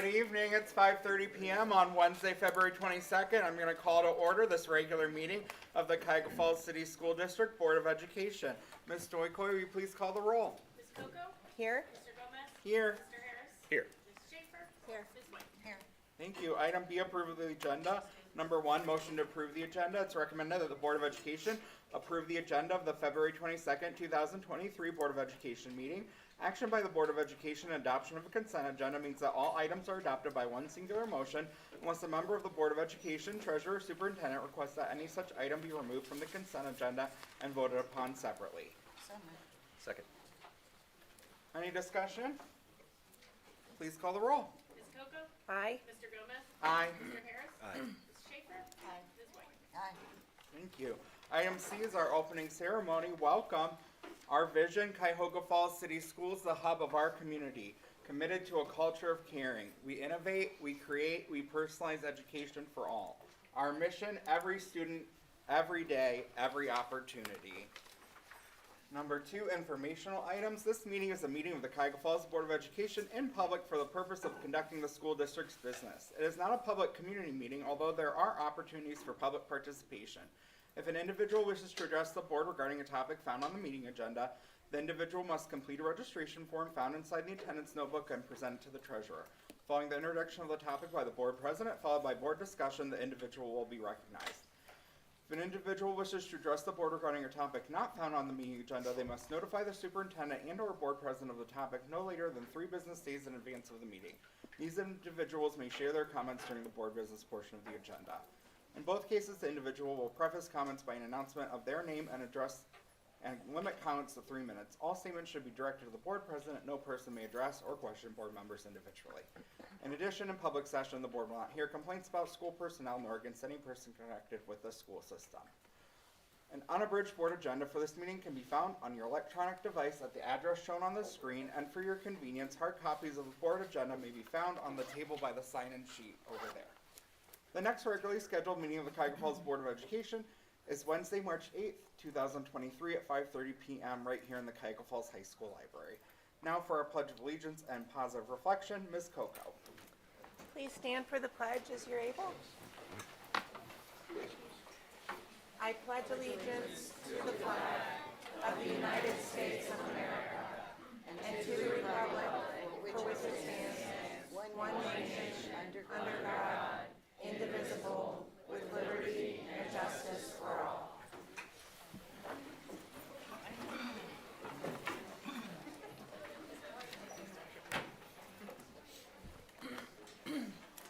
Good evening. It's 5:30 p.m. on Wednesday, February 22nd. I'm going to call to order this regular meeting of the Cuyahoga Falls City School District Board of Education. Ms. Doikoy, will you please call the roll? Ms. Coco? Here. Mr. Gomez? Here. Mr. Harris? Here. Ms. Schaefer? Here. Ms. White? Here. Thank you. Item B, approval of the agenda. Number 1, motion to approve the agenda. It's recommended that the Board of Education approve the agenda of the February 22nd, 2023 Board of Education meeting. Action by the Board of Education and adoption of a consent agenda means that all items are adopted by one singular motion unless a member of the Board of Education, Treasurer, or Superintendent requests that any such item be removed from the consent agenda and voted upon separately. So moved. Second. Any discussion? Please call the roll. Ms. Coco? Aye. Mr. Gomez? Aye. Mr. Harris? Aye. Ms. Schaefer? Aye. Ms. White? Aye. Thank you. Item C is our opening ceremony. Welcome. Our vision, Cuyahoga Falls City Schools, the hub of our community, committed to a culture of caring. We innovate, we create, we personalize education for all. Our mission, every student, every day, every opportunity. Number 2, informational items. This meeting is a meeting of the Cuyahoga Falls Board of Education in public for the purpose of conducting the school district's business. It is not a public community meeting, although there are opportunities for public participation. If an individual wishes to address the board regarding a topic found on the meeting agenda, the individual must complete a registration form found inside the attendance notebook and present it to the treasurer. Following the introduction of the topic by the board president, followed by board discussion, the individual will be recognized. If an individual wishes to address the board regarding a topic not found on the meeting agenda, they must notify the superintendent and/or board president of the topic no later than 3 business days in advance of the meeting. These individuals may share their comments during the board business portion of the agenda. In both cases, the individual will preface comments by an announcement of their name and address and limit comments to 3 minutes. All statements should be directed to the board president. No person may address or question board members individually. In addition, in public session, the board will not hear complaints about school personnel nor against any person connected with the school system. An unabridged board agenda for this meeting can be found on your electronic device at the address shown on the screen, and for your convenience, hard copies of the board agenda may be found on the table by the sign-in sheet over there. The next regularly scheduled meeting of the Cuyahoga Falls Board of Education is Wednesday, March 8th, 2023 at 5:30 p.m. right here in the Cuyahoga Falls High School Library. Now for our Pledge of Allegiance and positive reflection, Ms. Coco. Please stand for the pledge as you're able. I pledge allegiance to the flag of the United States of America and to the republic for which it stands, one nation, under God, indivisible, with liberty and justice for all.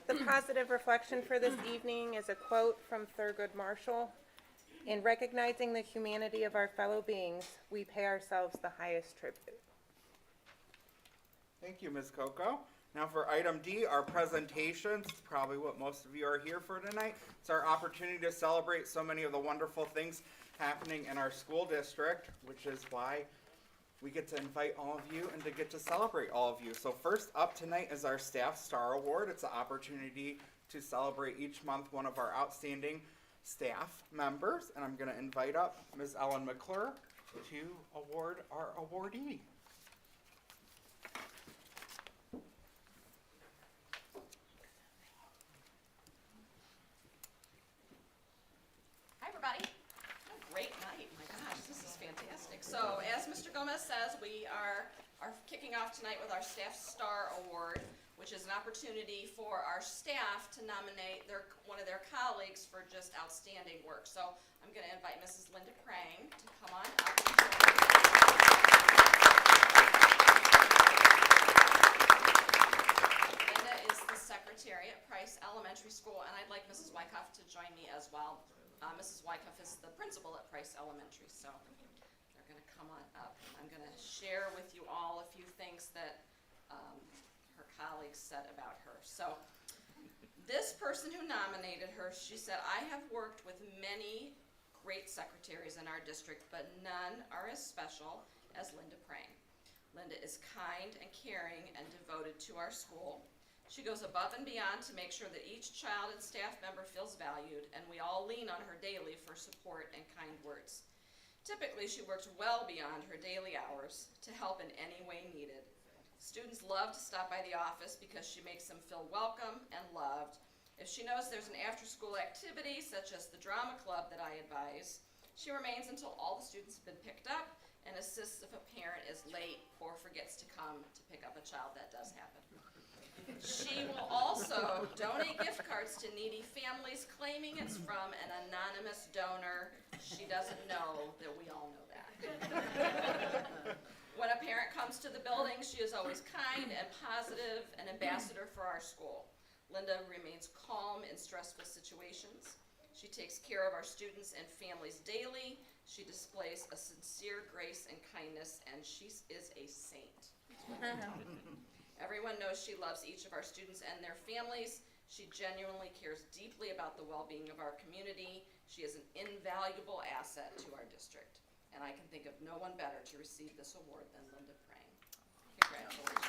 The positive reflection for this evening is a quote from Thurgood Marshall. In recognizing the humanity of our fellow beings, we pay ourselves the highest tribute. Thank you, Ms. Coco. Now for item D, our presentations. It's probably what most of you are here for tonight. It's our opportunity to celebrate so many of the wonderful things happening in our school district, which is why we get to invite all of you and to get to celebrate all of you. So first up tonight is our Staff Star Award. It's an opportunity to celebrate each month one of our outstanding staff members, and I'm going to invite up Ms. Ellen McClure to award our awardee. Hi, everybody. What a great night. My gosh, this is fantastic. So, as Mr. Gomez says, we are kicking off tonight with our Staff Star Award, which is an opportunity for our staff to nominate one of their colleagues for just outstanding work. So, I'm going to invite Mrs. Linda Prang to come on up. Linda is the secretary at Price Elementary School, and I'd like Mrs. Wyckoff to join me as well. Mrs. Wyckoff is the principal at Price Elementary, so they're going to come on up. I'm going to share with you all a few things that her colleagues said about her. So this person who nominated her, she said, I have worked with many great secretaries in our district, but none are as special as Linda Prang. Linda is kind and caring and devoted to our school. She goes above and beyond to make sure that each child and staff member feels valued, and we all lean on her daily for support and kind words. Typically, she works well beyond her daily hours to help in any way needed. Students love to stop by the office because she makes them feel welcome and loved. If she knows there's an after-school activity, such as the drama club that I advise, she remains until all the students have been picked up and assists if a parent is late or forgets to come to pick up a child. That does happen. She will also donate gift cards to needy families, claiming it's from an anonymous donor. She doesn't know that we all know that. When a parent comes to the building, she is always kind and positive, an ambassador for our school. Linda remains calm in stressful situations. She takes care of our students and families daily. She displays a sincere grace and kindness, and she is a saint. Everyone knows she loves each of our students and their families. She genuinely cares deeply about the well-being of our community. She is an invaluable asset to our district. And I can think of no one better to receive this award than Linda Prang. Congratulations.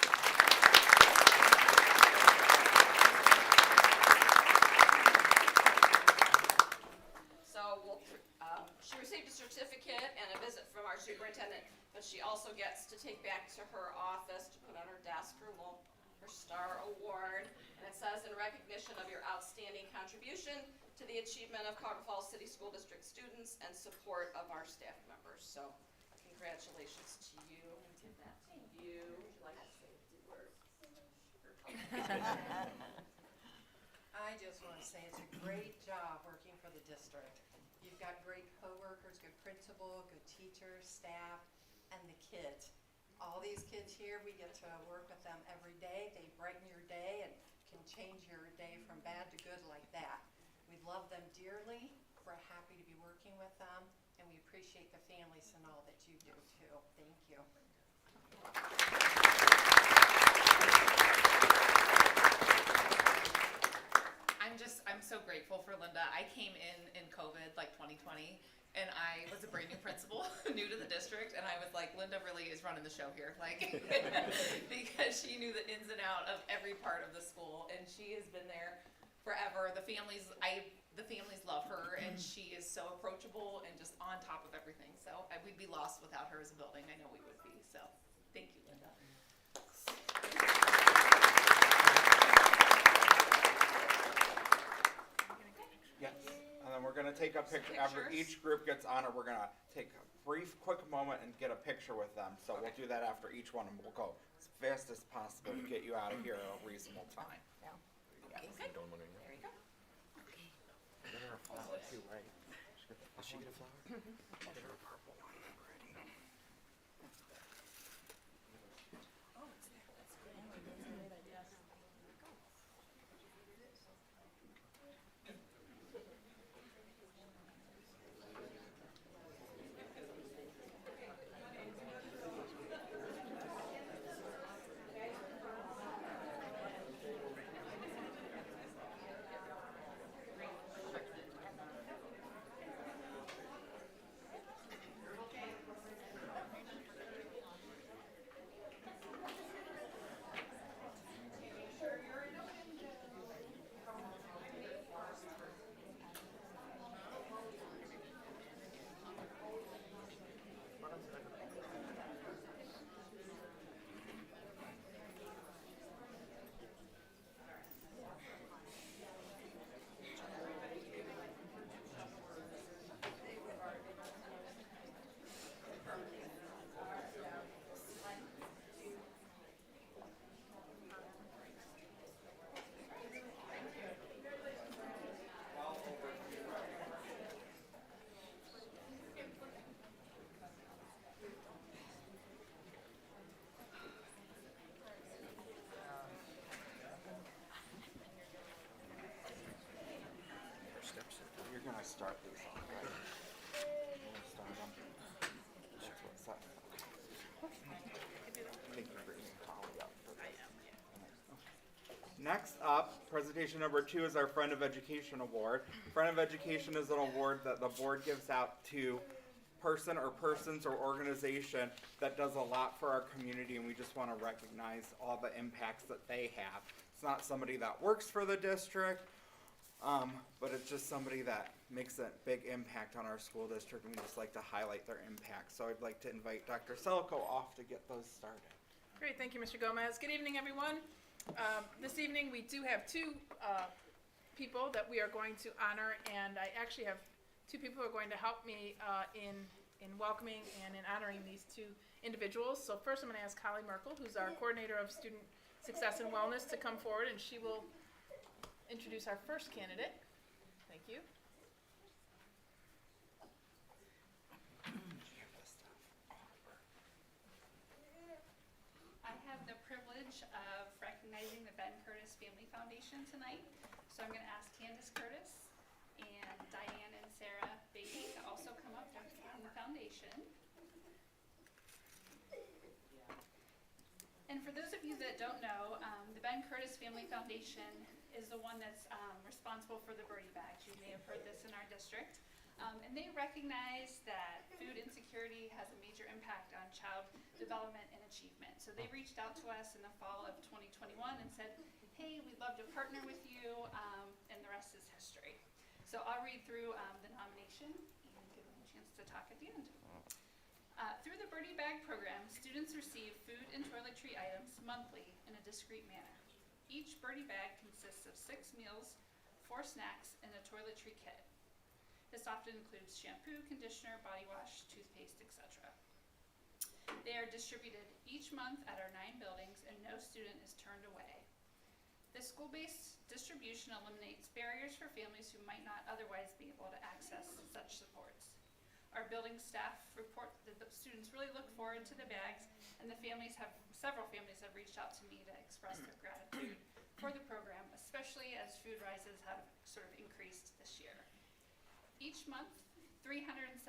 She received a certificate and a visit from our superintendent, but she also gets to take back to her office to put on her desk her Star Award. And it says, in recognition of your outstanding contribution to the achievement of Cuyahoga Falls City School District students and support of our staff members. So congratulations to you. I'm going to give that to you. Would you like to say a few words? I just want to say it's a great job working for the district. You've got great coworkers, good principal, good teachers, staff, and the kids. All these kids here, we get to work with them every day. They brighten your day and can change your day from bad to good like that. We love them dearly. We're happy to be working with them, and we appreciate the families and all that you do too. Thank you. I'm so grateful for Linda. I came in COVID, like 2020, and I was a brand new principal, new to the district, and I was like, Linda really is running the show here, like, because she knew the ins and out of every part of the school, and she has been there forever. The families love her, and she is so approachable and just on top of everything. So we'd be lost without her as a building. I know we would be. So thank you, Linda. Yes, and then we're gonna take a picture, after each group gets honored, we're gonna take a brief, quick moment and get a picture with them. So we'll do that after each one, and we'll go as fast as possible to get you out of here at a reasonable time. There you go. Get her a flower too, right? Does she get a flower? Get her a purple one, ready. You're gonna start these off, right? You're gonna start them. That's what's up. Thank you for bringing Holly up for this. Next up, presentation number 2 is our Friend of Education Award. Friend of Education is an award that the board gives out to person or persons or organization that does a lot for our community, and we just want to recognize all the impacts that they have. It's not somebody that works for the district, but it's just somebody that makes a big impact on our school district, and we just like to highlight their impact. So I'd like to invite Dr. Selko off to get those started. Great, thank you, Mr. Gomez. Good evening, everyone. This evening, we do have two people that we are going to honor, and I actually have two people who are going to help me in welcoming and in honoring these two individuals. So first, I'm going to ask Holly Merkel, who's our coordinator of student success and wellness, to come forward, and she will introduce our first candidate. Thank you. I have the privilege of recognizing the Ben Curtis Family Foundation tonight. So I'm going to ask Candace Curtis and Diane and Sarah Beatty to also come up from the foundation. And for those of you that don't know, the Ben Curtis Family Foundation is the one that's responsible for the birdie bags. You may have heard this in our district. And they recognize that food insecurity has a major impact on child development and achievement. So they reached out to us in the fall of 2021 and said, hey, we'd love to partner with you, and the rest is history. So I'll read through the nomination and give them a chance to talk at the end. Through the Birdie Bag program, students receive food and toiletry items monthly in a discrete manner. Each Birdie Bag consists of 6 meals, 4 snacks, and a toiletry kit. This often includes shampoo, conditioner, body wash, toothpaste, etc. They are distributed each month at our 9 buildings, and no student is turned away. This school-based distribution eliminates barriers for families who might not otherwise be able to access such supports. Our building staff report that the students really look forward to the bags, and several families have reached out to me to express their gratitude for the program, especially as food rises have sort of increased this year. Each month, 375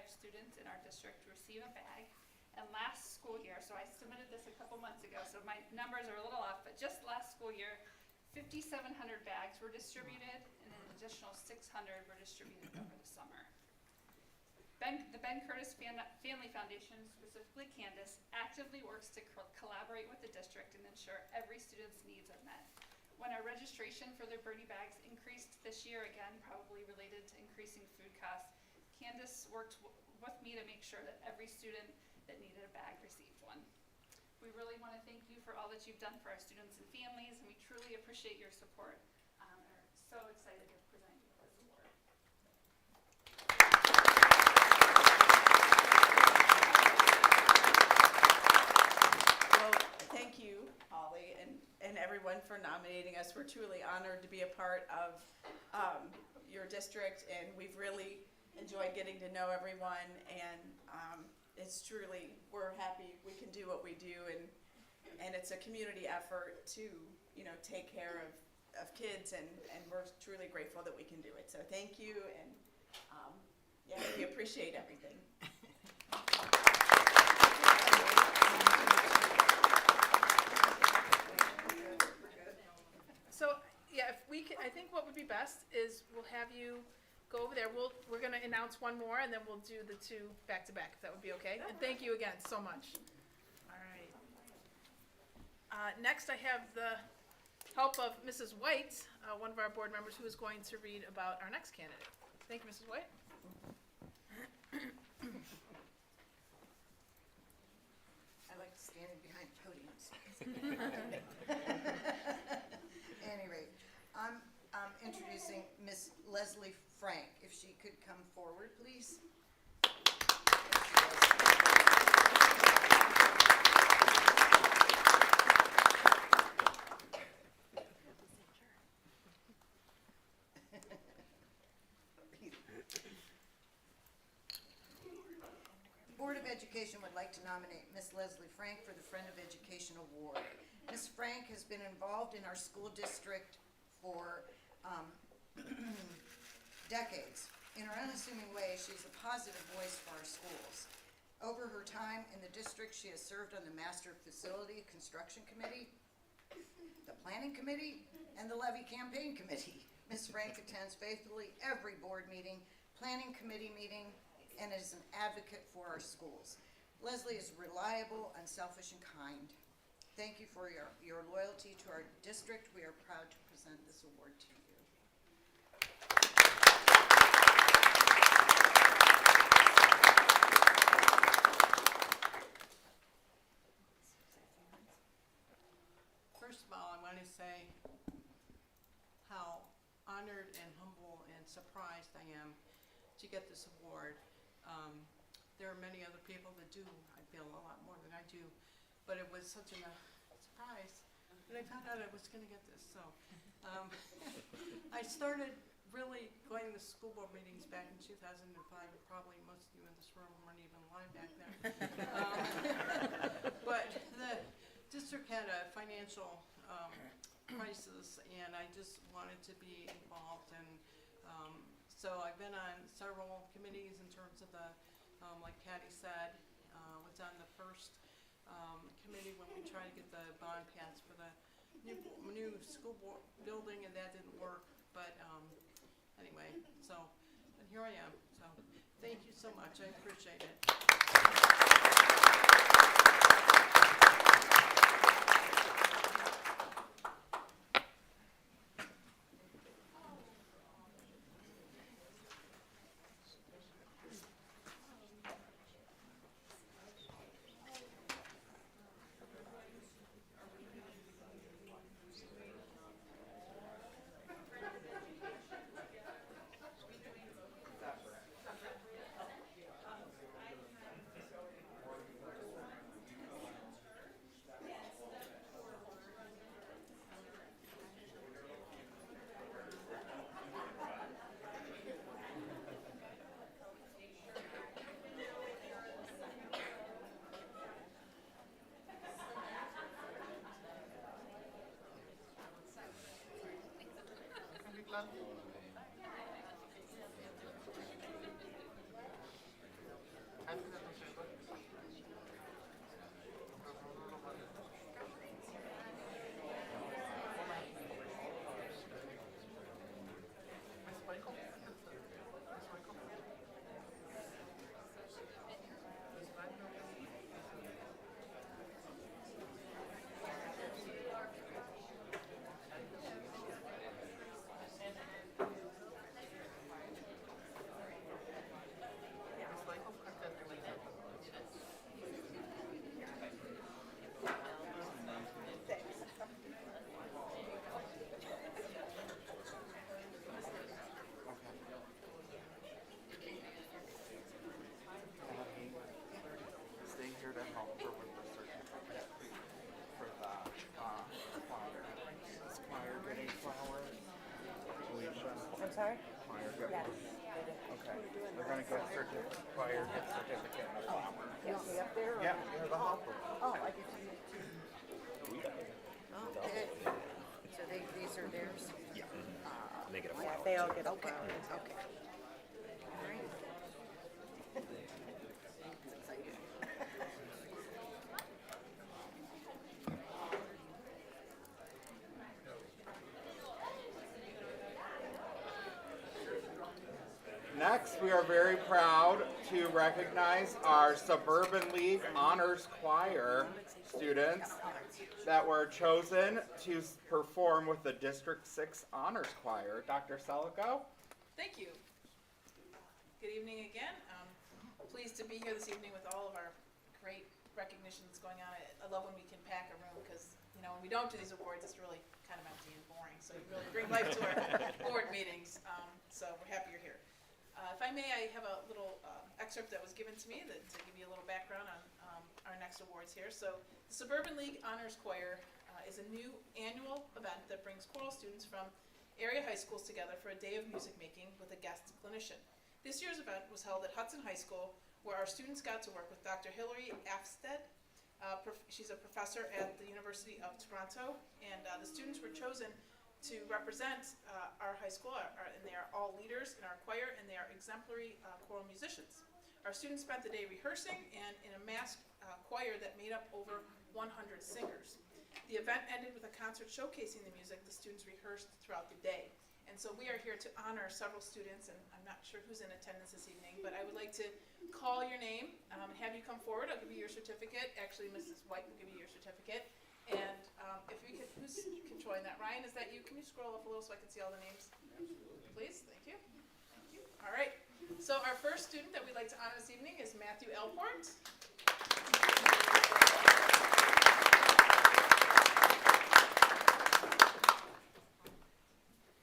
students in our district receive a bag, and last school year, so I submitted this a couple months ago, so my numbers are a little off, but just last school year, 5,700 bags were distributed, and an additional 600 were distributed over the summer. The Ben Curtis Family Foundation, specifically Candace, actively works to collaborate with the district and ensure every student's needs are met. When our registration for their birdie bags increased this year, again, probably related to increasing food costs, Candace worked with me to make sure that every student that needed a bag received one. We really want to thank you for all that you've done for our students and families, and we truly appreciate your support. We're so excited to present you with this award. Well, thank you, Holly, and everyone for nominating us. We're truly honored to be a part of your district, and we've really enjoyed getting to know everyone, and it's truly, we're happy we can do what we do, and it's a community effort to, take care of kids, and we're truly grateful that we can do it. So thank you, and we appreciate everything. So, if we can, I think what would be best is we'll have you go over there. We're going to announce one more, and then we'll do the two back to back, if that would be okay. And thank you again so much. All right. Next, I have the help of Mrs. White, one of our board members, who is going to read about our next candidate. Thank you, Mrs. White. I like standing behind podiums. Anyway, I'm introducing Miss Leslie Frank. If she could come forward, please. Board of Education would like to nominate Miss Leslie Frank for the Friend of Education Award. Miss Frank has been involved in our school district for decades. In her unassuming way, she's a positive voice for our schools. Over her time in the district, she has served on the Master Facility Construction Committee, the Planning Committee, and the Levy Campaign Committee. Ms. Frank attends faithfully every board meeting, planning committee meeting, and is an advocate for our schools. Leslie is reliable, unselfish, and kind. Thank you for your loyalty to our district. We are proud to present this award to you. humble and surprised I am to get this award. There are many other people that do, I feel, a lot more than I do, but it was such a surprise that I found out I was gonna get this, so. I started really going to school board meetings back in 2005, and probably most of you in this room weren't even alive back then. But the district had a financial crisis, and I just wanted to be involved, and so I've been on several committees in terms of the, like Patty said, was on the first committee when we tried to get the bond passed for the new school board building, and that didn't work, but anyway, so, and here I am, so thank you so much, I appreciate it. Sorry? Yes. Okay. They're gonna get certificate, choir get certificate in the flower. You want me up there? Or? Yeah, near the hopper. Oh, I get to. Okay. So these are theirs? Yeah. Make it a flower. They all get a flower. Okay. All right. It's exciting. Next, we are very proud to recognize our Suburban League Honors Choir students that were chosen to perform with the District 6 Honors Choir. Dr. Selico? Thank you. Good evening again. Pleased to be here this evening with all of our great recognitions going on. I love when we can pack a room because, you know, when we don't do these awards, it's really kind of empty and boring. So you really bring life to our board meetings. So we're happy you're here. If I may, I have a little excerpt that was given to me to give you a little background on our next awards here. So the Suburban League Honors Choir is a new annual event that brings choral students from area high schools together for a day of music making with a guest clinician. This year's event was held at Hudson High School, where our students got to work with Dr. Hillary Afsted. She's a professor at the University of Toronto, and the students were chosen to represent our high school, and they are all leaders in our choir, and they are exemplary choral musicians. Our students spent the day rehearsing and in a masked choir that made up over 100 singers. The event ended with a concert showcasing the music the students rehearsed throughout the day. And so we are here to honor several students, and I'm not sure who's in attendance this evening, but I would like to call your name and have you come forward. I'll give you your certificate. Actually, Mrs. White will give you your certificate. And if we could, who's controlling that? Ryan, is that you? Can you scroll up a little so I can see all the names? Please, thank you. Thank you. All right. So our first student that we'd like to honor this evening is Matthew Elport.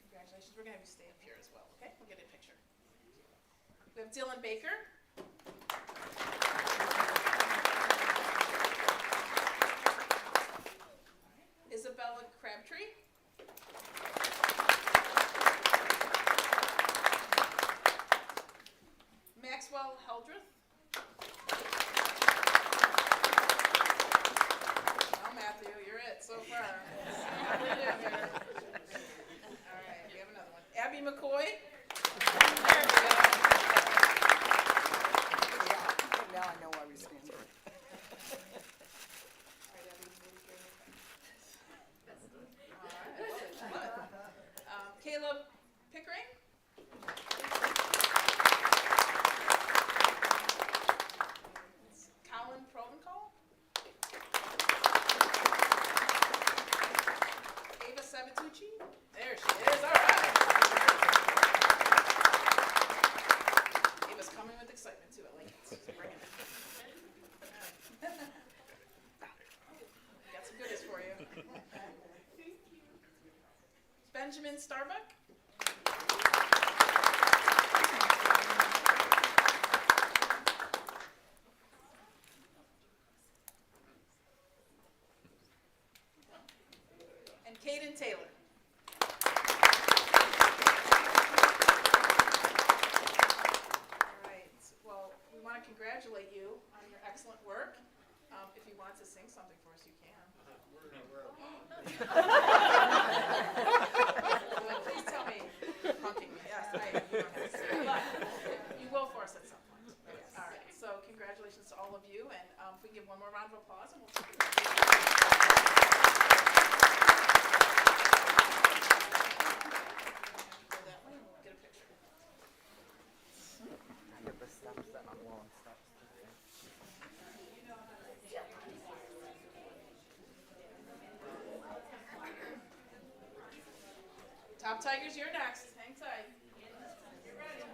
Congratulations. We're going to have you stay up here as well. We have Dylan Baker. Isabella Crabtree. Maxwell Heldreth. Well, Matthew, you're it so far. Let's see how we do here. All right, we have another one. Abby McCoy. There we go. Now I know why we stand here. All right, Abby, move your All right, love it. Caleb Pickering. Colin Provencal. Ava Sabatucci. There she is. All right. Ava's coming with excitement too. I like it. She's bringing it. Got some goodies for you. Benjamin Starbuck. And Caden Taylor. All right, well, we want to congratulate you on your excellent work. If you want to sing something for us, you can. Well, please tell me you're punking me. Yes, you don't have to say it, but you will for us at some point. All right, so congratulations to all of you, and if we can give one more round of applause, and we'll take it. That one, and we'll get a picture. I get the steps that I'm long steps. Top Tigers, you're next. Hang tight. Get ready.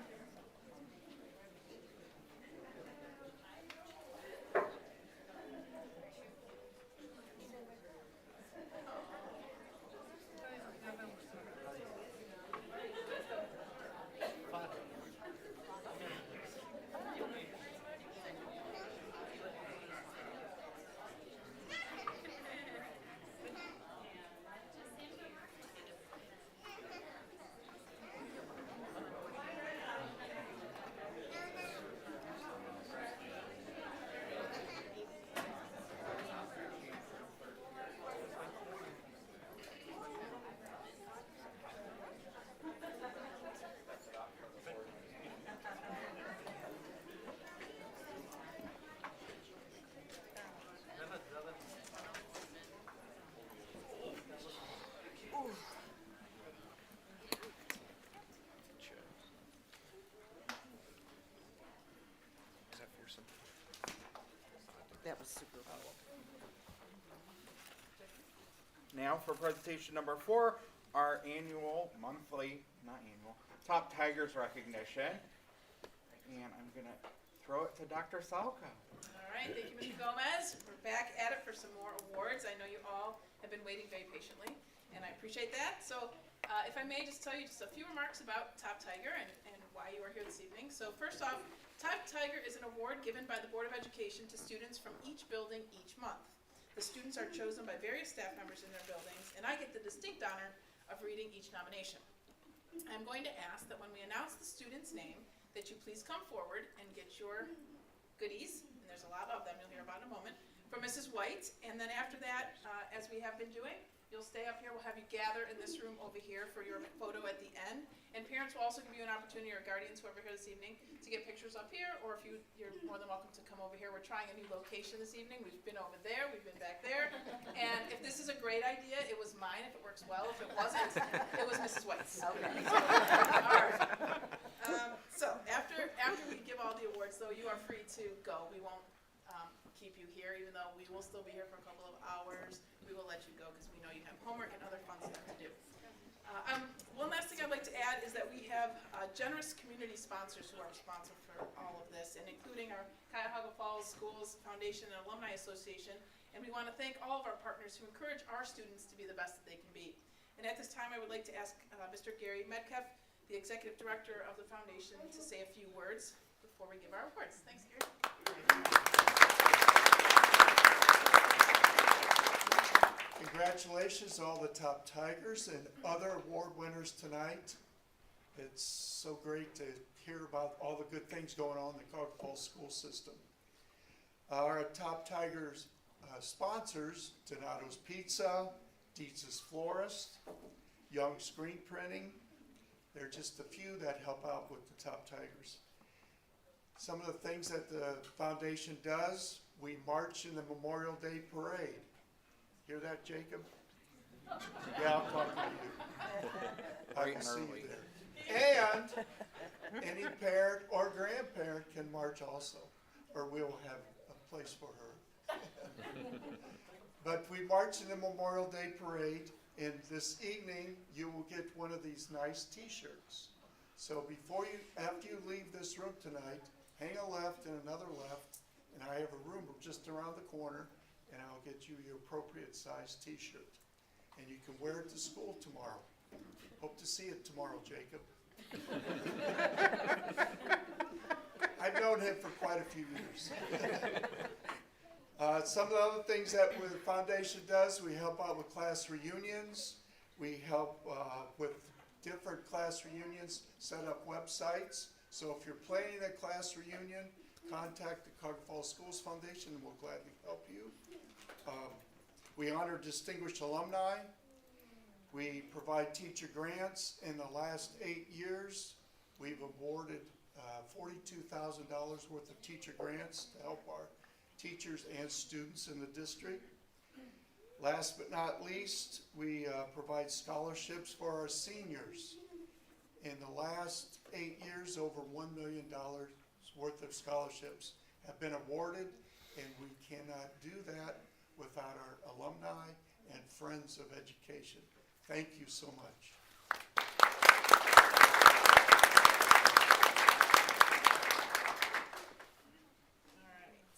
That was super cool. Now for presentation number 4, our not annual, Top Tigers recognition. And I'm going to throw it to Dr. Salka. All right, thank you, Mr. Gomez. We're back at it for some more awards. I know you all have been waiting very patiently, and I appreciate that. So if I may just tell you just a few remarks about Top Tiger and why you are here this evening. So first off, Top Tiger is an award given by the Board of Education to students from each building each month. The students are chosen by various staff members in their buildings, and I get the distinct honor of reading each nomination. I'm going to ask that when we announce the student's name, that you please come forward and get your goodies, and there's a lot of them, you'll hear about in a moment, from Mrs. White. And then after that, as we have been doing, you'll stay up here. We'll have you gather in this room over here for your photo at the end. And parents will also give you an opportunity, or guardians, whoever here this evening, to get pictures up here, or if you're more than welcome to come over here. We're trying a new location this evening. We've been over there, we've been back there. And if this is a great idea, it was mine if it works well. If it wasn't, it was Mrs. White's. Okay. All right. So after we give all the awards, though, you are free to go. We won't keep you here, even though we will still be here for a couple of hours. We will let you go because we know you have homework and other fun stuff to do. One last thing I'd like to add is that we have generous community sponsors who are responsible for all of this, and including our Cuyahoga Falls Schools Foundation and Alumni Association. And we want to thank all of our partners who encourage our students to be the best that they can be. And at this time, I would like to ask Mr. Gary Metcalf the executive director of the foundation, to say a few words before we give our awards. Thanks, Gary. Congratulations to all the top Tigers and other award winners tonight. It's so great to hear about all the good things going on in the Cuyahoga Falls school system. Our top Tigers sponsors, Donato's Pizza, Dietz's Florist, Young Screen Printing. They're just a few that help out with the top Tigers. Some of the things that the foundation does, we march in the Memorial Day Parade. Hear that, Jacob? Yeah, I'm talking to you. I will see you there. And any parent or grandparent can march also, or we'll have a place for her. But we march in the Memorial Day Parade, and this evening you will get one of these nice t-shirts. So after you leave this room tonight, hang a left and another left, and I have a room just around the corner, and I'll get you your appropriate size t-shirt. And you can wear it to school tomorrow. Hope to see it tomorrow, Jacob. I've known him for quite a few years. Some of the other things that the foundation does, we help out with class reunions. We help with different class reunions, set up websites. So if you're planning a class reunion, contact the Cuyahoga Falls Schools Foundation and we'll gladly help you. We honor distinguished alumni. We provide teacher grants. In the last 8 years, we've awarded $42,000 worth of teacher grants to help our teachers and students in the district. Last but not least, we provide scholarships for our seniors. In the last 8 years, over $1 million worth of scholarships have been awarded, and we cannot do that without our alumni and friends of education. Thank you so much. All right.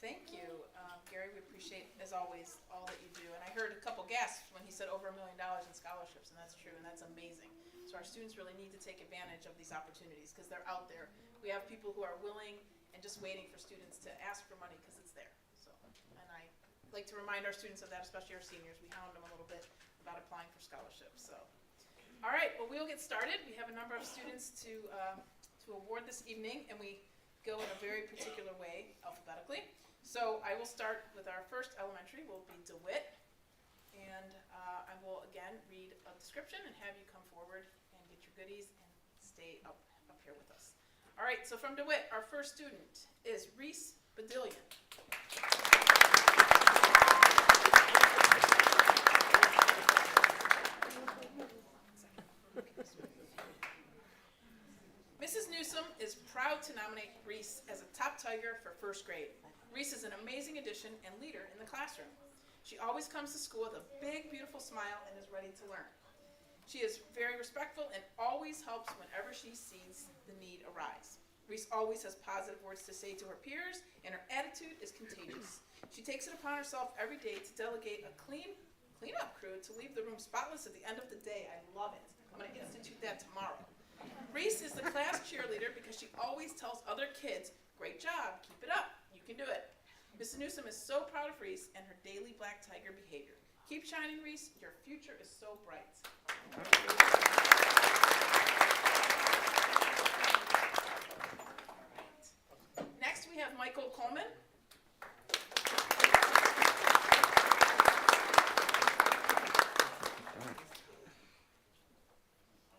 Thank you, Gary. We appreciate, as always, all that you do. And I heard a couple gasps when he said over $1 million in scholarships, and that's true, and that's amazing. So our students really need to take advantage of these opportunities because they're out there. We have people who are willing and just waiting for students to ask for money because it's there. So, and I like to remind our students of that, especially our seniors. We hound them a little bit about applying for scholarships. So, all right, well, we'll get started. We have a number of students to award this evening, and we go in a very particular way, alphabetically. So I will start with our first elementary, will be DeWitt. And I will again read a description and have you come forward and get your goodies and stay up here with us. All right, so from DeWitt, our first student is Reese Badillion. Mrs. Newsom is proud to nominate Reese as a top Tiger for first grade. Reese is an amazing addition and leader in the classroom. She always comes to school with a big, beautiful smile and is ready to learn. She is very respectful and always helps whenever she sees the need arise. Reese always has positive words to say to her peers, and her attitude is contagious. She takes it upon herself every day to delegate a cleanup crew to leave the room spotless at the end of the day. I love it. I'm going to institute that tomorrow. Reese is the class cheerleader because she always tells other kids, "Great job, keep it up, you can do it." Mrs. Newsom is so proud of Reese and her daily black tiger behavior. Keep shining, Reese. Your future is so bright. Right. Next, we have Michael Coleman.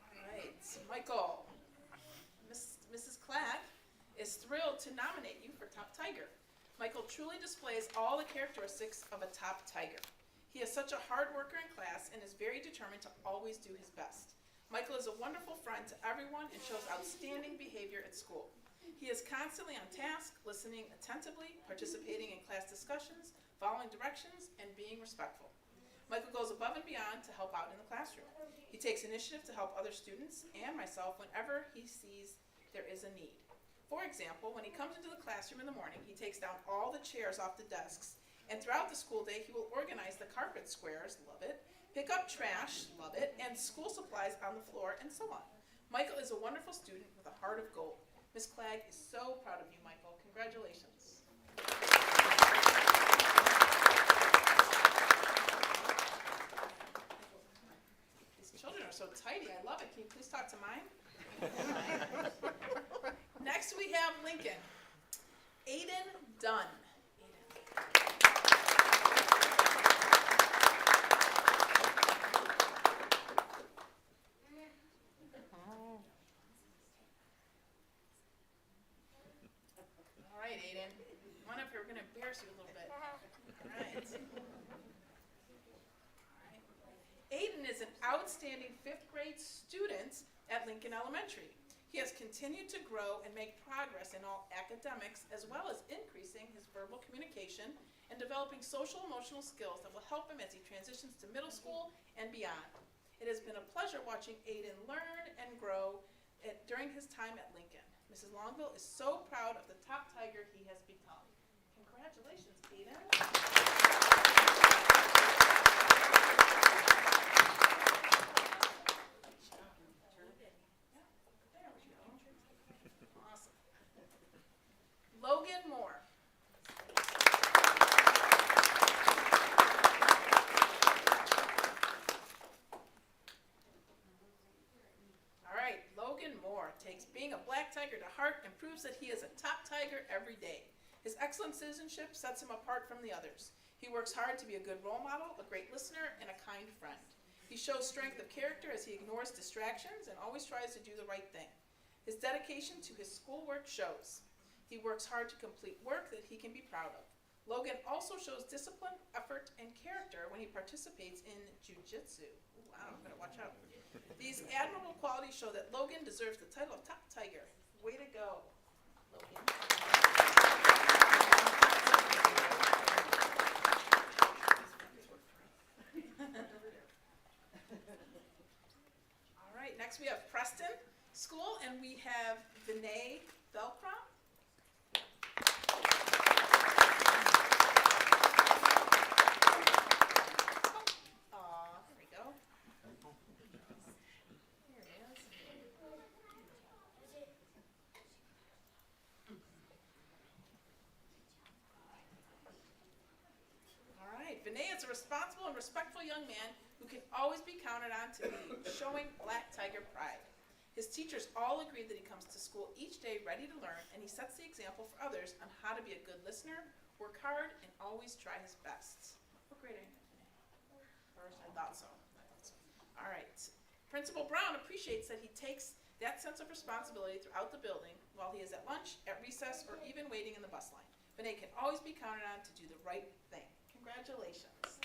All right, Michael. Mrs. Clack is thrilled to nominate you for Top Tiger. Michael truly displays all the characteristics of a top Tiger. He is such a hard worker in class and is very determined to always do his best. Michael is a wonderful friend to everyone and shows outstanding behavior at school. He is constantly on task, listening attentively, participating in class discussions, following directions, and being respectful. Michael goes above and beyond to help out in the classroom. He takes initiative to help other students and myself whenever he sees there is a need. For example, when he comes into the classroom in the morning, he takes down all the chairs off the desks, and throughout the school day, he will organize the carpet squares, love it, pick up trash, love it, and school supplies on the floor, and so on. Michael is a wonderful student with a heart of gold. Ms. Clegg is so proud of you, Michael. Congratulations. These children are so tidy. I love it. Can you please talk to mine? Next we have Lincoln. Aiden Dunn. All right, Aiden. Come on up here. We're going to embarrass you a little bit. All right. Aiden is an outstanding 5th grade student at Lincoln Elementary. He has continued to grow and make progress in all academics, as well as increasing his verbal communication and developing social emotional skills that will help him as he transitions to middle school and beyond. It has been a pleasure watching Aiden learn and grow during his time at Lincoln. Mrs. Longville is so proud of the top tiger he has become. Congratulations, Aiden. Awesome. Logan Moore. All right, Logan Moore takes being a black tiger to heart and proves that he is a top tiger every day. His excellent citizenship sets him apart from the others. He works hard to be a good role model, a great listener, and a kind friend. He shows strength of character as he ignores distractions and always tries to do the right thing. His dedication to his schoolwork shows. He works hard to complete work that he can be proud of. Logan also shows discipline, effort, and character when he participates in jujitsu. Ooh, wow, better watch out. These admirable qualities show that Logan deserves the title of top tiger. Way to go, Logan. All right, next we have Preston School, and we have Vinay Belkram. There we go. Here he is. All right, Vinay is a responsible and respectful young man who can always be counted on to lead, showing black tiger pride. His teachers all agree that he comes to school each day ready to learn, and he sets the example for others on how to be a good listener, work hard, and always try his best. What grade are you in? First, I thought so. All right. Principal Brown appreciates that he takes that sense of responsibility throughout the building while he is at lunch, at recess, or even waiting in the bus line. Vinay can always be counted on to do the right thing. Congratulations.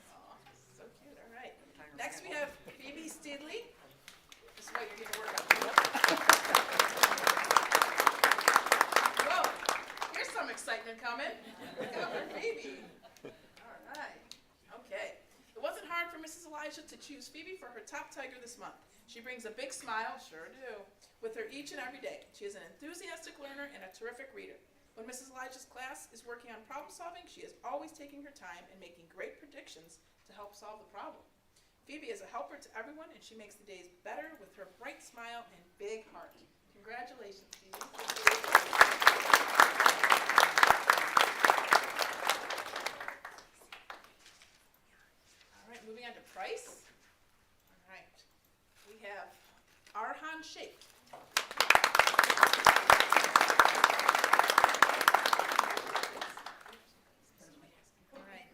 Oh, so cute. All right. Next we have Phoebe Steedley. This is what you're going to work on. Whoa, here's some excitement coming. Look out for Phoebe. All right. Okay. It wasn't hard for Mrs. Elijah to choose Phoebe for her top tiger this month. She brings a big smile, sure do, with her each and every day. She is an enthusiastic learner and a terrific reader. When Mrs. Elijah's class is working on problem solving, she is always taking her time and making great predictions to help solve the problem. Phoebe is a helper to everyone, and she makes the days better with her bright smile and big heart. Congratulations, Phoebe. All right, moving on to Price. All right, we have Arhan Sheikh. All right.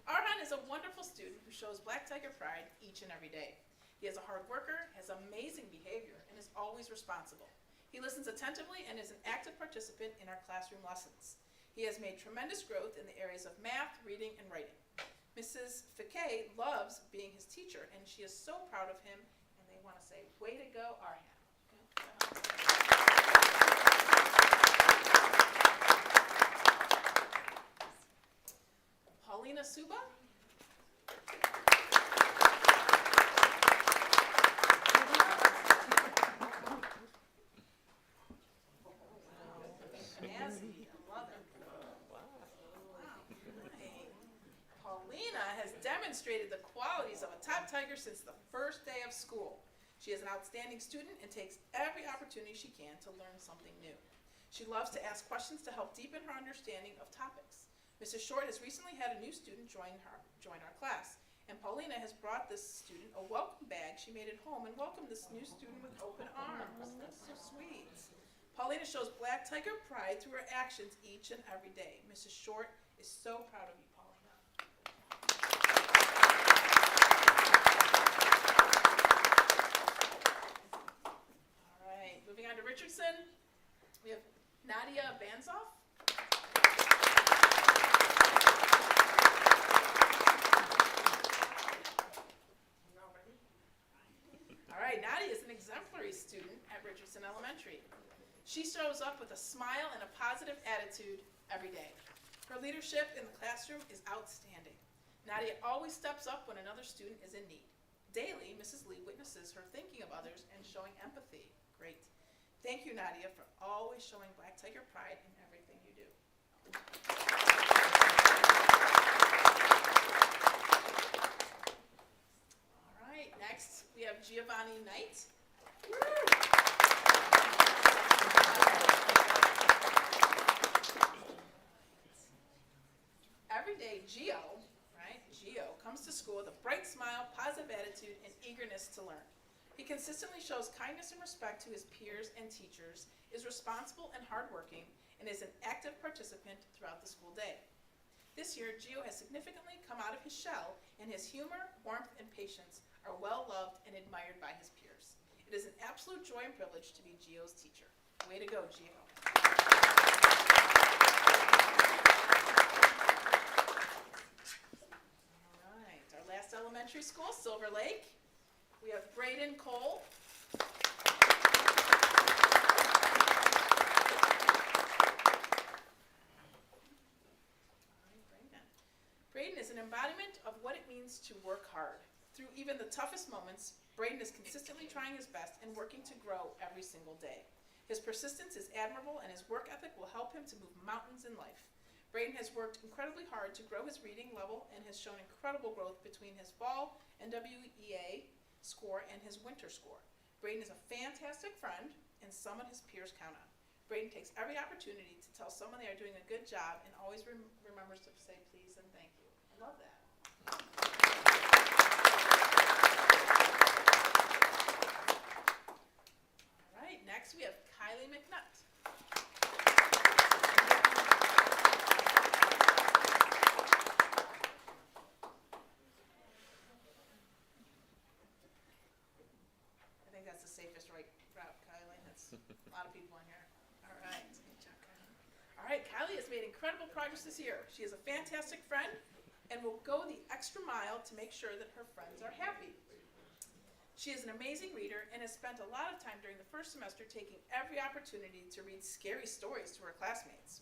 Arhan is a wonderful student who shows black tiger pride each and every day. He is a hard worker, has amazing behavior, and is always responsible. He listens attentively and is an active participant in our classroom lessons. He has made tremendous growth in the areas of math, reading, and writing. Mrs. Fakay loves being his teacher, and she is so proud of him, and they want to say, way to go, Arhan. Paulina Suba. As has demonstrated the qualities of a top Tiger since the first day of school. She is an outstanding student and takes every opportunity she can to learn something new. She loves to ask questions to help deepen her understanding of topics. Mrs. Short has recently had a new student join our class, and Paulina has brought this student a welcome bag she made at home and welcomed this new student with open arms. That's so sweet. Paulina shows Black Tiger pride through her actions each and every day. Mrs. Short is so proud of you, Paulina. All right, moving on to Richardson, we have Nadia Banzoff. All right, Nadia is an exemplary student at Richardson Elementary. She shows up with a smile and a positive attitude every day. Her leadership in the classroom is outstanding. Nadia always steps up when another student is in need. Daily, Mrs. Lee witnesses her thinking of others and showing empathy. Great. Thank you, Nadia, for always showing Black Tiger pride in everything you do. All right, next we have Giovanni Knight. Every day, Gio comes to school with a bright smile, positive attitude, and eagerness to learn. He consistently shows kindness and respect to his peers and teachers, is responsible and hardworking, and is an active participant throughout the school day. This year, Gio has significantly come out of his shell, and his humor, warmth, and patience are well loved and admired by his peers. It is an absolute joy and privilege to be Gio's teacher. Way to go, Gio. Last elementary school, Silver Lake. We have Braden Cole. Braden is an embodiment of what it means to work hard. Through even the toughest moments, Braden is consistently trying his best and working to grow every single day. His persistence is admirable, and his work ethic will help him to move mountains in life. Braden has worked incredibly hard to grow his reading level and has shown incredible growth between his fall NWEA score and his winter score. Braden is a fantastic friend and someone his peers count on. Braden takes every opportunity to tell someone they are doing a good job and always remembers to say please and thank you. I love that. All right, next we have Kylie McNutt. That's the safest route, Kylie. That's a lot of people in here. All right. Good job, Kylie. All right, Kylie has made incredible progress this year. She is a fantastic friend and will go the extra mile to make sure that her friends are happy. She is an amazing reader and has spent a lot of time during the first semester taking every opportunity to read scary stories to her classmates.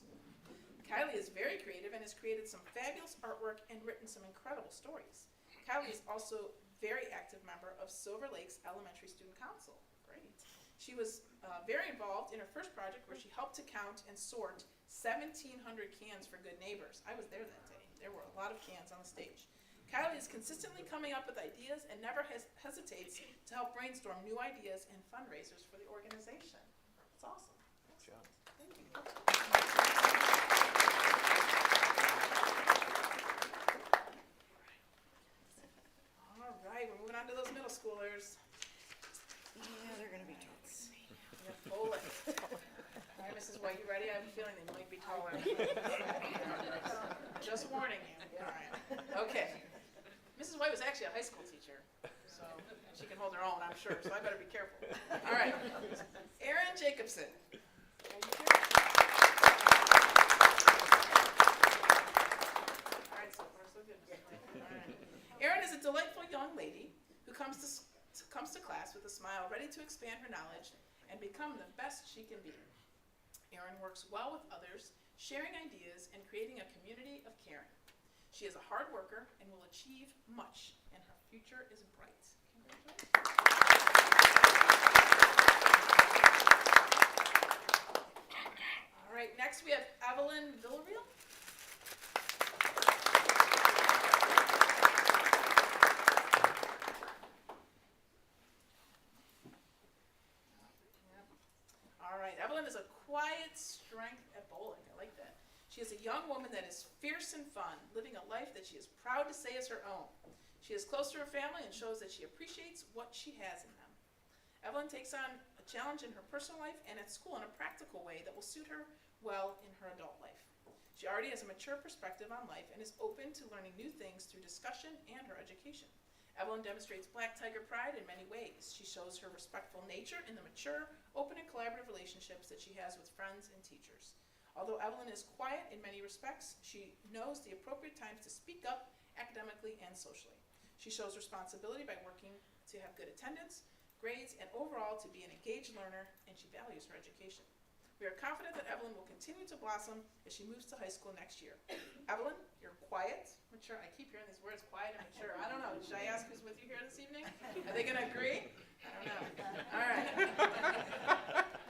Kylie is very creative and has created some fabulous artwork and written some incredible stories. Kylie is also very active member of Silver Lake's Elementary Student Council. Great. She was very involved in her first project where she helped to count and sort 1,700 cans for Good Neighbors. I was there that day. There were a lot of cans on the stage. Kylie is consistently coming up with ideas and never hesitates to help brainstorm new ideas and fundraisers for the organization. It's awesome. Good job. Thank you. All right, we're moving on to those middle schoolers. Yeah, they're gonna be totes. We have Poland. All right, Mrs. White, you ready? I have a feeling they might be taller. Just warning you. All right. Okay. Mrs. White was actually a high school teacher, so she can hold her own, I'm sure, so I better be careful. All right. Erin Jacobson. All right, so far so good. All right. Erin is a delightful young lady who comes to class with a smile, ready to expand her knowledge and become the best she can be. Erin works well with others, sharing ideas and creating a community of caring. She is a hard worker and will achieve much, and her future is bright. All right, next we have Evelyn Villarreal. She is a young woman that is fierce and fun, living a life that she is proud to say is her own. She is close to her family and shows that she appreciates what she has in them. Evelyn takes on a challenge in her personal life and at school in a practical way that will suit her well in her adult life. She already has a mature perspective on life and is open to learning new things through discussion and her education. Evelyn demonstrates Black Tiger pride in many ways. She shows her respectful nature in the mature, open, and collaborative relationships that she has with friends and teachers. Although Evelyn is quiet in many respects, she knows the appropriate times to speak up academically and socially. She shows responsibility by working to have good attendance, grades, and overall to be an engaged learner, and she values her education. We are confident that Evelyn will continue to blossom as she moves to high school next year. Evelyn, you're quiet, mature. I keep hearing these words, quiet and mature. I don't know. Should I ask who's with you here this evening? Are they going to agree? I don't know. All right.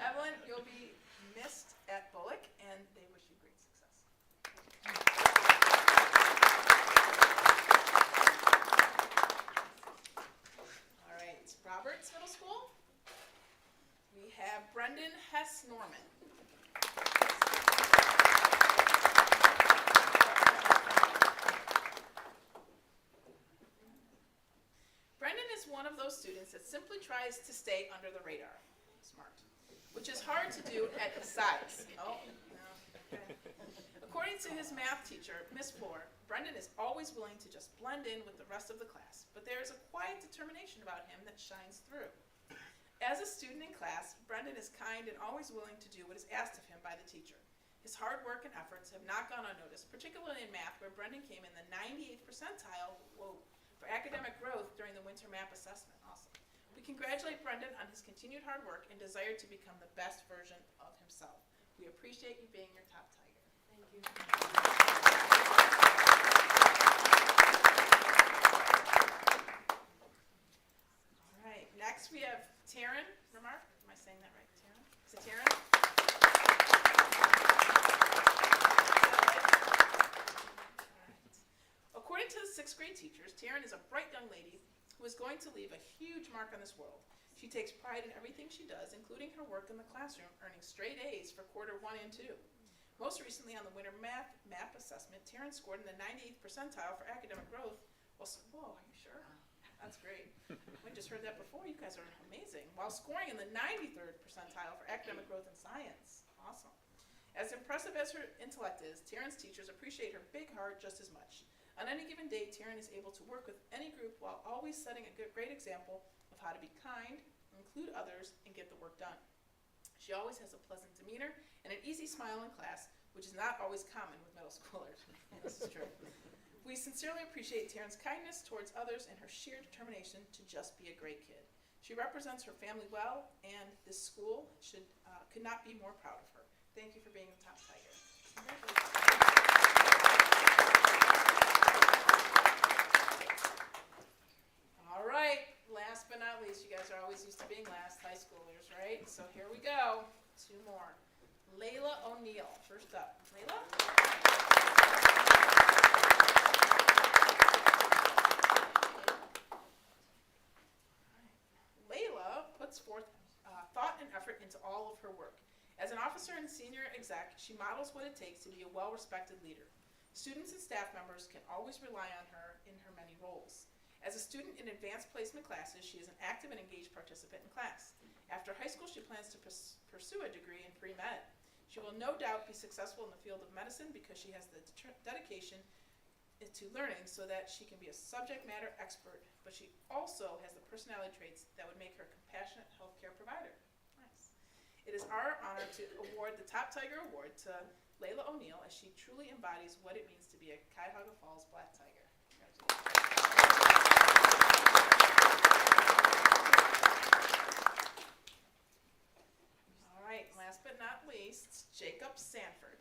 Evelyn, you'll be missed at Bullock, and they wish you great success. All right, Roberts Middle School. We have Brendan Hess Norman. Brendan is one of those students that simply tries to stay under the radar. Smart. Which is hard to do at his size. Oh, no. Okay. According to his math teacher, Miss Floor, Brendan is always willing to just blend in with the rest of the class, but there is a quiet determination about him that shines through. As a student in class, Brendan is kind and always willing to do what is asked of him by the teacher. His hard work and efforts have not gone unnoticed, particularly in math, where Brendan came in the 98th percentile for academic growth during the winter map assessment. Awesome. We congratulate Brendan on his continued hard work and desire to become the best version of himself. We appreciate you being your top Tiger. Thank you. All right, next we have Taryn Remark. Am I saying that right, Taryn? Is it Taryn? According to the 6th grade teachers, Taryn is a bright young lady who is going to leave a huge mark on this world. She takes pride in everything she does, including her work in the classroom, earning straight A's for quarter 1 and 2. Most recently on the winter map assessment, Taryn scored in the 98th percentile for academic growth. Whoa, are you sure? That's great. We just heard that before. You guys are amazing. While scoring in the 93rd percentile for academic growth in science. Awesome. As impressive as her intellect is, Taryn's teachers appreciate her big heart just as much. On any given day, Taryn is able to work with any group while always setting a great example of how to be kind, include others, and get the work done. She always has a pleasant demeanor and an easy smile in class, which is not always common with middle schoolers. This is true. We sincerely appreciate Taryn's kindness towards others and her sheer determination to just be a great kid. She represents her family well, and this school could not be more proud of her. Thank you for being the top Tiger. All right, last but not least, you guys are always used to being last, high schoolers, right? So here we go, 2 more. Layla O'Neill, first up. Layla? Layla puts forth thought and effort into all of her work. As an officer and senior exec, she models what it takes to be a well-respected leader. Students and staff members can always rely on her in her many roles. As a student in advanced placement classes, she is an active and engaged participant in class. After high school, she plans to pursue a degree in pre-med. She will no doubt be successful in the field of medicine because she has the dedication to learning so that she can be a subject matter expert, but she also has the personality traits that would make her a compassionate healthcare provider. Nice. It is our honor to award the Top Tiger Award to Layla O'Neill as she truly embodies what it means to be a Cuyahoga Falls Black Tiger. All right, last but not least, Jacob Sanford.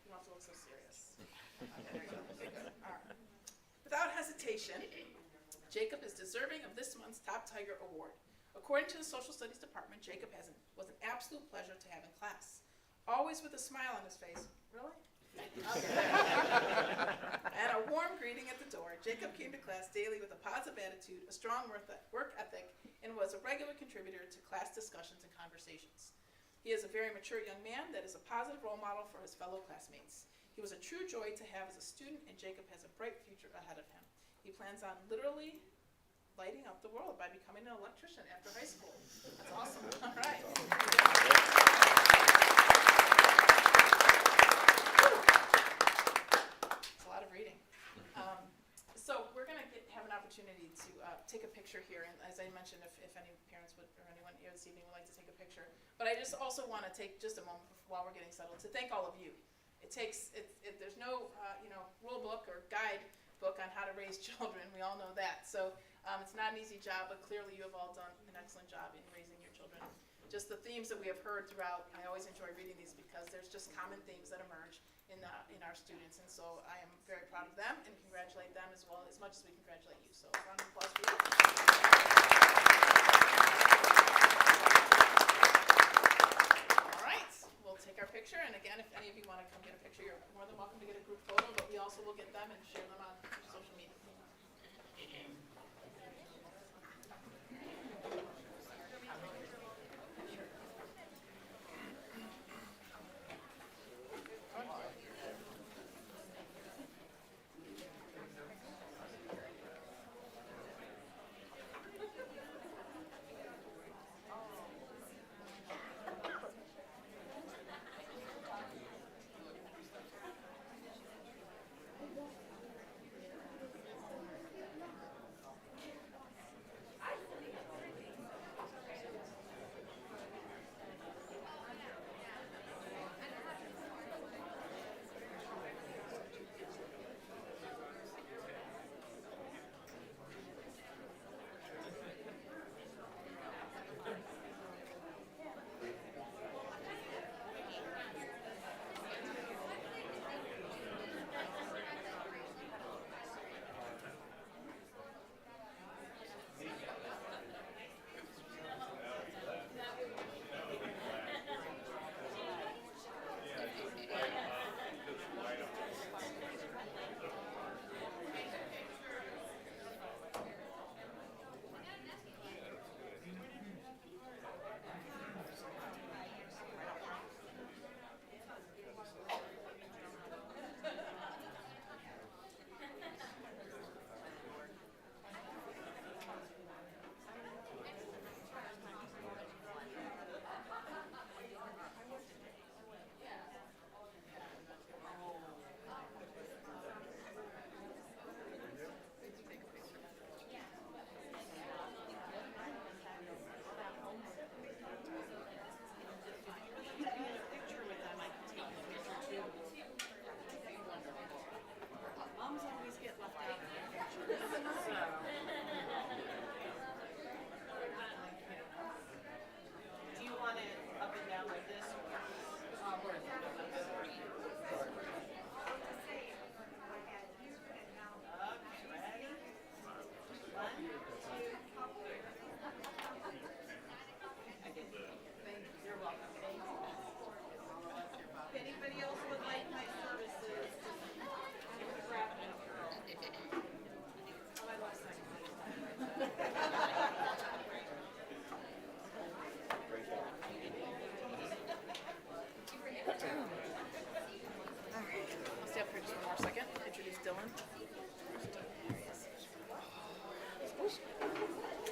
You don't have to look so serious. Okay, there you go. All right. Without hesitation, Jacob is deserving of this month's Top Tiger Award. According to the Social Studies Department, Jacob was an absolute pleasure to have in class. Always with a smile on his face. Really? And a warm greeting at the door, Jacob came to class daily with a positive attitude, a strong work ethic, and was a regular contributor to class discussions and conversations. He is a very mature young man that is a positive role model for his fellow classmates. He was a true joy to have as a student, and Jacob has a bright future ahead of him. He plans on literally lighting up the world by becoming an electrician after high school. That's awesome. All right. It's a lot of reading. So we're going to have an opportunity to take a picture here. And as I mentioned, if any parents would, or anyone here this evening would like to take a picture. But I just also want to take just a moment while we're getting settled to thank all of you. There's no rule book or guide book on how to raise children. We all know that. So it's not an easy job, but clearly you have all done an excellent job in raising your children. Just the themes that we have heard throughout, I always enjoy reading these because there's just common themes that emerge in our students. And so I am very proud of them and congratulate them as well, as much as we congratulate you. So a round of applause for you. All right, we'll take our picture. And again, if any of you want to come get a picture, you're more than welcome to get a group photo, but we also will get them and share them on social media.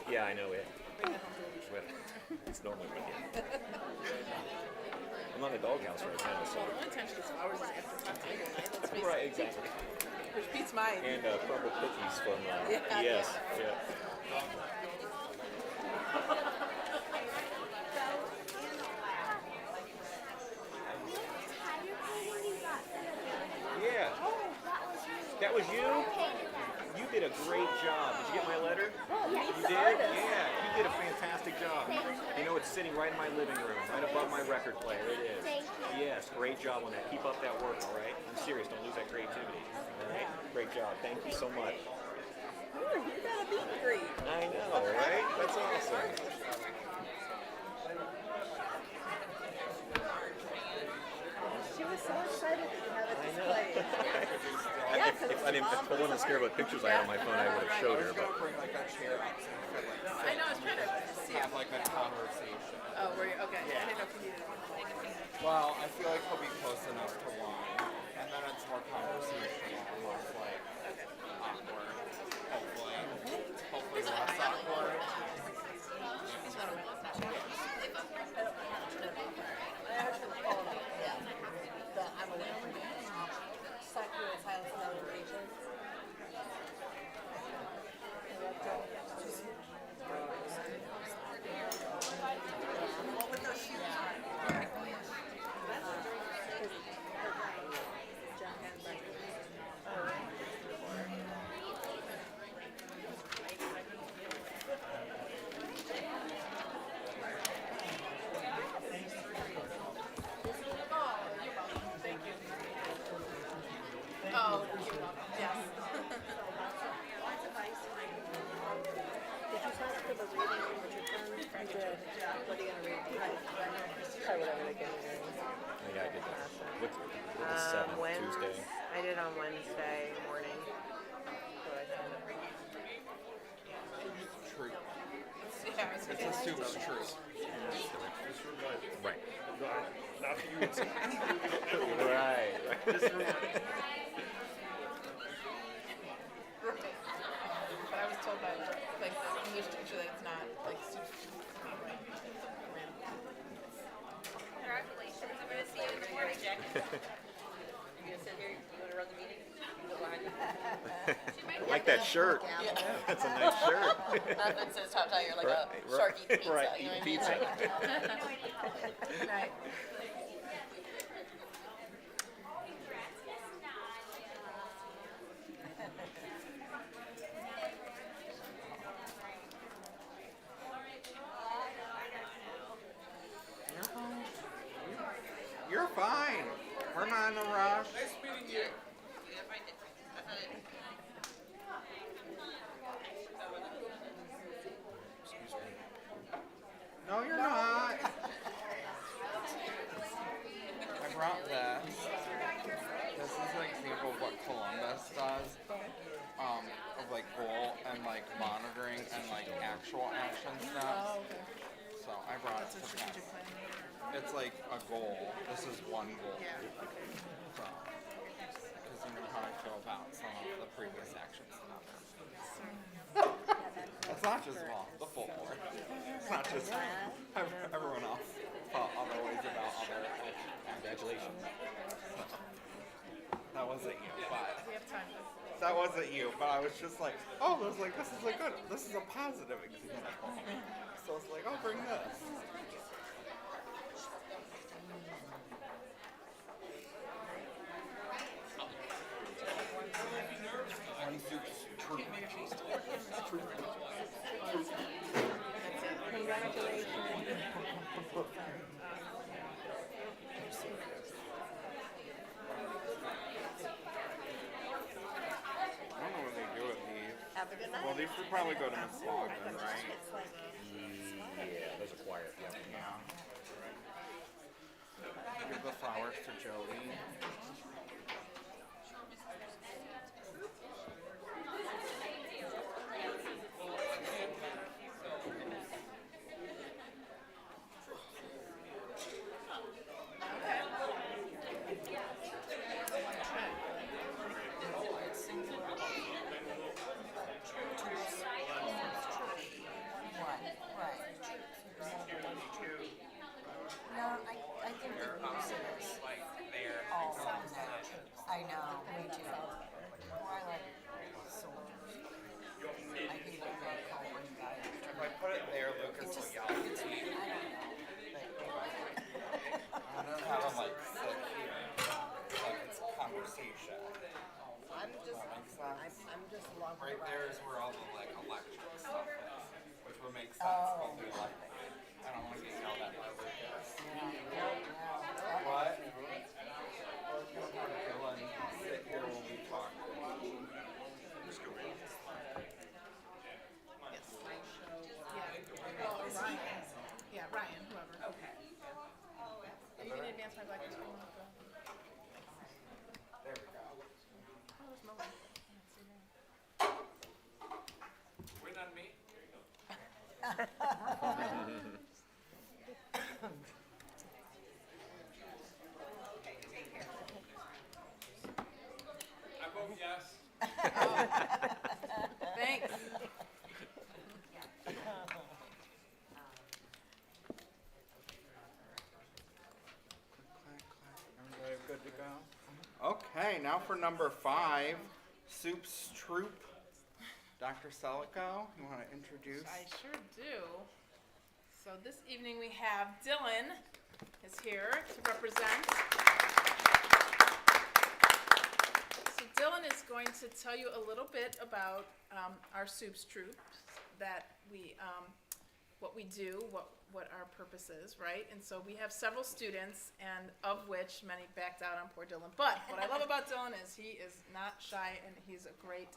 Yeah, I know it. It's normally with you. I'm on the doghouse right now, so. Well, the only time she gets flowers is after Tiger night, let's face it. Right, exactly. Which beats mine. And crumble cookies from Yeah. yes, yeah. Yeah. That was you? You did a great job. Did you get my letter? You did? Yeah, you did a fantastic job. You know, it's sitting right in my living room, right above my record player. It is. Yes, great job on that. Keep up that work, all right? I'm serious. Don't lose that creativity. All right? Great job. Thank you so much. Ooh, you got a meet and greet. I know, right? That's awesome. She was so excited that you have it. If I wasn't scared about pictures I had on my phone, I would have I showed was her. gonna But bring like a chair up so you could like I know, I was trying to see. have like a conversation. Oh, were you, okay, I didn't know if you needed one. Well, I feel like he'll be close enough to one, and then it's more conversational, less like awkward. Hopefully, less awkward. Oh, you're welcome, yes. Did you sign up for the reading of Richard Fund? I did. What are you gonna read? Try whatever they give me. yeah, I did that. What's the 7th, Tuesday? I did on Wednesday morning. True. Yeah, it's It's a super true. Right. Not for you. Right. But I was told by like the English teacher that it's not like super. Congratulations. I'm gonna see you in the morning, Jack. You gonna sit here? You wanna run the meeting? You go behind me. I like that shirt. That's a nice shirt. Nothing says top tire like a Right, shark eating pizza. right, You know eating what I mean? pizza. Good night. You're fine. We're not in a rush. No, you're not. I brought this. This is an example of what Columbus does. Of like goal and like monitoring and like actual action steps. So I brought it for Strategic this. planning. It's like a goal. This is one goal. Yeah. So, because you know how I feel about some of the previous actions steps. It's not just the full board. It's not just everyone else felt other ways about other actions. Congratulations. That wasn't you, but We have time. that wasn't you. But I was just like, oh, this is a positive example. So it's like, oh, bring this. I don't know what they do with these. Have a good night. Well, these should probably go to Miss Logan, right? Yeah, those are quiet. Yeah. Yeah. Give the flowers to Jody. I know, me too. More like soldiers. I hate when they call one guy after If I put it there, Lucas will yell. And then have him like sit here. Like it's a conversation. I'm just, That makes sense. I'm just loving Right it. there is where all the like electric stuff is, which would make sense. But we like, I don't want to get yelled at by Lucas. What? Dylan, sit here when we talk. Oh, Ryan. Yeah, Ryan, whoever. Okay. Are you gonna advance my black and There we go. moving. Wait on me. I vote yes. Thanks. Everybody good to go? Okay, now for number 5, Soup's Troop. Dr. Selico, you want to introduce? I sure do. So this evening we have Dylan is here to represent. So Dylan is going to tell you a little bit about our Soups Troop, that we, what we do, what our purpose is, right? And so we have several students, and of which many backed out on poor Dylan. But what I love about Dylan is he is not shy, and he's a great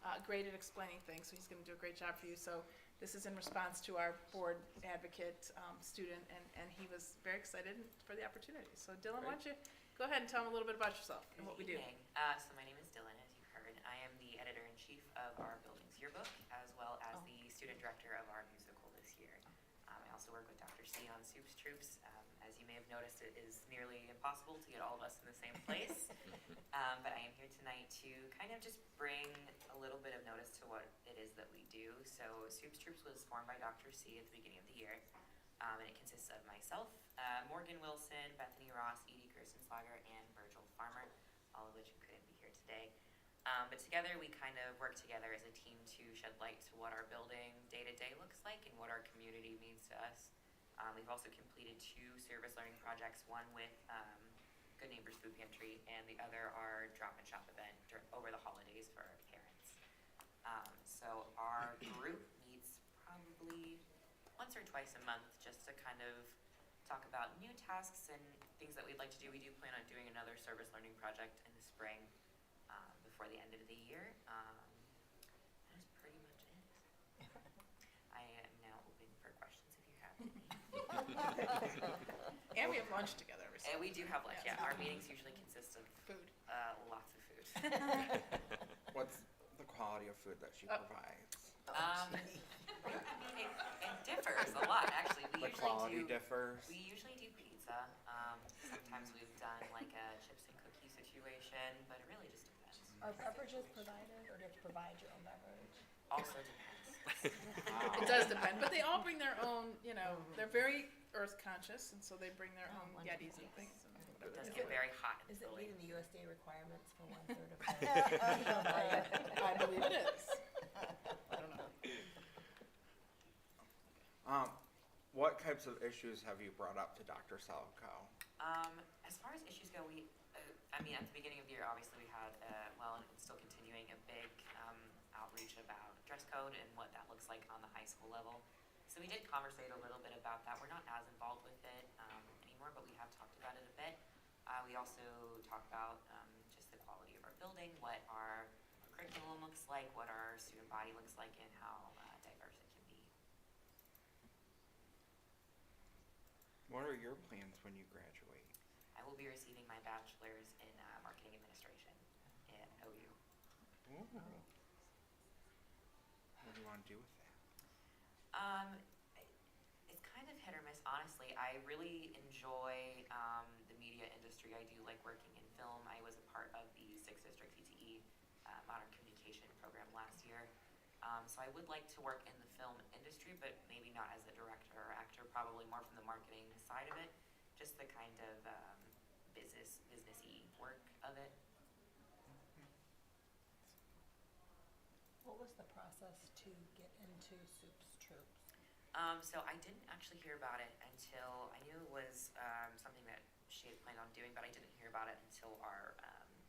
at explaining things, so he's going to do a great job for you. So this is in response to our board advocate student, and he was very excited for the opportunity. So Dylan, why don't you go ahead and tell him a little bit about yourself and what we do. So my name is Dylan, as you heard. I am the editor-in-chief of our building's yearbook, as well as the student director of our musical this year. I also work with Dr. C on Soups Troops. As you may have noticed, it is nearly impossible to get all of us in the same place. But I am here tonight to kind of just bring a little bit of notice to what it is that we do. So Soups Troops was formed by Dr. C at the beginning of the year. And it consists of myself, Morgan Wilson, Bethany Ross, Edie Gerstenslager, and Virgil Farmer, all of which couldn't be here today. But together we kind of work together as a team to shed light to what our building day-to-day looks like and what our community means to us. We've also completed 2 service learning projects, one with Good Neighbors Food Pantry, and the other our drop and shop event over the holidays for our parents. So our group meets probably once or twice a month just to kind of talk about new tasks and things that we'd like to do. We do plan on doing another service learning project in the spring before the end of the year. That is pretty much it. I am now open for questions if you have any. And we have lunch together every And we Sunday. do have lunch, Yes. yeah. Our meetings usually consist of Food. lots of food. What's the quality of food that she provides? It differs a lot, actually. The quality differs. We usually do pizza. Sometimes we've done like a chips and cookie situation, but it really just depends. Are beverages provided, or do you have to provide your own beverage? Also depends. It does depend, but they all bring their own, they're very earth conscious, and so they bring their own wonderful. Yetis and things. And It whatever. does get very hot in Is the it building. meeting the USDA requirements for 1/3 of I believe it is. I don't know. What types of issues have you brought up to Dr. Selico? As far as issues go, at the beginning of the year, obviously we had, and it's still continuing, a big outreach about dress code and what that looks like on the high school level. So we did conversate a little bit about that. We're not as involved with it anymore, but we have talked about it a bit. We also talked about just the quality of our building, what our curriculum looks like, what our student body looks like, and how diverse it can be. What are your plans when you graduate? I will be receiving my bachelor's in marketing administration at OU. Ooh. What do you want to do with that? It's kind of hit or miss, honestly. I really enjoy the media industry. I do like working in film. I was a part of the 6th District CTE Modern Communication program last year. So I would like to work in the film industry, but maybe not as a director or actor, probably more from the marketing side of it, just the kind of businessy work of it. What was the process to get into Soups Troops? So I didn't actually hear about it until, I knew it was something that she had planned on doing, but I didn't hear about it until our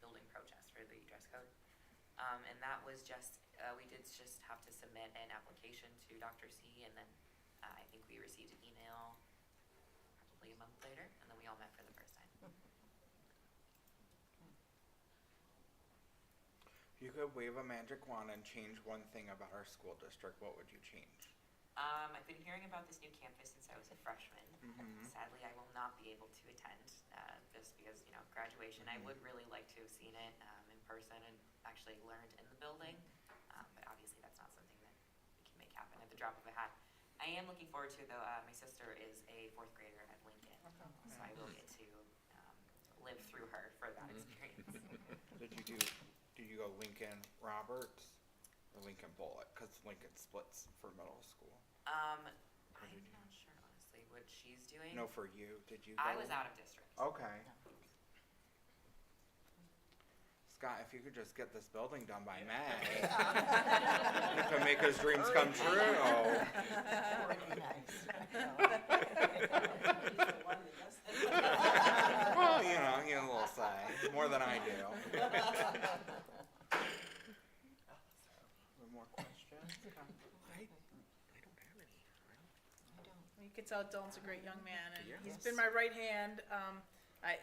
building protest for the dress code. And that was just, we did just have to submit an application to Dr. C, and then I think we received an email probably a month later, and then we all met for the first time. If you could wave a magic wand and change one thing about our school district, what would you change? I've been hearing about this new campus since I was a freshman. Mhm. Sadly, I will not be able to attend just because, graduation. I would really like to have seen it in person and actually learned in the building. But obviously that's not something that we can make happen at the drop of a hat. I am looking forward to it though. My sister is a 4th grader at Lincoln, so I will get to live through her for that experience. Did you go Lincoln Roberts or Lincoln Bullitt? Because Lincoln splits for middle school. I'm not sure honestly what she's doing. No, for you. Did you go? I was out of district. Okay. Scott, if you could just get this building done by May, you can make his dreams come true. Well, you know, he has a little say, more than I do. One more question? You can tell Dylan's a great young man, and he's been my right hand.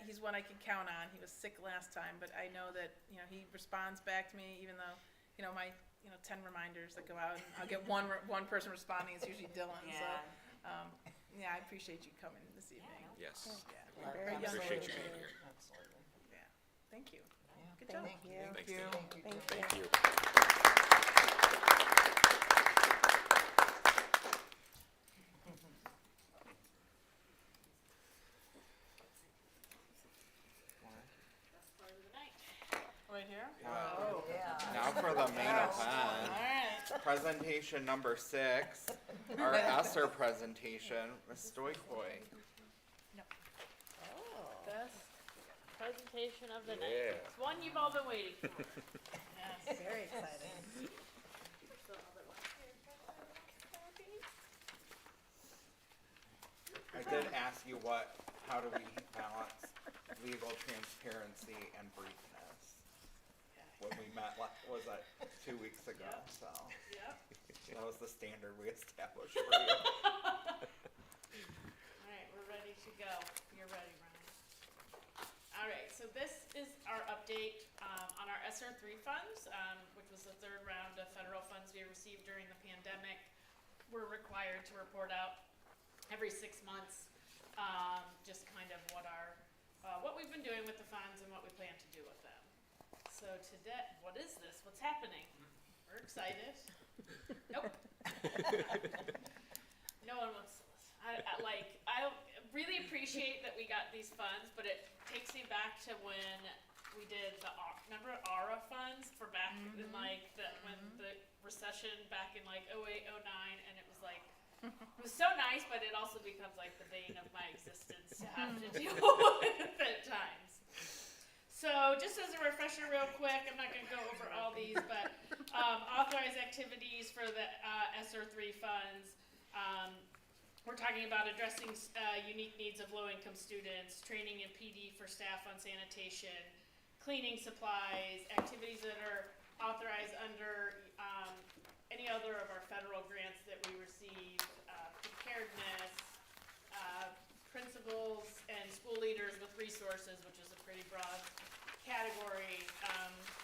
He's one I can count on. He was sick last time, but I know that, you know, he responds back to me, even though, you know, my, 10 reminders that go out, and I'll get one person responding. It's usually Dylan. Yeah. So, yeah, I appreciate you coming this evening. Yes. Yeah, very young. Appreciate you being here. Absolutely. Yeah, thank you. Good job. Thank you. Thanks, Dylan. Thank you. Thank you. Right here? Oh, yeah. Now for the main All event. right. Presentation number 6, our ESSER presentation, Ms. Stoikoi. Best presentation of the Yeah. night. It's one you've all been waiting for. Yes. Very exciting. I did ask you how do we balance legal transparency and briefness when we met, was that 2 weeks ago, Yep. so. Yep. That was the standard we established for you. All right, we're ready to go. You're ready, Ryan. All right, so this is our update on our ESSER 3 funds, which was the 3rd round of federal funds we received during the pandemic. We're required to report out every 6 months, just kind of what we've been doing with the funds and what we plan to do with them. So today, what is this? What's happening? We're excited. Nope. No one wants to listen. I really appreciate that we got these funds, but it takes me back to when we did remember ARA funds for back in when the recession back in 08, 09, and it was it was so nice, but it also becomes the bane of my existence to have to deal with at times. So just as a refresher real quick, I'm not going to go over all these, but authorized activities for the ESSER 3 funds. We're talking about addressing unique needs of low-income students, training and PD for staff on sanitation, cleaning supplies, activities that are authorized under any other of our federal grants that we receive, preparedness, principals and school leaders with resources, which is a pretty broad category.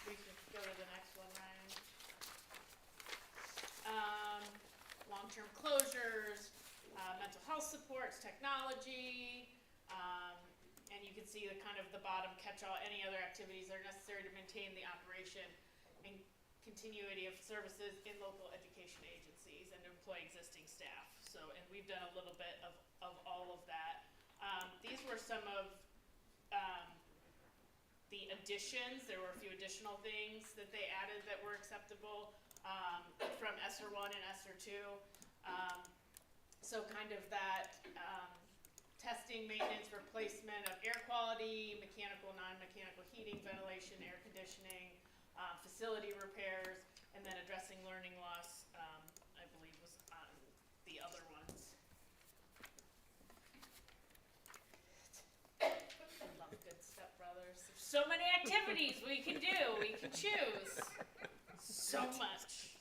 We can go to the next one, Ryan. Long-term closures, mental health supports, technology, and you can see the bottom catch-all, any other activities that are necessary to maintain the operation and continuity of services in local education agencies and employ existing staff. So, and we've done a little bit of all of that. These were some of the additions. There were a few additional things that they added that were acceptable from ESSER 1 and ESSER 2. So kind of that testing, maintenance, replacement of air quality, mechanical, non-mechanical heating, ventilation, air conditioning, facility repairs, and then addressing learning loss, I believe was on the other ones. I love good Step Brothers. There's so many activities we can do, we can choose. So much.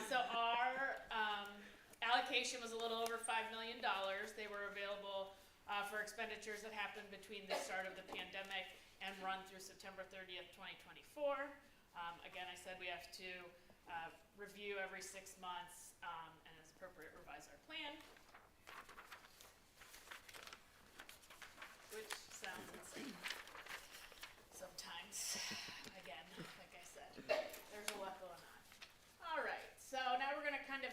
So our allocation was a little over $5 million. They were available for expenditures that happened between the start of the pandemic and run through September 30th, 2024. Again, I said we have to review every 6 months and as appropriate revise our plan. Which sounds insane sometimes. Again, like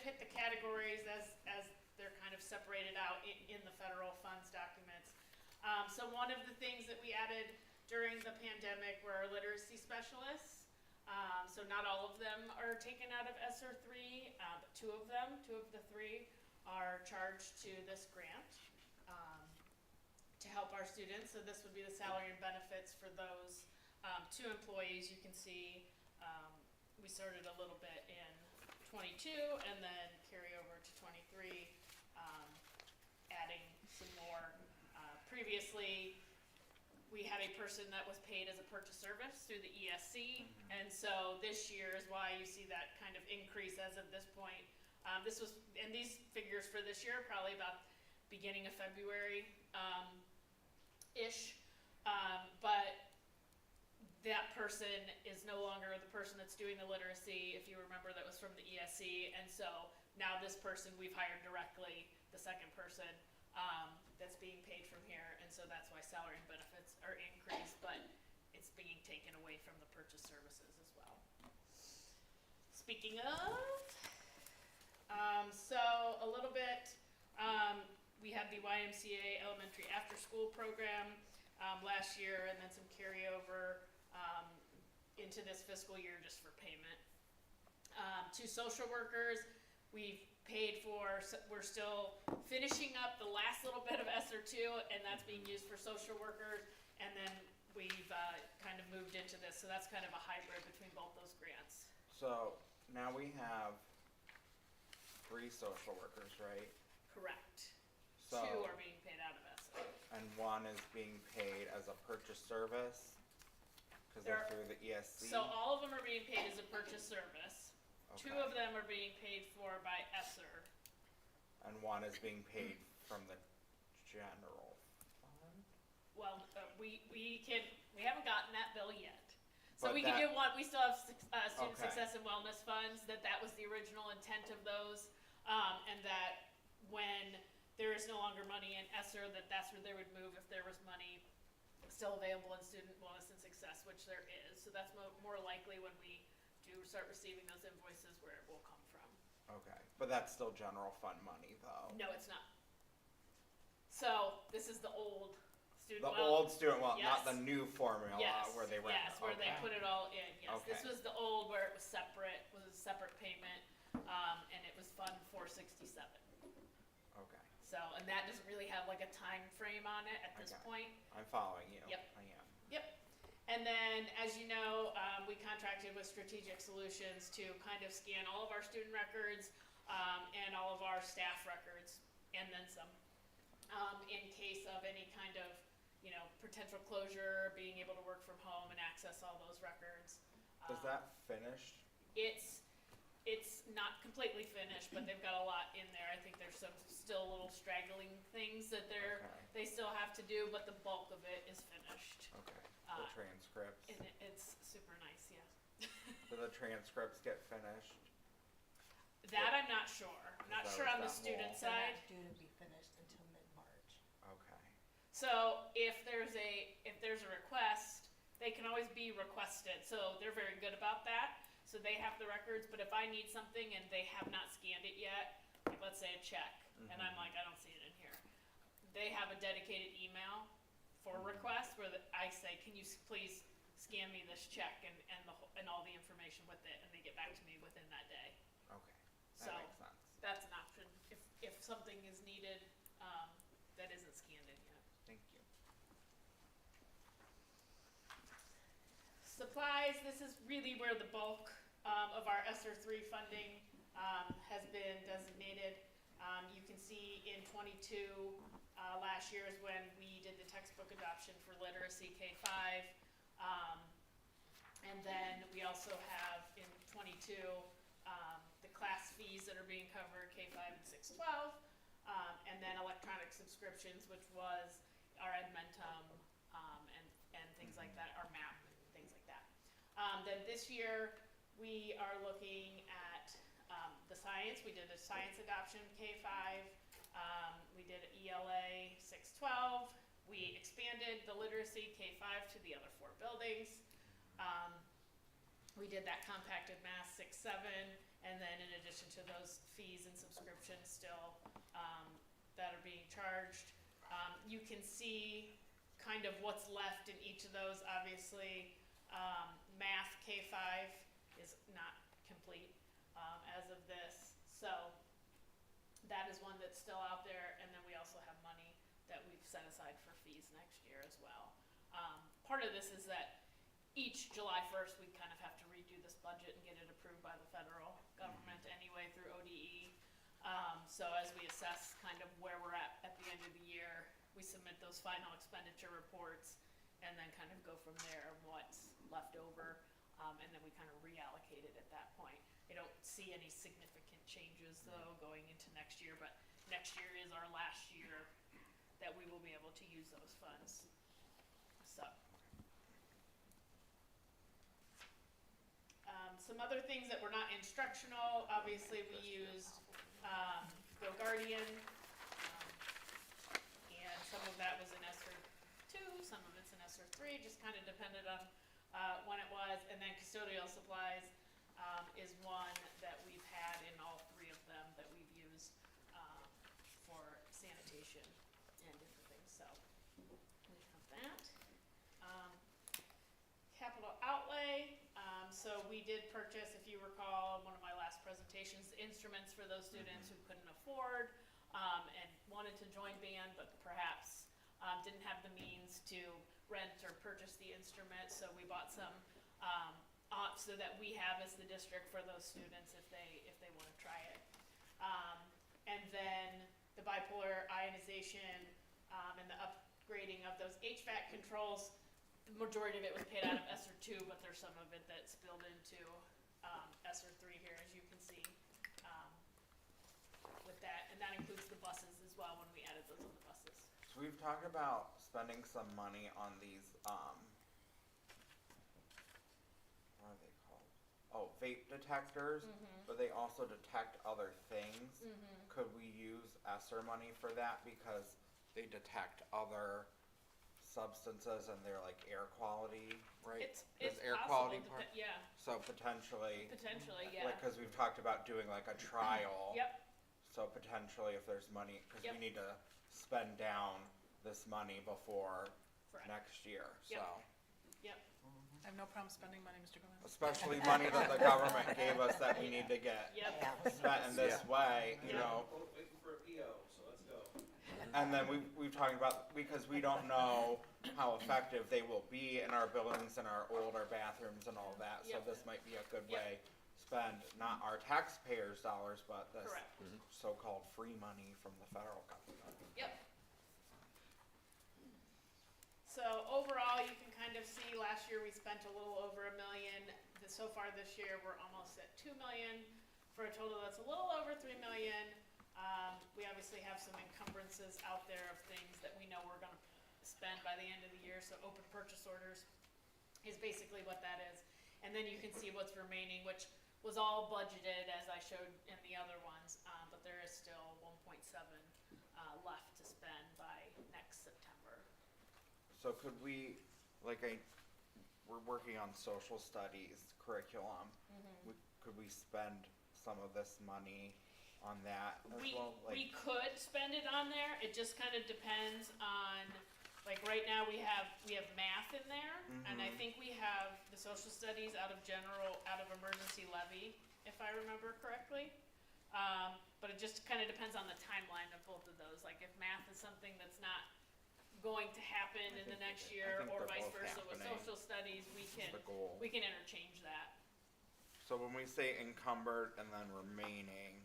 hit the categories as they're kind of separated out in the federal funds documents. So one of the things that we added during the pandemic were our literacy specialists. So not all of them are taken out of ESSER 3, but two of the three are charged to this grant to help our students. So this would be the salary and benefits for those two employees. You can see we started a little bit in 22 and then carry over to 23, adding some more. Previously, we had a person that was paid as a purchase service through the ESC, and so this year is why you see that kind of increase as of this point. And these figures for this year, probably about beginning of February, ish, but that person is no longer the person that's doing the literacy. If you remember, that was from the ESC, and so now this person we've hired directly, the second person, that's being paid from here, and so that's why salary and benefits are increased, but it's being taken away from the purchase services as well. Speaking of, so a little bit, we had the YMCA elementary after school program last year, and then some carryover into this fiscal year just for payment. To social workers, we've paid for, we're still finishing up the last little bit of ESSER 2, and that's being used for social workers, and then we've kind of moved into this, so that's kind of a hybrid between both those grants. So now we have 3 social workers, right? Correct. So, 2 are being paid out of ESSER. and 1 is being paid as a purchase service because they're through the ESC. So all of them are being paid as a purchase service. Okay. 2 of them are being paid for by ESSER. And 1 is being paid from the general fund. Well, we haven't gotten that bill yet. So But we can that- do one, we still have student Okay. success and wellness funds, that was the original intent of those. And that when there is no longer money in ESSER, that's where they would move if there was money still available in student wellness and success, which there is. So that's more likely when we do start receiving those invoices where it will come from. Okay, but that's still general fund money though. No, it's not. So this is the old student The well. old student, well, not the Yes. new formula Yes, where they ran. yes, where they okay. put it all in, yes. This Okay. was the old where it was a separate payment, and it was Fund 467. Okay, So, and that doesn't really have like a time frame on it at this Okay. point. I'm following you. Yep. I am. Yep. And then, as you know, we contracted with Strategic Solutions to kind of scan all of our student records, and all of our staff records, and then some, in case of any kind of, potential closure, being able to work from home and access all those records. Does that finish? It's not completely finished, but they've got a lot in there. I think there's some still little straggling things that Okay. they still have to do, but the bulk of it is finished. Okay, the transcripts. And it's super nice, yeah. Do the transcripts get finished? That I'm not sure. I'm not Is that sure what on the that student wall- side. Due to be finished until mid-March. Okay, So if there's a request, they can always be requested. So they're very good about that. So they have the records, but if I need something and they have not scanned it yet, like let's say a check, and I'm like, I don't see it in here. They have a dedicated email for requests where I say, can you please scan me this check and all the information with it, and they get back to me within that day. okay, So that makes sense. that's an option if something is needed that isn't scanned in yet. Thank you. Supplies, this is really where the bulk of our ESSER 3 funding has been designated. You can see in 22, last year is when we did the textbook adoption for literacy K-5. And then we also have in 22, the class fees that are being covered, K-5 and 6-12. And then electronic subscriptions, which was our Edmentum and things like that, our MAP, things like that. Then this year, we are looking at the science. We did a science adoption K-5. We did an ELA 6-12. We expanded the literacy K-5 to the other 4 buildings. We did that compacted math 6-7, And then in addition to those fees and subscriptions still, that are being charged. You can see kind of what's left in each of those. Obviously, math K-5 is not complete, as of this. So that is one that's still out there, and then we also have money that we've set aside for fees next year as well. Part of this is that each July 1st, we kind of have to redo this budget and get it approved by the federal government anyway through ODE. So as we assess kind of where we're at the end of the year, we submit those final expenditure reports and then kind of go from there, what's left over, and then we kind of reallocate it at that point. I don't see any significant changes though going into next year, but next year is our last year that we will be able to use those funds. So. Some other things that were not instructional, obviously we used Go Guardian, and some of that was in ESSER 2, some of it's in ESSER 3, just kind of depended on when it was. And then custodial supplies is one that we've had in all three of them that we've used for sanitation and different things. So we have that. Capital outlay. So we did purchase, if you recall, one of my last presentations, instruments for those students who couldn't afford and wanted to join band, but perhaps didn't have the means to rent or purchase the instrument. So we bought some so that we have as the district for those students if they want to try it. And then the bipolar ionization and the upgrading of those HVAC controls. The majority of it was paid out of ESSER 2, but there's some of it that spilled into ESSER 3 here, as you can see with that. And that includes the buses as well when we added those on the buses. So we've talked about spending some money on these, what are they called? Oh, vape detectors, but they also detect other things. Could we use ESSER money for that because they detect other substances and they're like air quality, right? It's air possible, quality part? yeah. So potentially, Yeah. like, cause we've talked about doing like a trial. Yep. So potentially if there's money, cause Yep. we need to spend down this money before Correct. next year, Yep. so. Yep. I have no problem spending money, Mr. Gomez. Especially money that the government gave us that we need to get Yep. spent in this way, you Yeah. know? Waiting for a PO, so let's go. And then we've talked about, because we don't know how effective they will be in our buildings and our older bathrooms and all that, so Yep. this might be a good Yep. way to spend not our taxpayers' dollars, but this Correct. so-called free money from the federal government. Yep. So overall, you can kind of see last year we spent a little over $1 million. So far this year, we're almost at $2 million for a total that's a little over $3 million. We obviously have some encumbrances out there of things that we know we're going to spend by the end of the year. So open purchase orders is basically what that is. And then you can see what's remaining, which was all budgeted as I showed in the other ones, but there is still 1.7 left to spend by next September. So could we, we're working on social studies curriculum. Could we spend some of this money on that as well? We could spend it on there. It just kind of depends on, like right now we have math in there, and I think we have the social studies out of emergency levy, if I remember correctly. But it just kind of depends on the timeline of both of those. Like if math is something that's not going to happen in the next year, or they're vice both versa with happening. social studies, we The goal. can interchange that. So when we say encumbered and then remaining,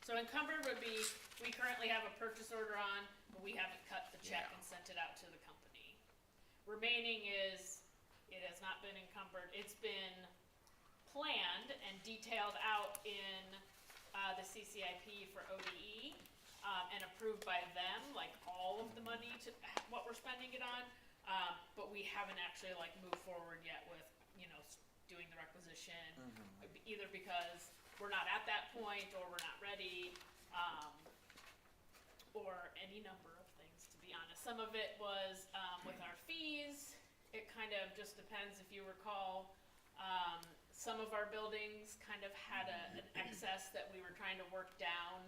So encumbered would be, we currently have a purchase order on, but we haven't cut the check Yeah. and sent it out to the company. Remaining is, it has not been encumbered, it's been planned and detailed out in the CCIP for ODE, and approved by them, like all of the money to what we're spending it on, but we haven't actually moved forward yet with, doing the requisition, either because we're not at that point, or we're not ready, or any number of things, to be honest. Some of it was with our fees. It kind of just depends. If you recall, some of our buildings kind of had an excess that we were trying to work down,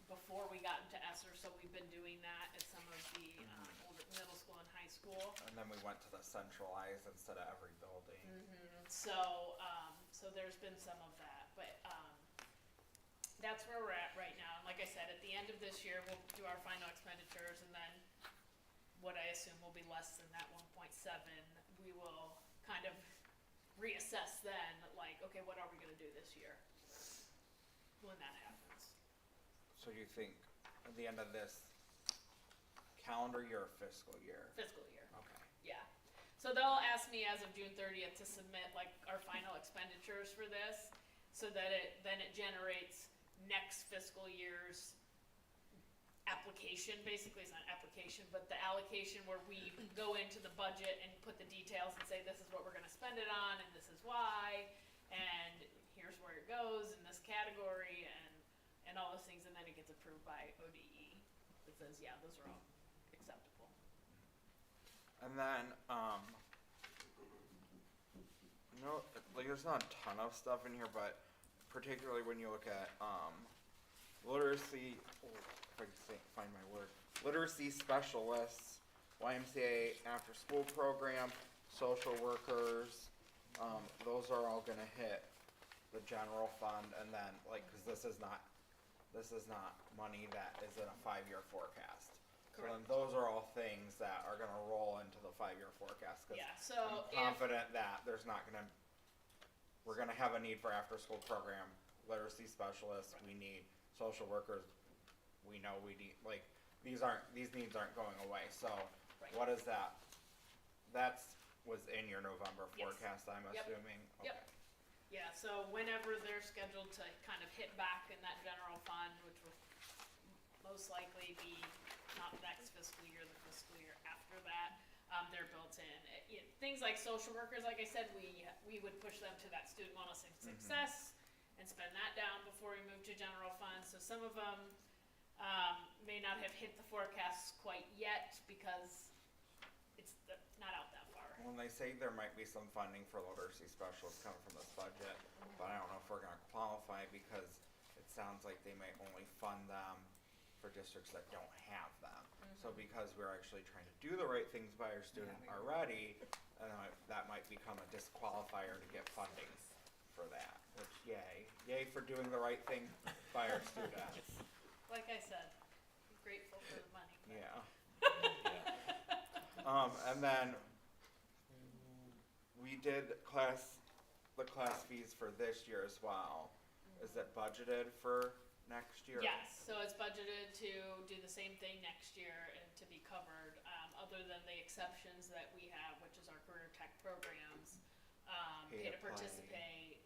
before we got into ESSER, so we've been doing that at some of the, older middle school and high school. And then we went to the centralized instead of every building. So, so there's been some of that, but, that's where we're at right now. And like I said, at the end of this year, we'll do our final expenditures, and then what I assume will be less than that 1.7, we will kind of reassess then, like, okay, what are we gonna do this year? When that happens. So you think at the end of this calendar year or fiscal year? Fiscal year. Okay. Yeah, so they'll ask me as of June 30th to submit like our final expenditures for this, so that then it generates next fiscal year's application, basically it's not application, but the allocation where we go into the budget and put the details and say, this is what we're gonna spend it on, and this is why, and here's where it goes in this category, and all those things, and then it gets approved by ODE. It says, yeah, those are all acceptable. And then, you know, like there's not a ton of stuff in here, but particularly when you look at, literacy, if I can find my word, literacy specialists, YMCA after school program, social workers, those are all gonna hit the general fund, and then, like, cause this is not money that is in a 5-year forecast. So then Correct. those are all things that are gonna roll into the 5-year forecast, cause Yeah, so I'm confident that there's not gonna, we're gonna have a need for after-school program, literacy specialists, we need social workers, we know we need, like, these needs aren't going away, so Right. what is that? Was in your November Yes. forecast, I'm Yep. assuming? Yep. Okay. Yeah, so whenever they're scheduled to kind of hit back in that general fund, which will most likely be not next fiscal year, the fiscal year after that, they're built in. Things like social workers, like I said, we would push them to that student wellness and success and spend that down before we move to general fund. So some of them may not have hit the forecasts quite yet because it's not out that far. When they say there might be some funding for literacy specialists coming from this budget, but I don't know if we're gonna qualify because it sounds like they may only fund them for districts that don't have them. So because we're actually trying to do the right things by our student already, that might become a disqualifier to get funding for that, which yay for doing the right thing by our students. Like I said, I'm grateful for the money. but- Yeah. And then we did the class fees for this year as well. Is it budgeted for next year? Yes, so it's budgeted to do the same thing next year and to be covered, other than the exceptions that we have, which is our career tech programs, Pay pay to to play. participate,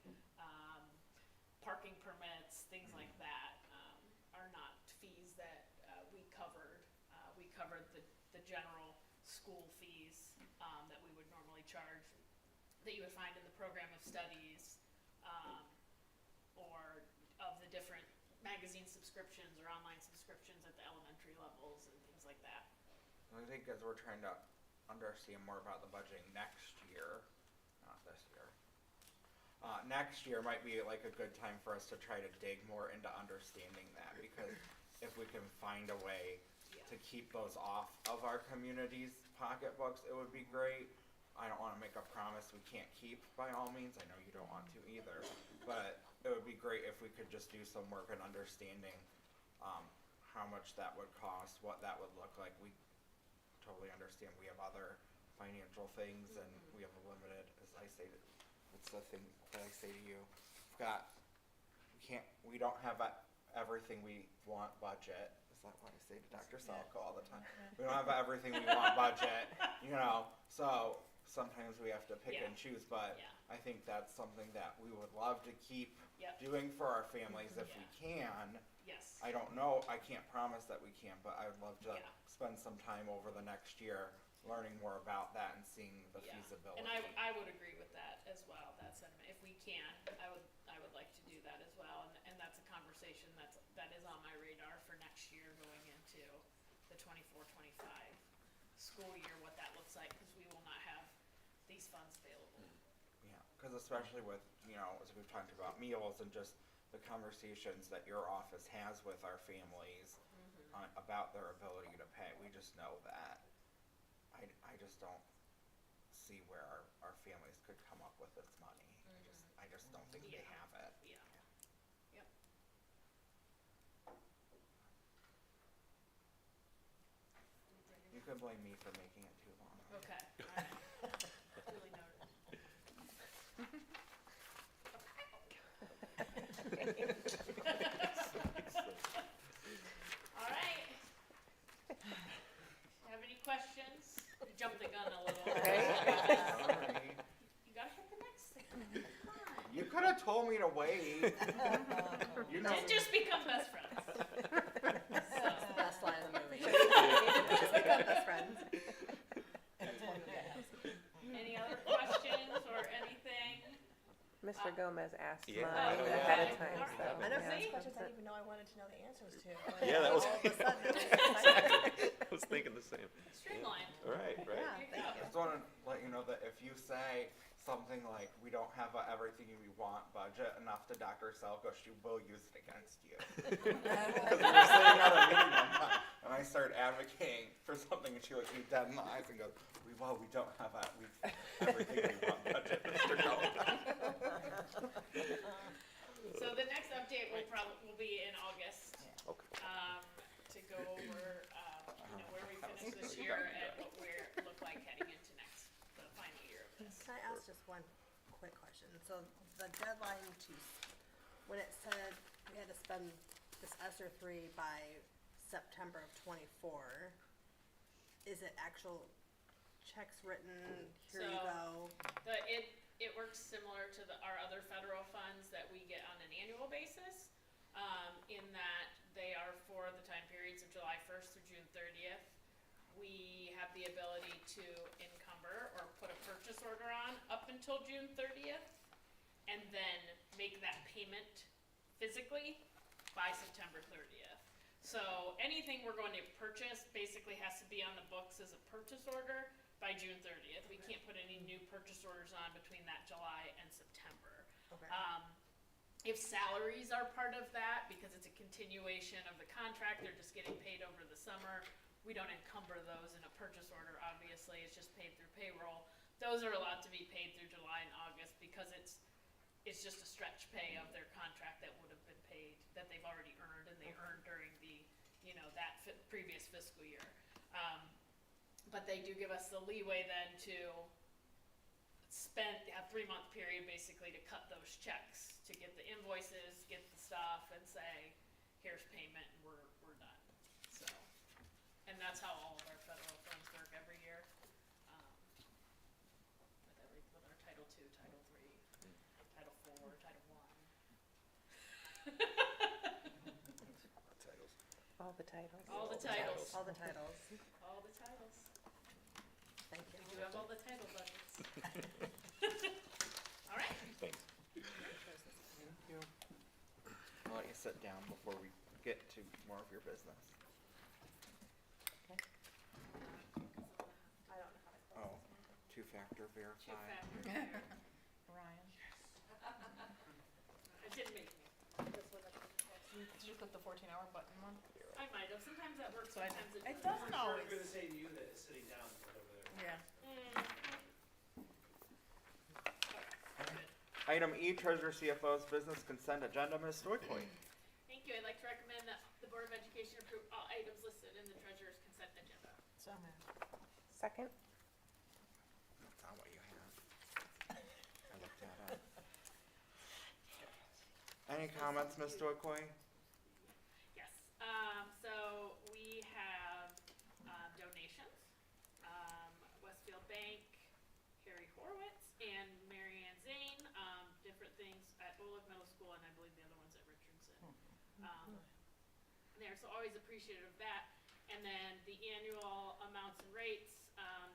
parking permits, things like that, are not fees that, we covered. We covered the general school fees, that we would normally charge, that you would find in the program of studies, or of the different magazine subscriptions or online subscriptions at the elementary levels and things like that. I think as we're trying to understand more about the budgeting next year, not this year. Next year might be like a good time for us to try to dig more into understanding that, because if we can find a way to keep those off of our community's pocketbooks, it would be great. I don't wanna make a promise we can't keep by all means, I know you don't want to either, but it would be great if we could just do some work in understanding, how much that would cost, what that would look like. We totally understand we have other financial things and we have a limited, as I say, it's the thing that I say to you, we don't have everything we want budget. Is that what I say to Dr. Salko all the time? We don't have everything we want budget, you know, so sometimes we have to pick and choose, but Yeah. I think that's something that we would love to keep Yep. doing for our families if we can. Yes. I don't know, I can't promise that we can, but I would love to Yeah. spend some time over the next year learning more about that and seeing the Yeah. feasibility. And I would agree with that as well, that sentiment. If we can, I would like to do that as well, and that's a conversation that is on my radar for next year going into the 24-25 school year, what that looks like, because we will not have these funds available. Yeah, because especially with, you know, as we've talked about meals and just the conversations that your office has with our families about their ability to pay, we just know that. I just don't see where our families could come up with this money. I just don't think they have it. Yeah. Yep. You could blame me for making it too long. Okay. Alright. Duly noted. All right. Have any questions? You jumped the gun a little. Sorry. You gotta hit the next thing. Come on. You could have told me to wait. You know. Didn't just become best friends. So, Best line in the movie. Just become best friends. any other questions or anything? Mr. Gomez asked Yeah. mine Oh, ahead yeah. of time, so. I know, yeah. see? Questions I didn't even know I wanted to know the answers to. Yeah, that was. All of a sudden, I was Exactly. I was thinking the same. Streamlined. All right, right. Yeah, Here you I go. just want to let you know that if you say something like, we don't have a everything we want budget enough to Dr. Selko, she will use it against you. Because we were sitting at a meeting one time, and I started advocating for something, and she looked me dead in the eyes and goes, we don't have everything we want budget, Mr. Gomez. So the next update will be in August, Okay. to go over, where we finished this year and what we look like heading into the final year of this. Can I ask just one quick question? So the deadline when it said we had to spend this ESSER 3 by September of '24, is it actual checks written, here you So- go? It works similar to our other federal funds that we get on an annual basis, in that they are for the time periods of July 1st through June 30th. We have the ability to encumber or put a purchase order on up until June 30th, and then make that payment physically by September 30th. So anything we're going to purchase basically has to be on the books as a purchase order by June 30th. We can't put any new purchase orders on between that July and September. Okay. If salaries are part of that, because it's a continuation of the contract, they're just getting paid over the summer, we don't encumber those in a purchase order, obviously, it's just paid through payroll. Those are allowed to be paid through July and August because it's just a stretch pay of their contract that would have been paid, that they've already earned, and they earned during the, that previous fiscal year. But they do give us the leeway then to have 3-month period basically to cut those checks, to get the invoices, get the stuff, and say, here's payment, and we're done. So, and that's how all of our federal funds work every year. With our Title II, Title III, Title IV, Title I. All the titles. All the titles. All the titles. All the titles. Thank you. We do have all the title budgets. All right. Thanks. Thank you. I'll let you sit down before we get to more of your business. I don't know how to. Oh, two-factor verify. Two-factor. Ryan. It didn't make me. Did you put the 14-hour button one? I might have. Sometimes that works, sometimes it It doesn't. doesn't always. I'm gonna say to you that it's sitting down right over there. Yeah. Item E, Treasurer CFO's business consent agenda, Ms. Stoickley. Thank you. I'd like to recommend that the Board of Education approve all items listed in the treasurer's consent agenda. So moved. Second? That's not what you have. I looked that up. Any comments, Ms. Stoickley? Yes, so we have, donations. Westfield Bank, Harry Horowitz, and Mary Ann Zane, different things at Olive Middle School, and I believe the other one's at Richardson. There, so always appreciative of that. And then the annual amounts and rates,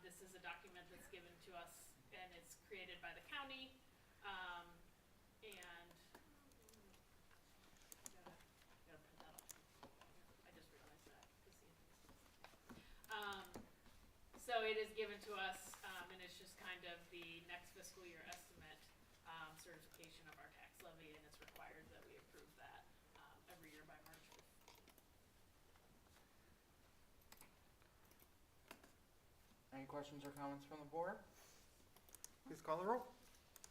this is a document that's given to us, and it's created by the county, and gotta print that off. I just realized that. So it is given to us, and it's just kind of the next fiscal year estimate, certification of our tax levy, and it's required that we approve that, every year by March 5th. Any questions or comments from the board? Please call the roll.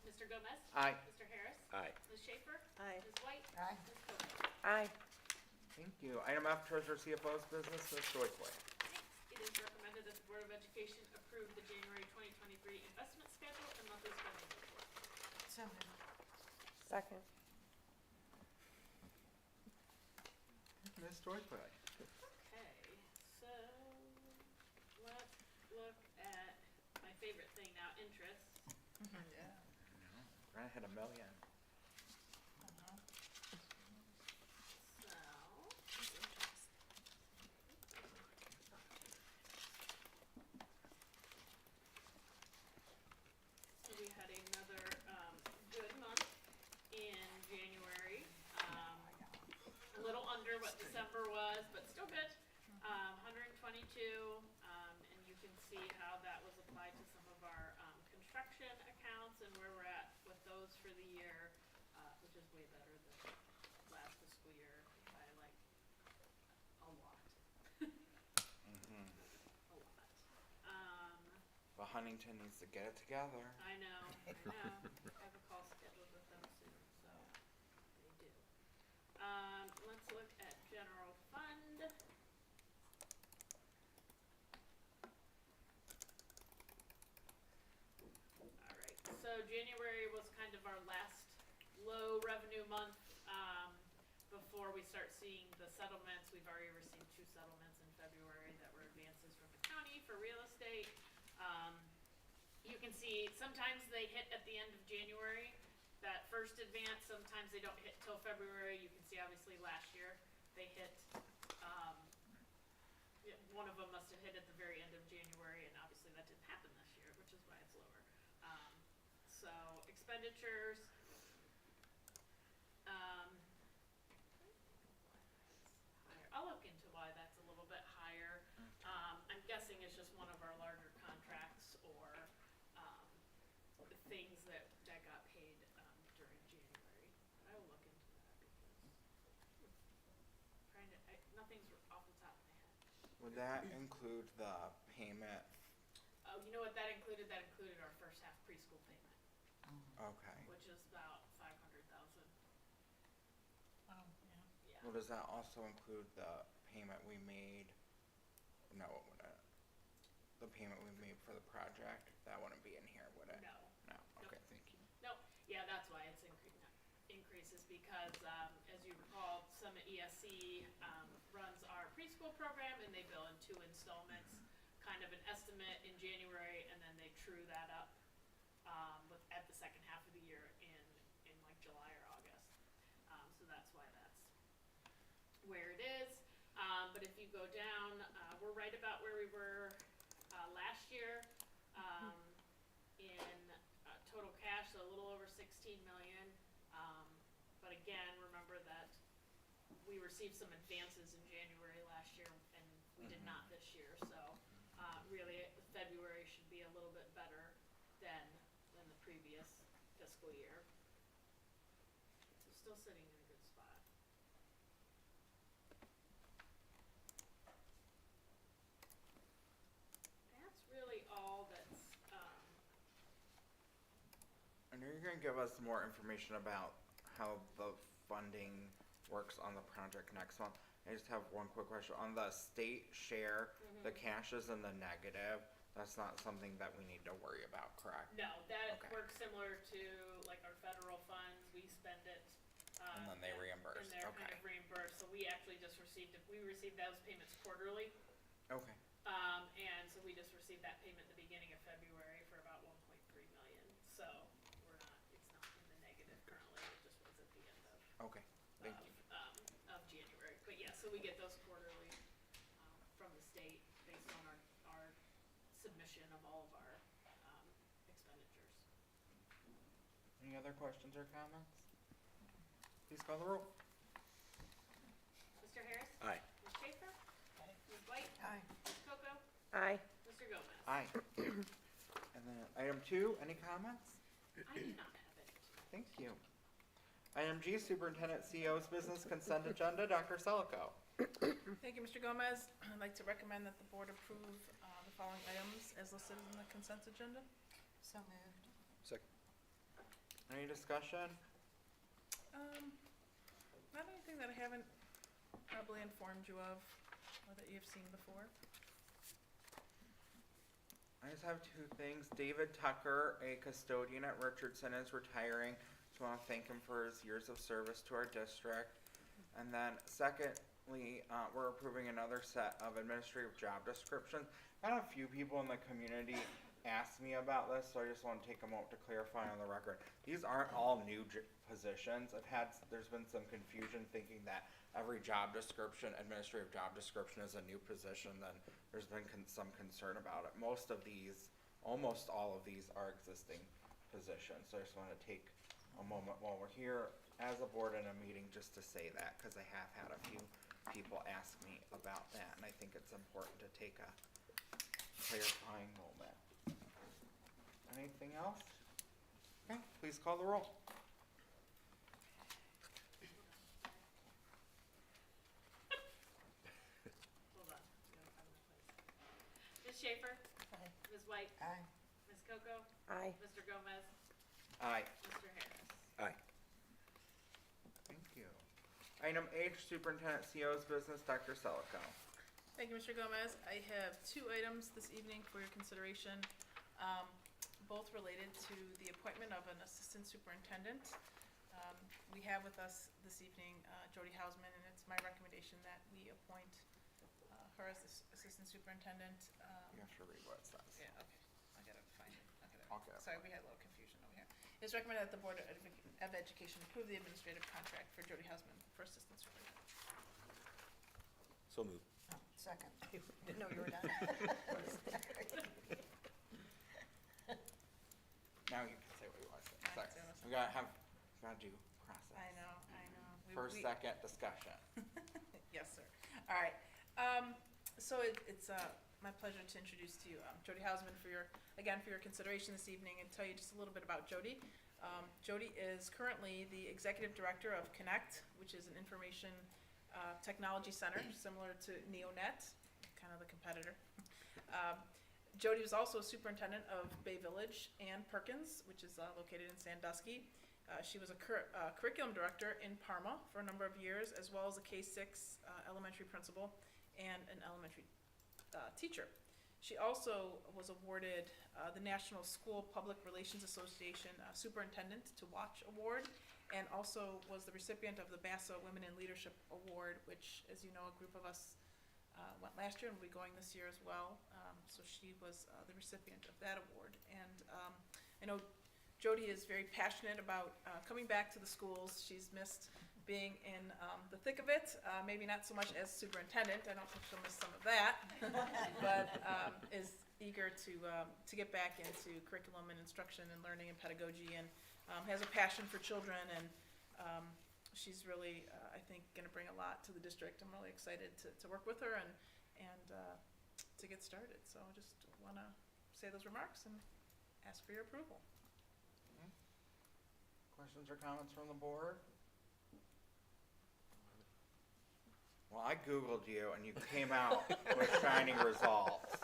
Mr. Gomez? Aye. Mr. Harris? Aye. Ms. Schaefer? Aye. Ms. White? Aye. Ms. Coco? Aye. Thank you. Item F, Treasurer CFO's business, Ms. Joycoy. It is recommended that the Board of Education approve the January 2023 investment schedule and monthly spending report. So moved. Second. Ms. Joycoy. Okay, so let's look at my favorite thing now, interest. Right ahead a million. So we had another good month in January. A little under what December was, but still good. 122, and you can see how that was applied to some of our construction accounts and where we're at with those for the year, which is way better than last fiscal year by like a lot. A lot. But Huntington needs to get it together. I know. I have a call scheduled with them soon, so they do. Let's look at general fund. Alright, so January was kind of our last low revenue month, before we start seeing the settlements. We've already received 2 settlements in February that were advances from the county for real estate. You can see sometimes they hit at the end of January, that first advance, sometimes they don't hit till February. You can see obviously last year they hit, one of them must have hit at the very end of January, and obviously that didn't happen this year, which is why it's lower. So expenditures, higher. I'll look into why that's a little bit higher. I'm guessing it's just one of our larger contracts or things that got paid during January. But I will look into that because nothing's off the top of my head. Would that include the payment? Oh, you know what that included? That included our first half preschool payment, Okay. which is about 500,000. Oh, Yeah. Well, does that also include the payment we made? No, it wouldn't. The payment we made for the project, that wouldn't be in here, would it? No. No, okay, thank you. Nope, yeah, that's why it's increases because, as you recall, Summit ESC, runs our preschool program and they bill in 2 installments, kind of an estimate in January, and then they true that up, at the second half of the year in like July or August. So that's why that's where it is. But if you go down, we're right about where we were, last year, in total cash, so a little over 16 million. But again, remember that we received some advances in January last year and we did not this year, so really February should be a little bit better than the previous fiscal year. So still sitting in a good spot. That's really all that's, I know you're gonna give us more information about how the funding works on the project next month. I just have one quick question. On the state share, the cash is in the negative. That's not something that we need to worry about, correct? no, that Okay. works similar to like our federal funds, we spend it. And then they reimburse, And they're kind okay. of reimbursed, so we actually just received, we received those payments quarterly. Okay. And so we just received that payment at the beginning of February for about 1.3 million, so it's not in the negative currently, it just was at the end Okay, thank you. of January. But yeah, so we get those quarterly, from the state based on our submission of all of our, expenditures. Any other questions or comments? Please call the roll. Mr. Harris? Aye. Ms. Schaefer? Ms. White? Aye. Ms. Coco? Aye. Mr. Gomez? Aye. And then item 2, any comments? I do not have it tonight. Thank you. Item G, Superintendent CEO's Business Consent Agenda, Dr. Selico. Thank you, Mr. Gomez. I'd like to recommend that the board approve the following items as listed in the consent agenda. So moved. Second. Any discussion? Not anything that I haven't probably informed you of or that you've seen before. I just have two things. David Tucker, a custodian at Richardson, is retiring. Just want to thank him for his years of service to our district. And then secondly, we're approving another set of administrative job descriptions. I had a few people in the community ask me about this, so I just want to take a moment to clarify on the record. These aren't all new positions. There's been some confusion thinking that every job description, administrative job description, is a new position. Then there's been some concern about it. Most of these, almost all of these, are existing positions. So I just want to take a moment while we're here as a board in a meeting just to say that, because I have had a few people ask me about that, and I think it's important to take a clarifying moment. Anything else? Okay, please call the roll. Hold on. Ms. Schaefer? Aye. Ms. White? Aye. Ms. Coco? Aye. Mr. Gomez? Aye. Mr. Harris? Aye. Thank you. Item H, Superintendent CEO's Business, Dr. Selico. Thank you, Mr. Gomez. I have two items this evening for your consideration, both related to the appointment of an assistant superintendent. We have with us this evening Jody Hausman, and it's my recommendation that we appoint her as the assistant superintendent. You have to read what it says. Yeah, okay. I gotta find it. Okay. Sorry, we had a little confusion over here. It's recommended that the Board of Education approve the administrative contract for Jody Hausman for assistant superintendent. So moved. Second. Didn't know you were done. Now you can say what you want to say. I Sorry. can say what I We gotta do process. I know. First, second, discussion. Yes, sir. All right. So it's my pleasure to introduce to you Jody Hausman for your consideration this evening, and tell you just a little bit about Jody. Jody is currently the executive director of Connect, which is an information technology center similar to NeoNet, kind of the competitor. Jody was also superintendent of Bay Village and Perkins, which is located in Sandusky. She was a curriculum director in Parma for a number of years, as well as a K-6 elementary principal and an elementary teacher. She also was awarded the National School Public Relations Association Superintendent to Watch Award, and also was the recipient of the BASA Women in Leadership Award, which, as you know, a group of us went last year and will be going this year as well. So she was the recipient of that award. And I know Jody is very passionate about coming back to the schools. She's missed being in the thick of it, maybe not so much as superintendent. I don't think she'll miss some of that, but is eager to get back into curriculum and instruction and learning and pedagogy, and has a passion for children, and she's really, I think, going to bring a lot to the district. I'm really excited to work with her and to get started. So I just want to say those remarks and ask for your approval. Questions or comments from the board? Well, I Googled you and you came out with shining results.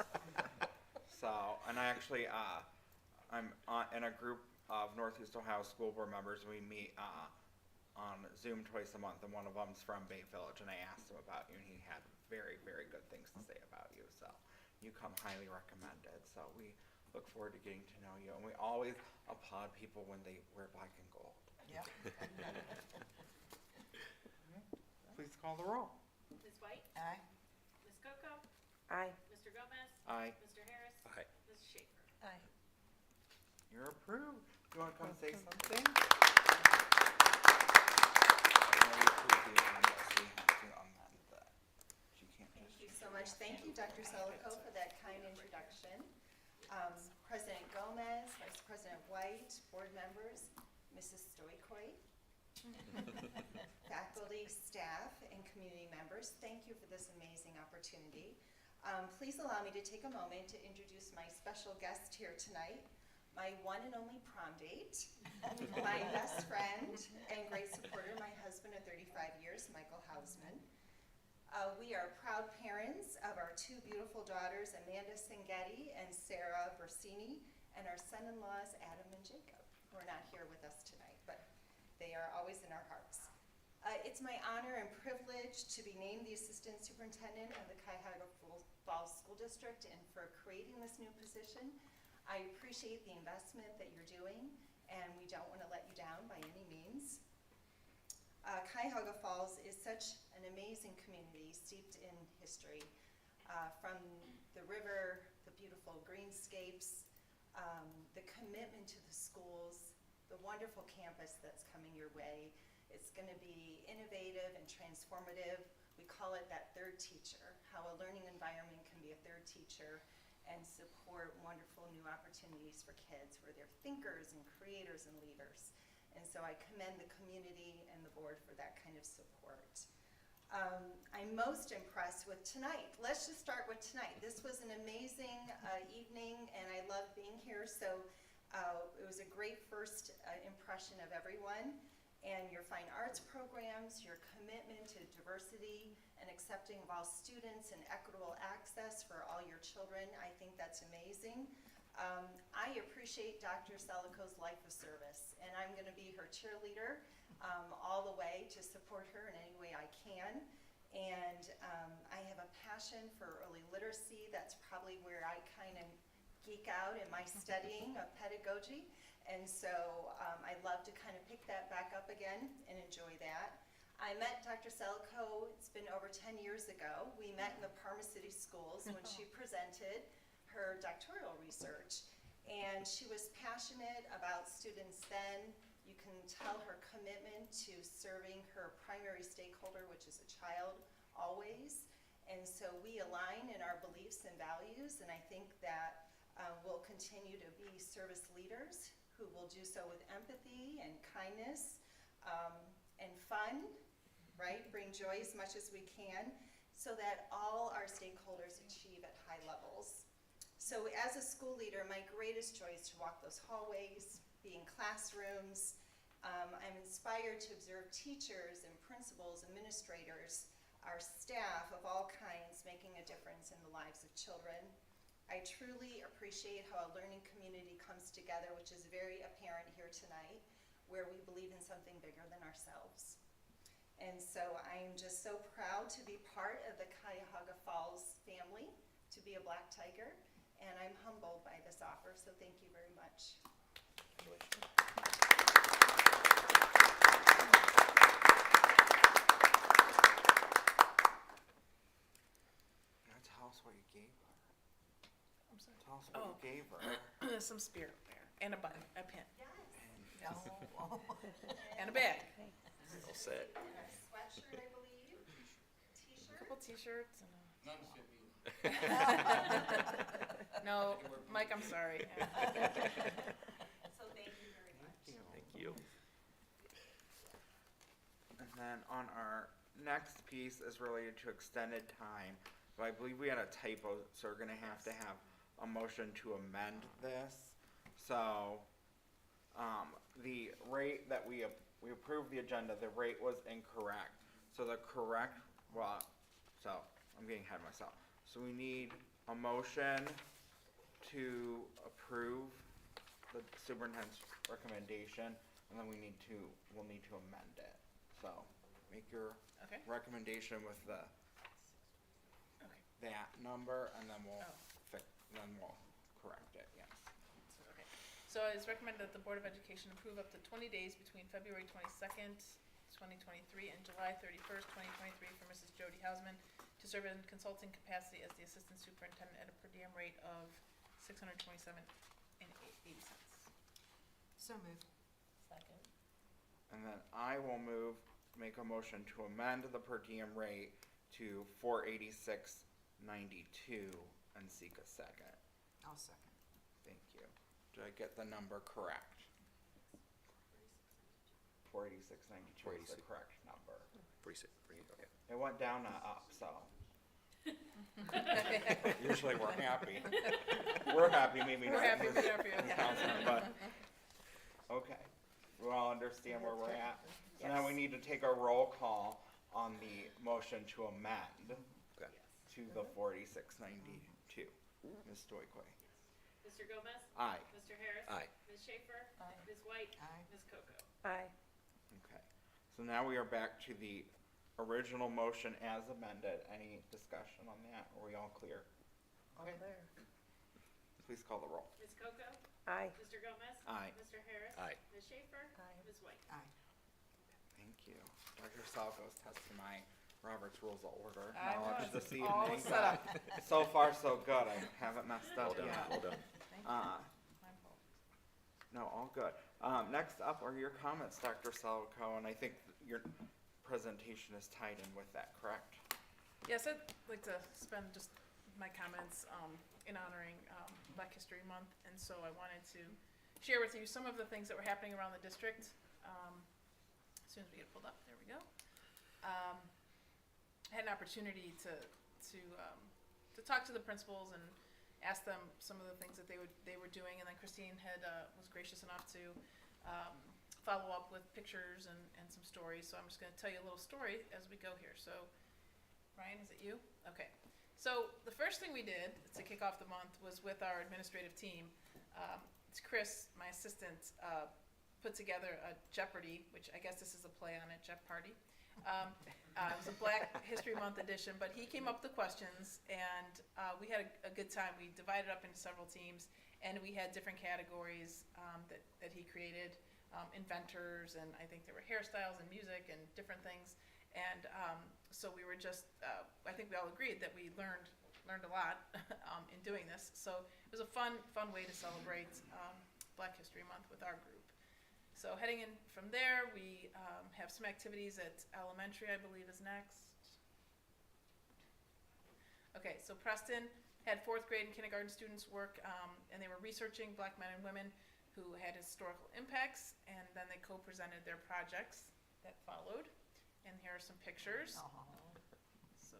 So, and I actually, I'm in a group of Northeast Ohio School Board members. We meet on Zoom twice a month, and one of them's from Bay Village, and I asked him about you, and he had very, very good things to say about you. So, you come highly recommended. So, we look forward to getting to know you, and we always applaud people when they wear black and gold. Yep. Please call the roll. Ms. White? Aye. Ms. Coco? Aye. Mr. Gomez? Aye. Mr. Harris? Aye. Ms. Schaefer? Aye. You're approved. You want to come say something? Thank you so much. Thank you, Dr. Selico, for that kind introduction. President Gomez, Vice President White, board members, Mrs. Stoikoy, faculty, staff, and community members, thank you for this amazing opportunity. Please allow me to take a moment to introduce my special guest here tonight. my one and only prom date, my best friend and great supporter, my husband of 35 years, Michael Hausman. We are proud parents of our two beautiful daughters, Amanda Sangetti and Sarah Bersini, and our son-in-laws, Adam and Jacob, who are not here with us tonight, but they are always in our hearts. It's my honor and privilege to be named the Assistant Superintendent of the Cuyahoga Falls School District, and for creating this new position. I appreciate the investment that you're doing, and we don't want to let you down by any means. Cuyahoga Falls is such an amazing community steeped in history. From the river, the beautiful greenscapes, the commitment to the schools, the wonderful campus that's coming your way. It's going to be innovative and transformative. We call it that third teacher, how a learning environment can be a third teacher and support wonderful new opportunities for kids where they're thinkers and creators and leaders. And so I commend the community and the board for that kind of support. I'm most impressed with tonight. Let's just start with tonight. This was an amazing evening, and I love being here. So it was a great first impression of everyone. And your fine arts programs, your commitment to diversity and accepting of all students and equitable access for all your children, I think that's amazing. I appreciate Dr. Selico's life of service, and I'm going to be her cheerleader all the way to support her in any way I can. And I have a passion for early literacy. That's probably where I kind of geek out in my studying of pedagogy. And so I love to kind of pick that back up again and enjoy that. I met Dr. Selico, it's been over 10 years ago. We met in the Parma City Schools when she presented her doctoral research. And she was passionate about students then. You can tell her commitment to serving her primary stakeholder, which is a child, always. And so we align in our beliefs and values, and I think that we'll continue to be service leaders who will do so with empathy and kindness and fun, right? Bring joy as much as we can so that all our stakeholders achieve at high levels. So as a school leader, my greatest joy is to walk those hallways, be in classrooms. I'm inspired to observe teachers and principals, administrators, our staff of all kinds making a difference in the lives of children. I truly appreciate how a learning community comes together, which is very apparent here tonight, where we believe in something bigger than ourselves. And so I'm just so proud to be part of the Cuyahoga Falls family, to be a Black Tiger, and I'm humbled by this offer, so thank you very much. Tell us what you gave her. I'm sorry. Tell us what you gave her. Some spirit there, and a button, a pin, Yes. and a bag. All set. And a sweatshirt, I believe, A t-shirt. couple t-shirts and a... None fit me. No, Mike, I'm sorry. So thank you very much. Thank you. And then on our next piece is related to extended time. But I believe we had a typo, so we're gonna have to have a motion to amend this. So, the rate that we approved the agenda, the rate was incorrect. So the correct, so I'm getting ahead of myself. So we need a motion to approve the superintendent's recommendation, and then we'll need to amend it. So make your Okay. recommendation with that number, and then we'll correct it, yes. Okay. So it's recommended that the Board of Education approve up to 20 days between February 22nd, 2023 and July 31st, 2023 for Mrs. Jody Hausman to serve in consulting capacity as the Assistant Superintendent at a per diem rate of $627.80. So moved. Second. And then I will make a motion to amend the per diem rate to $486.92 and seek a second. I'll second. Thank you. Did I get the number correct? $486.92 is the correct number. Okay. It went down, not up, so. Usually we're happy. We're happy, maybe We're not happy, Ms. we're happy. Councilman, understand where we're at. So now we need to take a roll call on the motion to amend Okay. to the 4692. Ms. Stoikoi. Mr. Gomez? Aye. Mr. Harris? Aye. Ms. Schaefer? Ms. White? Aye. Ms. Coco? Aye. Okay. So now we are back to the original motion as amended. Any discussion on that? Are we all clear? All there. Please call the roll. Ms. Coco? Aye. Mr. Gomez? Aye. Mr. Harris? Aye. Ms. Schaefer? Aye. Ms. White? Aye. Thank you. Dr. Salgo's testing my Robert's Rules of Order I knowledge was. this It's all evening. set up. but So far, so good. I haven't messed Well up done, yet. well done. Thank you. My fault. No, all good. Next up are your comments, Dr. Salgo, and I think your presentation is tied in with that, correct? Yes, I'd like to spend just my comments in honoring Black History Month, and so I wanted to share with you some of the things that were happening around the district. As soon as we get it pulled up, there we go. I had an opportunity to talk to the principals and ask them some of the things that they were doing, and then Christine was gracious enough to follow up with pictures and some stories. So I'm just going to tell you a little story as we go here. So, Ryan, is it you? Okay. So the first thing we did to kick off the month was with our administrative team. It's Chris, my assistant, put together a Jeopardy, which I guess this is a play on it, Jeop Party. It was a Black History Month edition, but he came up with the questions, and we had a good time. We divided up into several teams, and we had different categories that he created, inventors, and I think there were hairstyles and music and different things. And so we were just, I think we all agreed that we learned a lot in doing this. So it was a fun way to celebrate Black History Month with our group. So heading in from there, we have some activities at elementary, I believe is next. Okay, so Preston had 4th grade and kindergarten students work, and they were researching Black men and women who had historical impacts, and then they co-presented their projects that followed. And here are some pictures. So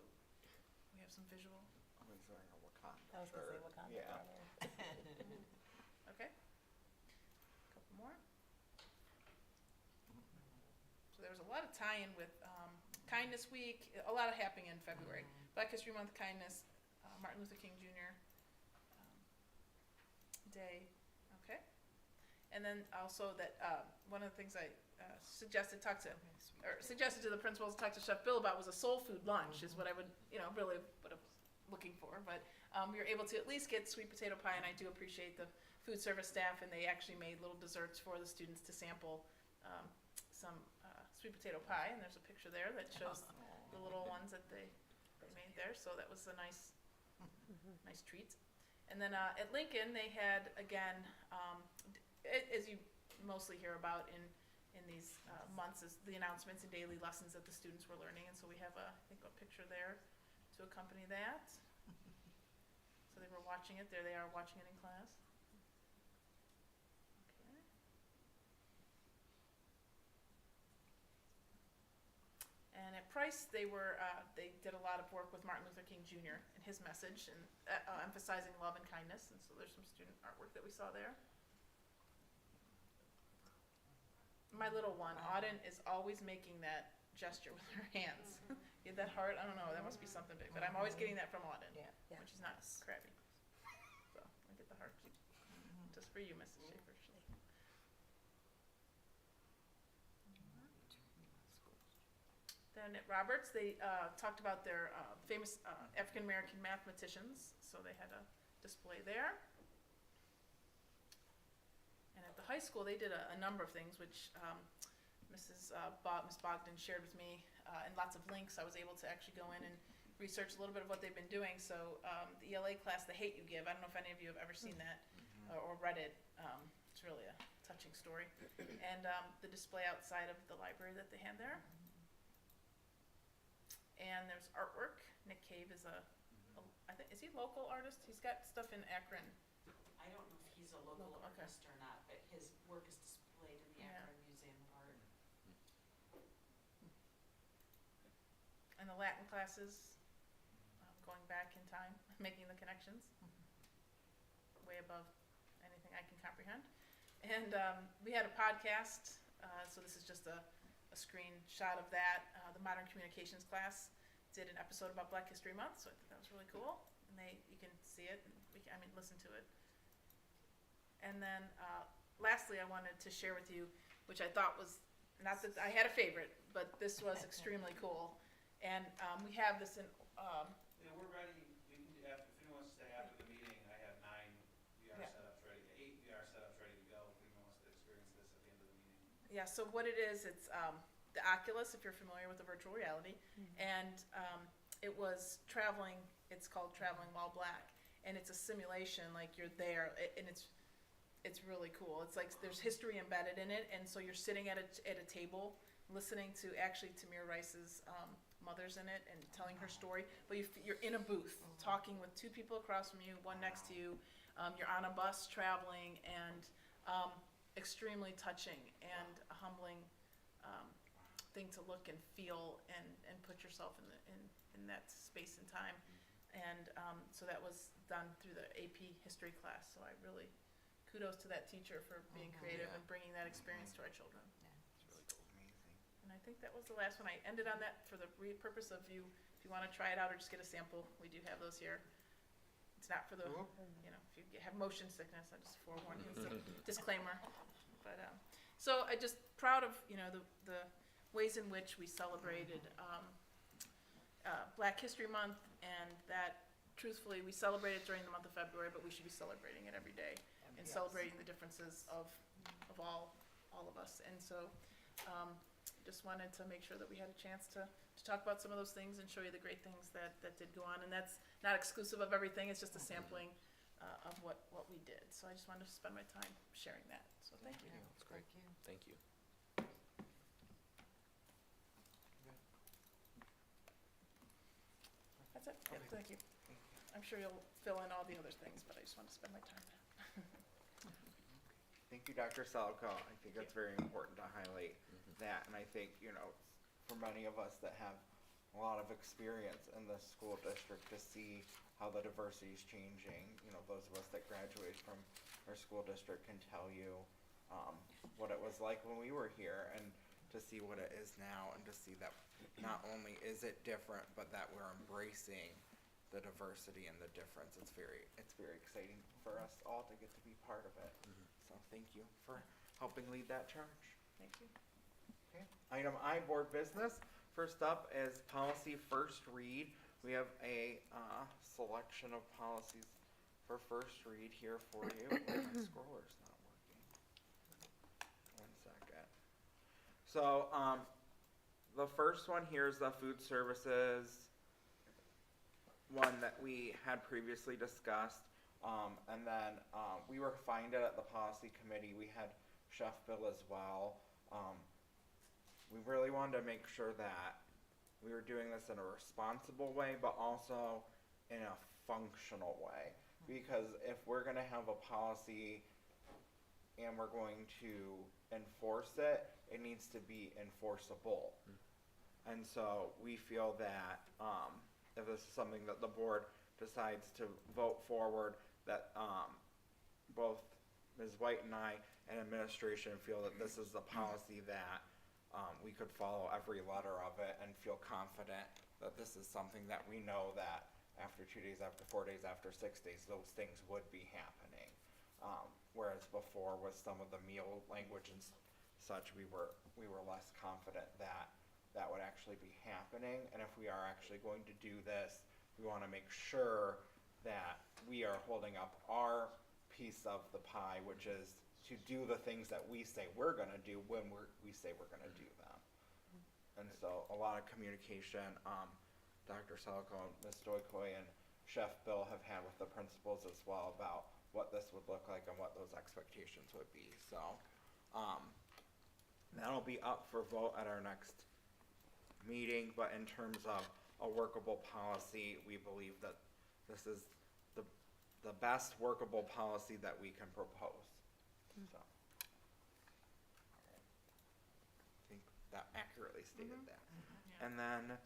we have some visual. Oh, he's wearing a Wakanda I was gonna say shirt. Wakanda. Yeah. Okay. A couple more. So there was a lot of tie-in with Kindness Week, a lot of happening in February. Black History Month, Kindness, Martin Luther King Jr. Day. Okay. And then also that one of the things I suggested to the principals, talk to Chef Bill about was a soul food lunch is what I would, really what I was looking for. But we were able to at least get sweet potato pie, and I do appreciate the food service staff, and they actually made little desserts for the students to sample some sweet potato pie, and there's a picture there that shows the little ones that they made there. So that was a nice treat. And then at Lincoln, they had, again, as you mostly hear about in these months, is the announcements and daily lessons that the students were learning. And so we have, I think, a picture there to accompany that. So they were watching it. There they are watching it in class. Okay. And at Price, they did a lot of work with Martin Luther King Jr. and his message, and emphasizing love and kindness. And so there's some student artwork that we saw there. My little one, Auden, is always making that gesture with her hands. Get that heart? I don't know. That must be something big. But I'm always getting that from Auden, Yeah. when she's not crabby. So I get the heart just for you, Mrs. Schaefer. Then at Roberts, they talked about their famous African American mathematicians. So they had a display there. And at the high school, they did a number of things, which Miss Bogdan shared with me, and lots of links. I was able to actually go in and research a little bit of what they've been doing. So the ELA class, The Hate You Give, I don't know if any of you have ever seen that or read it. It's really a touching story. And the display outside of the library that they had there. And there's artwork. Nick Cave is I think, is he a local artist? He's got stuff in Akron. I don't know if he's a local Okay. artist or not, but his work is displayed in the Yeah. Akron Museum of Art. And the Latin classes, going back in time, making the connections. Way above anything I can comprehend. And we had a podcast So this is just a screenshot of that. The Modern Communications class did an episode about Black History Month, so I thought that was really cool. And you can see it, and listen to it. And then, lastly, I wanted to share with you, which I thought was, not that I had a favorite, but this was extremely cool. And, we have this in, Yeah, we're ready, we can, if anyone wants to stay after the meeting, I have 9 VR Yeah. setups ready, 8 VR setups ready to go, if anyone wants to experience this at the end of the meeting. yeah, so what it is, it's, the Oculus, if you're familiar with the virtual reality, and, it was traveling, it's called Traveling While Black, and it's a simulation, like you're there, and it's really cool. It's like there's history embedded in it, and so you're sitting at a table listening to actually Tamir Rice's mother's in it and telling her story, but you're in a booth talking with 2 people across from you, one next to you. You're on a bus traveling, and extremely touching and a humbling thing to look and feel and put yourself in that space and time. And so that was done through the AP history class, so I really kudos to that teacher for being creative and bringing that experience to our children. It's really cool. Amazing. And I think that was the last one. I ended on that for the purpose of you, if you want to try it out or just get a sample, we do have those here. It's not for the, if you have motion sickness, I just forewarn you, it's a disclaimer. But, so I just proud of, the ways in which we celebrated Black History Month, and that truthfully, we celebrate it during the month of February, but we should be celebrating it every day and celebrating the differences of all of us. And so, just wanted to make sure that we had a chance to talk about some of those things and show you the great things that did go on. And that's not exclusive of everything, it's just a sampling of what we did. So I just wanted to spend my time sharing that. So thank you. Yeah, that's great. Thank you. That's it. Yeah, thank you. I'm sure you'll fill in all the other things, but I just want to spend my time there. Thank you, Dr. Salko. I think it's very important to highlight that, and I think, for many of us that have a lot of experience in the school district, to see how the diversity is changing, those of us that graduated from our school district can tell you what it was like when we were here, and to see what it is now, and to see that not only is it different, but that we're embracing the diversity and the difference. It's very exciting for us all to get to be part of it. So thank you for helping lead that charge. Thank you. Okay. Item I, board business. First up is policy first read. We have a selection of policies for first read here for you. My scroller's not working. 1 second. So the first one here is the food services one that we had previously discussed. And then we refined it at the policy committee. We had Chef Bill as well. We really wanted to make sure that we were doing this in a responsible way, but also in a functional way. Because if we're going to have a policy and we're going to enforce it, it needs to be enforceable. And so we feel that if this is something that the board decides to vote forward, that both Ms. White and I and administration feel that this is the policy that we could follow every letter of it and feel confident that this is something that we know that after 2 days, after 4 days, after 6 days, those things would be happening. Whereas before with some of the meal language and such, we were less confident that that would actually be happening. And if we are actually going to do this, we want to make sure that we are holding up our piece of the pie, which is to do the things that we say we're going to do when we say we're going to do them. And so a lot of communication, Dr. Salko, Ms. Stoikoy, and Chef Bill have had with the principals as well about what this would look like and what those expectations would be. So that'll be up for vote at our next meeting, but in terms of a workable policy, we believe that this is the best workable policy that we can propose. So I think that accurately stated that. And then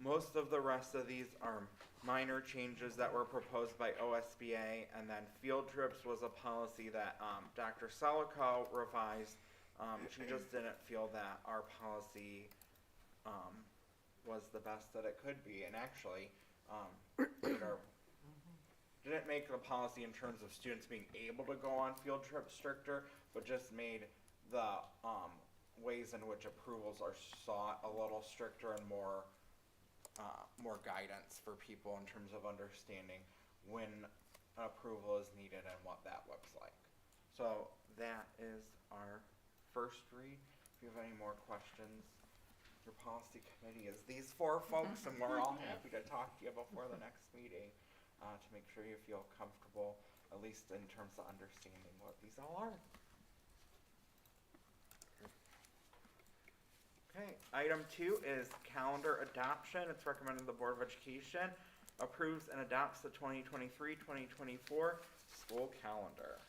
most of the rest of these are minor changes that were proposed by OSBA, and then field trips was a policy that Dr. Selico revised She just didn't feel that our policy, was the best that it could be, and actually, made our, didn't make the policy in terms of students being able to go on field trips stricter, but just made the, ways in which approvals are sought a little stricter and more guidance for people in terms of understanding when approval is needed and what that looks like. So that is our first read. If you have any more questions, your policy committee is these 4 folks, and we're all happy to talk to you before the next meeting to make sure you feel comfortable, at least in terms of understanding what these all are. Okay, item 2 is calendar adoption. It's recommended the Board of Education approves and adopts the 2023-2024 school calendar.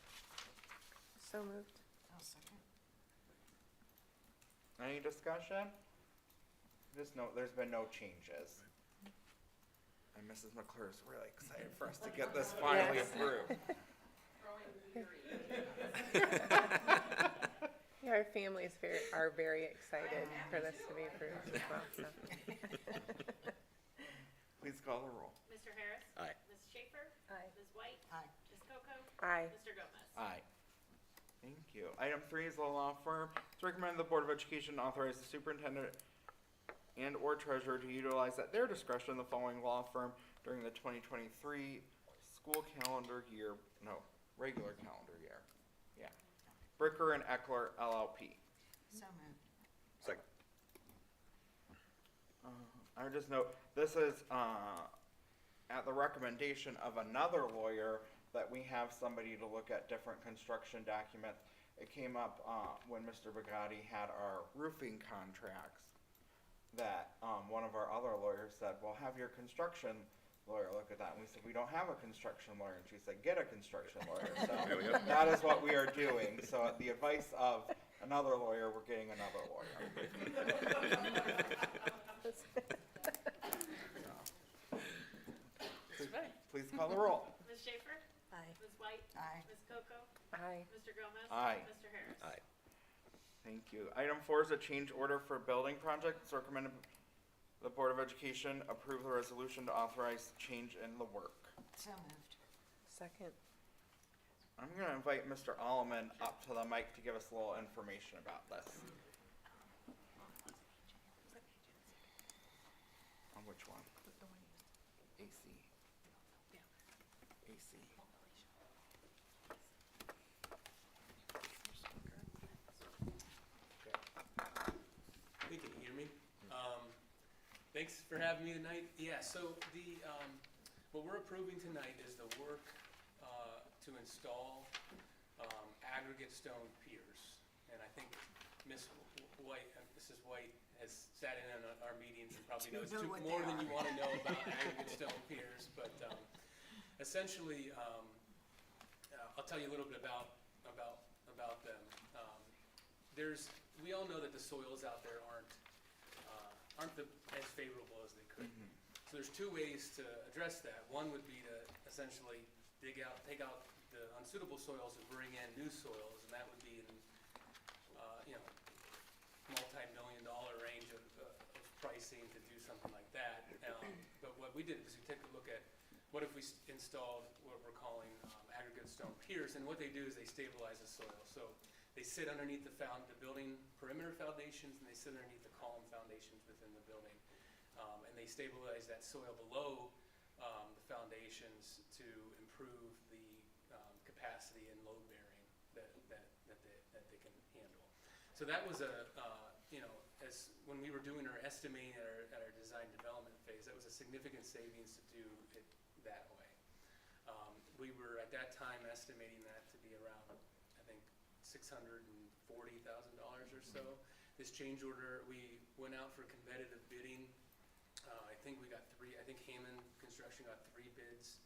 So moved. I'll second. Any discussion? Just note there's been no changes. And Mrs. McClure is really excited for us to get this finally Yes. approved. Yeah, our families are very excited for this to be approved as well, so. Please call the roll. Mr. Harris? Aye. Ms. Schaefer? Aye. Ms. White? Aye. Ms. Coco? Aye. Mr. Gomez? Aye. Thank you. Item 3 is the law firm. It's recommended the Board of Education authorize the superintendent and or treasurer to utilize at their discretion the following law firm during the 2023 school calendar year, regular calendar year. Yeah. Bricker and Eckler LLP. So moved. Second. I would just note, this is, at the recommendation of another lawyer, that we have somebody to look at different construction documents. It came up, when Mr. Bugatti had our roofing contracts, that, one of our other lawyers said, well, have your construction lawyer look at that. And we said, we don't have a construction lawyer. And she said, get a construction lawyer. So There we go. that is what we are doing. So at the advice of another lawyer, we're getting another lawyer. Please call the roll. Ms. Schaefer? Aye. Ms. White? Aye. Ms. Coco? Aye. Mr. Gomez? Aye. Mr. Harris? Aye. Thank you. Item 4 is a change order for building project. It's recommended the Board of Education approve the resolution to authorize change in the work. So moved. Second. I'm going to invite Mr. Alleman up to the mic to give us a little information about this. On which one? AC. AC. Hey, can you hear me? Thanks for having me tonight. Yeah, so what we're approving tonight is the work to install aggregate stone piers. And I think Mrs. White has sat in on our meetings and probably knows more than you want to know about aggregate stone piers. But essentially, I'll tell you a little bit about them. We all know that the soils out there aren't as favorable as they could. So there's 2 ways to address that. One would be to essentially take out the unsuitable soils and bring in new soils, and that would be in multi-million-dollar range of pricing to do something like that. But what we did was we took a look at what if we installed what we're calling aggregate stone piers, and what they do is they stabilize the soil. So they sit underneath the building perimeter foundations, and they sit underneath the column foundations within the building. And they stabilize that soil below the foundations to improve the capacity and load bearing that they can handle. So that was as when we were doing our estimating at our design development phase, that was a significant savings to do it that way. We were at that time estimating that to be around, I think, $640,000 or so. This change order, we went out for competitive bidding. I think we got 3. I think Hammond Construction got 3 bids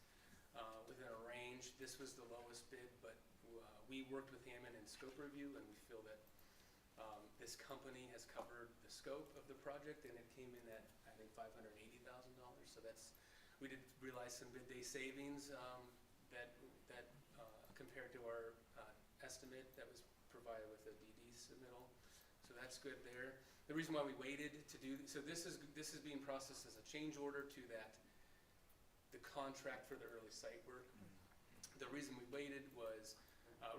within a range. This was the lowest bid, but we worked with Hammond in scope review, and we feel that this company has covered the scope of the project, and it came in at, I think, $580,000. So we did realize some bid day savings that compared to our estimate that was provided with a DD submittal, so that's good there. The reason why we waited to do, so this is being processed as a change order to the contract for the early site work. The reason we waited was,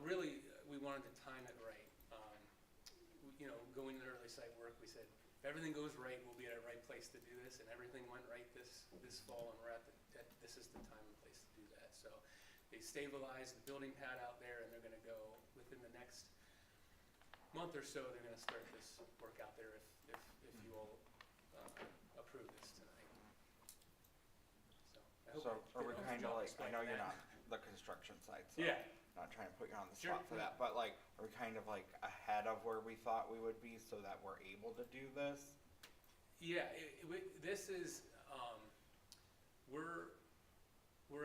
really, we wanted to time it right. Going to early site work, we said, if everything goes right, we'll be at a right place to do this, and everything went right this fall, and we're this is the time and place to do that. So they stabilized the building pad out there, and they're gonna go, within the next month or so, they're gonna start this work out there if you all approve this tonight. So, I hope So I are we did a good kind job of like, I know explaining you're that. not the construction side, so Yeah. not trying to put you on the Sure. spot for that, but like, are we kind of like ahead of where we thought we would be so that we're able to do this? Yeah, this is, we're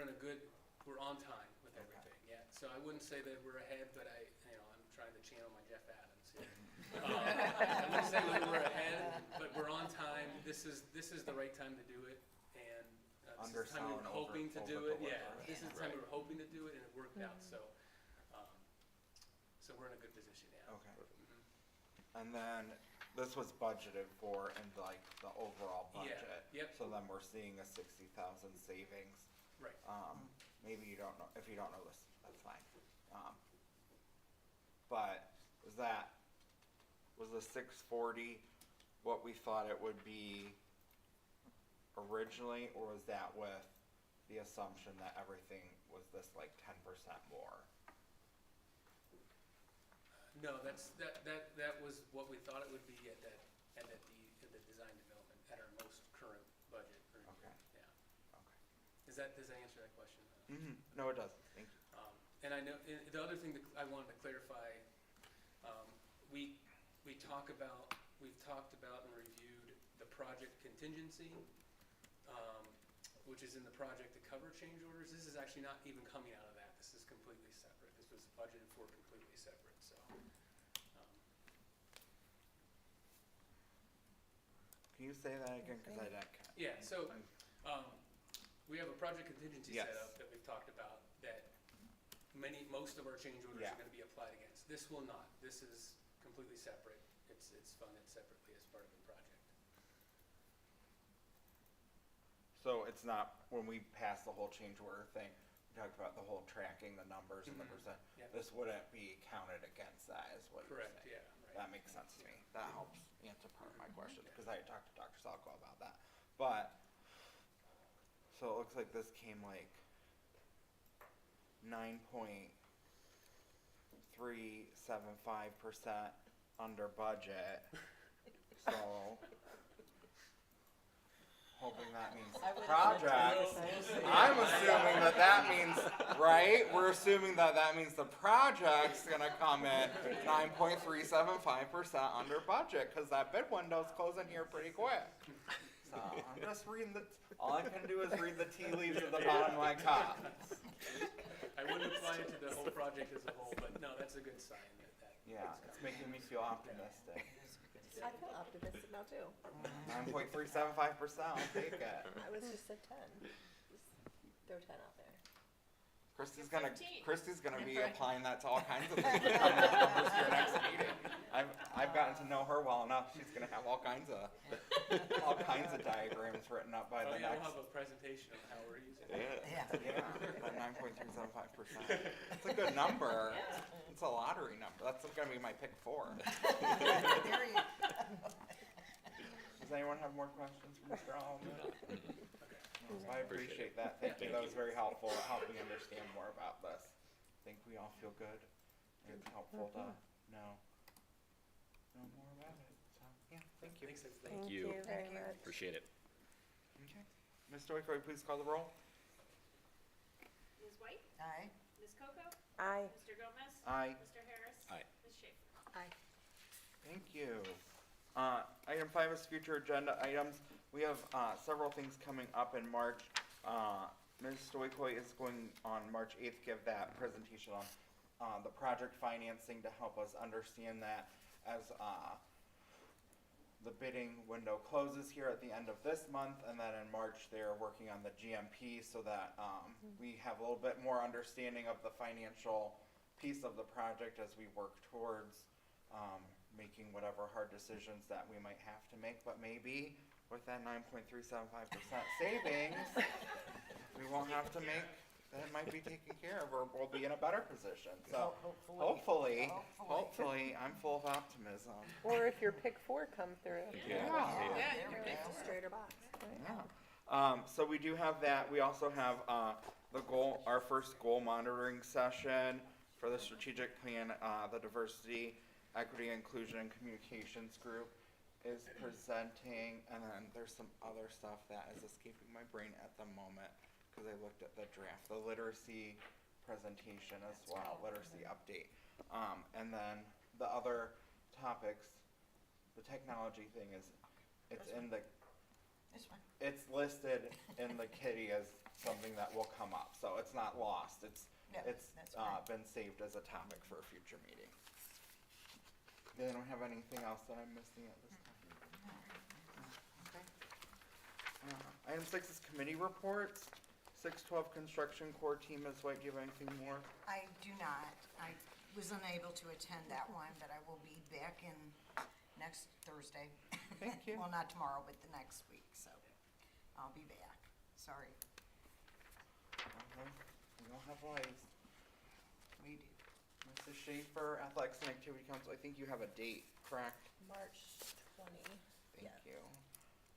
in a good, we're on time with everything, yeah. So I wouldn't say that we're ahead, but I'm trying to channel my Jeff Adams here. I wouldn't say that we're ahead, but we're on time. This is the right time to do it, and this is the time we were Undersell and hoping to do it, yeah. over-deliver. This is the time we were hoping to do it, and it worked out, so we're in a good position, yeah. Okay. And then this was budgeted for in like the overall Yeah, budget. yep. So then we're seeing a 60,000 savings. Right. Maybe you don't know, if you don't know this, that's fine. But was the 640 what we thought it would be originally, or was that with the assumption that everything was this like 10% more? No, that was what we thought it would be at the design development, at our most current budget. Okay. Yeah. Okay. Does that answer that question? No, it does. Thank you. And I know, the other thing that I wanted to clarify, we've talked about and reviewed the project contingency, which is in the project to cover change orders. This is actually not even coming out of that. This is completely separate. This was budgeted for completely separate, so. Can you say that again? Because I didn't catch. Yeah, so, we have a project contingency Yes. set up that we've talked about that most of our change orders Yeah. are gonna be applied against. This will not. This is completely separate. It's funded separately as part of the project. So it's not, when we pass the whole change order thing, we talked about the whole tracking, the numbers and the percent. Yeah. This wouldn't be counted against that, is what you're Correct, saying. yeah, right. That makes sense to me. That helps answer part of my question, because I talked to Dr. Salko about that. But, so it looks like this came like 9.375% under budget. So, hoping that means projects. I'm assuming that means, right? We're assuming that means the project's gonna come in 9.375% under budget, cause that bid window's closing here pretty quick. So, I'm just reading all I can do is read the tea leaves at the bottom of my cup. I wouldn't apply it to the whole project as a whole, but no, that's a good sign that. Yeah, it's making me feel optimistic. I feel optimistic now too. 9.375%, I'll take it. I was just at 10. Just throw 10 out there. Christy's 15. gonna be applying that to all kinds of things to come up with your next meeting. I've gotten to know her well enough. She's gonna have all kinds of diagrams written up by the Yeah, next. we'll have a presentation on how we're using it. Yeah, 9.375%. It's a good number. It's a lottery number. That's gonna be my pick 4. Does anyone have more questions for Mr. Allman? I appreciate that. Thank you. That was very helpful. It helped me understand more about this. I think we all feel good. And it's helpful to know more about it. So, yeah, thank you. Thank you. very much. Appreciate it. Okay. Ms. Stoic, will you please call the roll? Ms. White? Aye. Ms. Coco? Aye. Mr. Gomez? Aye. Mr. Harris? Aye. Ms. Schaefer? Aye. Thank you. Item 5 is future agenda items. We have several things coming up in March. Ms. Stoikoi is going on March 8th give that presentation on the project financing to help us understand that as the bidding window closes here at the end of this month, and then in March they're working on the GMP so that we have a little bit more understanding of the financial piece of the project as we work towards making whatever hard decisions that we might have to make. But maybe with that 9.375% savings, we won't have to make, that might be taken care of, or we'll be in a better position. So hopefully, I'm full of optimism. Or if your pick 4 come through. Yeah, you can pick Straighter box. Yeah. So we do have that. We also have our first goal monitoring session for the strategic plan. The diversity, equity, inclusion, and communications group is presenting, and then there's some other stuff that is escaping my brain at the moment because I looked at the draft. The literacy presentation as well, literacy update, and then the other topics. The technology thing is, it's listed in the kitty as something that will come up, so it's not lost. It's been saved as a topic for a future meeting. They don't have anything else that I'm missing at this time. Okay. Item 6 is committee reports. 612 construction core team. Ms. White, do you have anything more? I do not. I was unable to attend that one, but I will be back in next Thursday. Thank you. Well, not tomorrow, but the next week, so I'll be back. Sorry. We all have lives. We do. Mrs. Schaefer, Athletics and Activity Council, I think you have a date, correct? March 20. Thank you.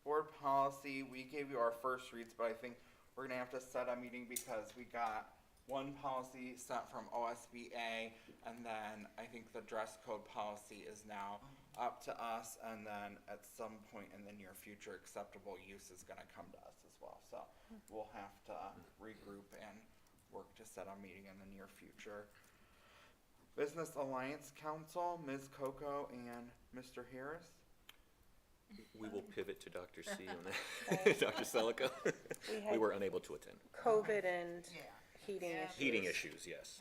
Board policy, we gave you our first reads, but I think we're gonna have to set a meeting because we got one policy sent from OSBA, and then I think the dress code policy is now up to us, and then at some point in the near future, acceptable use is gonna come to us as well. So we'll have to regroup and work to set a meeting in the near future. Business Alliance Council, Ms. Coco and Mr. Harris. We will pivot to Dr. C on that. Dr. Celica. We were unable to attend. COVID and heating Yeah. issues. Heating issues, yes.